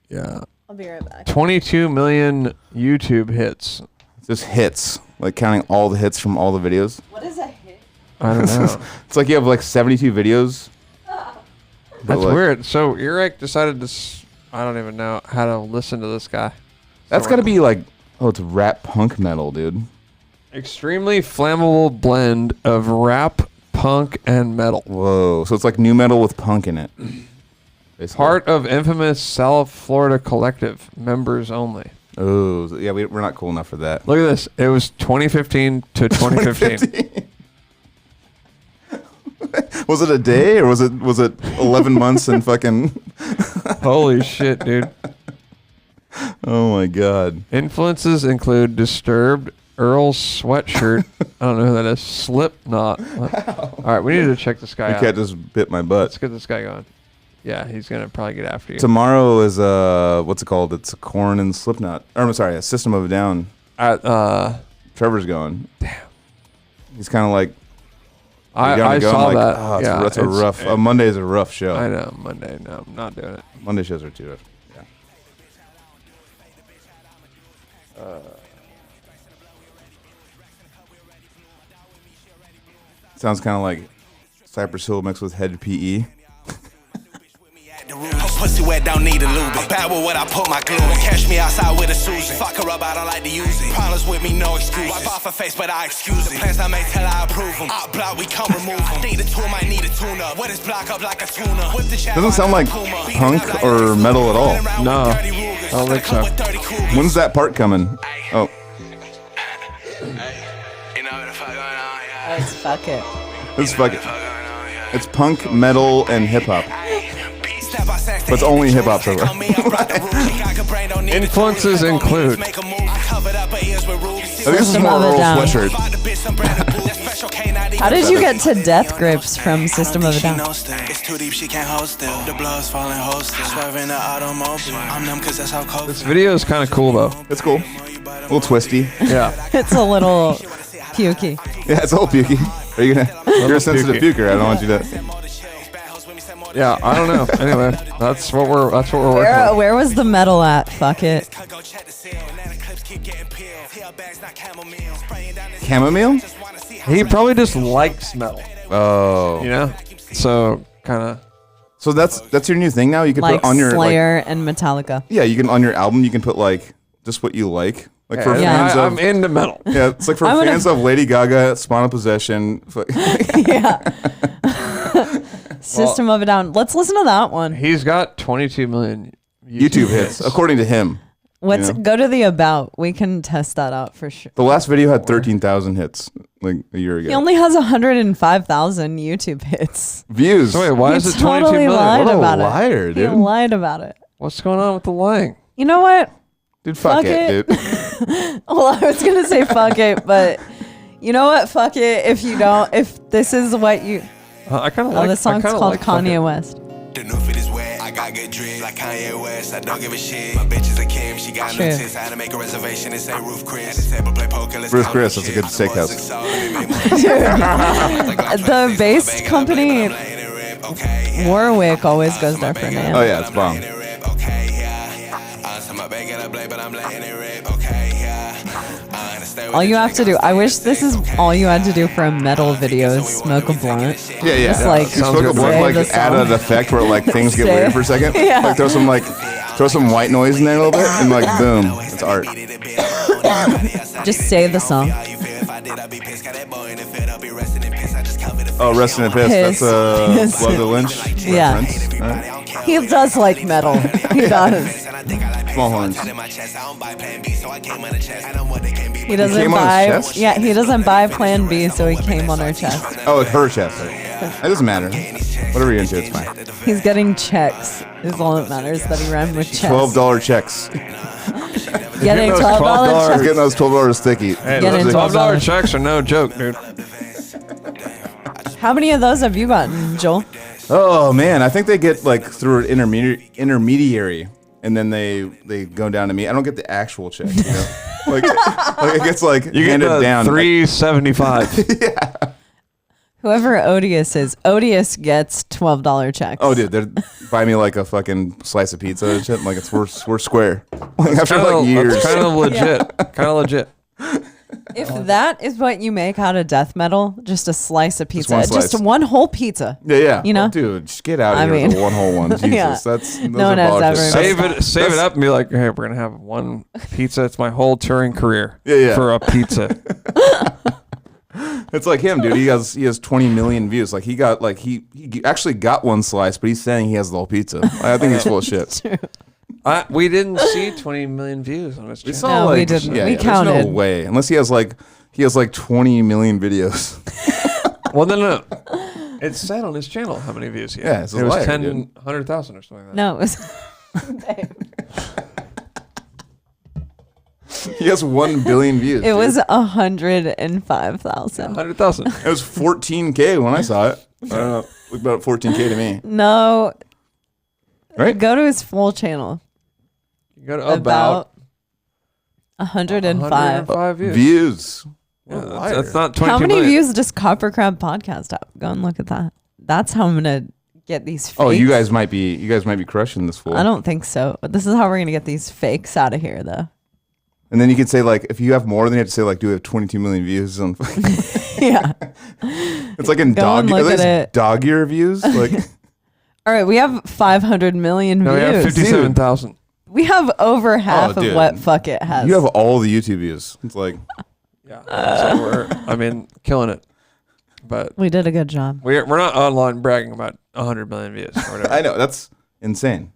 Yeah. I'll be right back. 22 million YouTube hits. Just hits. Like counting all the hits from all the videos. What is a hit? I don't know. It's like you have like 72 videos. That's like, weird. So Eric decided to. I don't even know how to listen to this guy. That's got to be like, oh, it's rap punk metal, dude. Extremely flammable blend of rap, punk, and metal. Whoa. So it's like new metal with punk in it. Basically. Part of infamous South Florida collective, members only. Oh, yeah, we're not cool enough for that. Look at this. It was 2015 to 2015. Was it a day or was it 11 months and fucking Holy shit, dude. Oh my god. Influences include Disturbed, Earl's Sweatshirt. I don't know who that is. Slipknot. All right, we need to check this guy You out. can't just bit my butt. Let's get this guy going. Yeah, he's going to probably get after you. Tomorrow is what's it called? It's a Korn and Slipknot. Or I'm sorry, a System of a Down. At Trevor's going. Damn. He's kind of like I saw that. Oh, that's a rough. Monday is a rough show. I know Monday. No, I'm not doing it. Monday shows are too rough. Yeah. Sounds kind of like Cypress Hill mixed with Head PE. Pussy wet, don't need a lube. I'm bad with what I put my glue in. Catch me outside with a Susan. Fuck her up, I don't like to use it. Problems with me, no excuse. Wipe off her face, but I excuse it. The plans I make till I approve them. Out block, we come remove them. Need a tool, might need a tune up. What is block up like a tuna? Whip the shadow. Doesn't sound like punk or metal at all. No, I don't think so. When's that part coming? Oh. It's fuck it. It's fuck it. It's punk, metal, and hip hop. But it's only hip hop so far. Influences include. I think this is more Earl Sweatshirt. How did you get to Death Grips from System of a Down? This video is kind of cool though. It's cool. A little twisty. Yeah. It's a little pukey. Yeah, it's a little pukey. Are you gonna? You're a sensitive puker. I don't want you to. Yeah, I don't know. Anyway, that's what we're working on. Where was the metal at? Fuck it. Chamomile? He probably just likes metal. Oh. You know? So kind of. So that's your new thing now. You can Like put on your Slayer and Metallica. Yeah, you can on your album. You can put like just what you like. Like for fans I'm into metal. Yeah, it's like for fans of Lady Gaga, Spawn of Possession. Yeah. System of a Down. Let's listen to that one. He's got 22 million YouTube hits, according to him. Let's go to the About. We can test that out for sure. The last video had 13,000 hits like a year ago. He only has 105,000 YouTube hits. Views. So wait, why is it 22 totally million? lied What a about liar, it. dude. He lied about it. What's going on with the lying? You know what? Dude, fuck it, dude. Well, I was going to say fuck it, but you know what? Fuck it if this is what you... I kind of like. This song's called like Kanye West. The new fit is wet. I got good dreams like Kanye West. I don't give a shit. My bitch is a Kim. She got no tits. I had to make a reservation and say Roof Chris. At the table play poker. Roof Chris, that's a good steakhouse. The bass company, Warwick, always goes there for a name. Oh yeah, it's bomb. All you have to do, I wish this is all you had to do for a metal video is smoke a blunt. Yeah. Just like smoke a blunt, like add an effect where like things get weird for a second. Yeah. Like throw some white noise in there a little bit, and like boom, it's art. Just say the song. Oh, Resting in Piss. That's Love the Lynch Yeah. reference. Right. He does like metal. He does. Small horns. He doesn't came on his buy. chest? Yeah, he doesn't buy Plan B, so he came on her chest. Oh, it's her chest. It doesn't matter. Whatever you're into, it's fine. He's getting checks. Is all that matters. That he rhymed with checks. $12 checks. Getting $12 He's checks. getting those $12 sticky. Hey, Getting those $12 $12 checks are no joke, dude. How many of those have you gotten, Joel? Oh man, I think they get like through an intermediary, and then they go down to me. I don't get the actual check. You know? like it gets like You handed get the down. $3.75. Yeah. Whoever Odious is, Odious gets $12 checks. Oh, dude, they're buy me like a fucking slice of pizza and shit. Like we're square. Like after like years. That's kind of legit. Kind of legit. If that is what you make out of death metal, just a slice of pizza, one slice. just one whole pizza. Yeah. You know? Dude, just get out of I here with mean- the one whole one. Jesus, Yeah. those No are one has politics. ever- Save it up and be like, hey, we're gonna have one pizza. It's my whole touring career. Yeah. For a pizza. It's like him, dude. He has 20 million views. Like he got like he actually got one slice, but he's saying he has the whole pizza. I think he's full of shit. We didn't see 20 million views on his We channel. saw No, we like didn't. Yeah, We there's counted. no way unless he has like 20 million videos. Well, no. It said on his channel how many views he had. Yeah, it's a it was liar, 100,000 or something like that. No, it was. He has 1 billion views. It was 105,000. 100,000. It was 14K when I saw it. I don't know. Looked about 14K to me. No. Right? Go to his full channel. You got About 105. 105 views. Views. Yeah, that's not 22 How many million. views does KoperCrabb Podcast have? Go and look at that. That's how I'm gonna get these fakes. Oh, you guys might be crushing this fool. I don't think so. But this is how we're gonna get these fakes out of here, though. And then you could say like, if you have more, then you have to say like, do we have 22 million views on? Yeah. It's like in dog ear views. Like, all right, we have 500 million views. We have 57,000. We have over half of what Fuck It has. You have all the YouTube views. It's like, yeah. So we're, killing it. But we did a good job. We're not online bragging about 100 million views or whatever. I know, that's insane.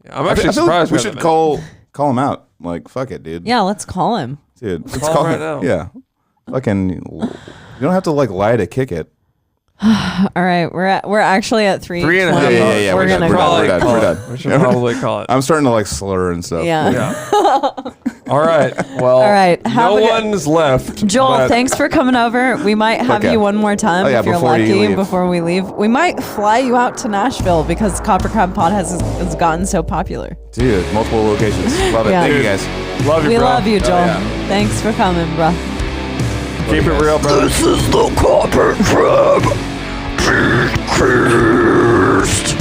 Yeah, I'm actually surprised. Like we should call him out. Like, fuck it, dude. Yeah, let's call him. Dude, let's call him right now. Yeah. Fucking, you don't have to like lie to kick it. All right, we're actually at 3:20. Yeah. We're done. We should probably call it. I'm starting to like slur and stuff. Yeah. All right. Well. All right. No one's left. Joel, thanks for coming over. We might have you one more time if you're lucky before we leave. We might fly you out to Nashville because KoperCrabb Podcast has gotten so popular. Dude, multiple locations. Love it. Thank you guys. Love you, we bro. love you, Joel. Thanks for coming, bro. Keep it real, bro. This is the KoperCrabb Podcast.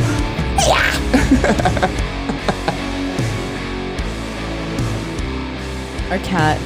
Our cat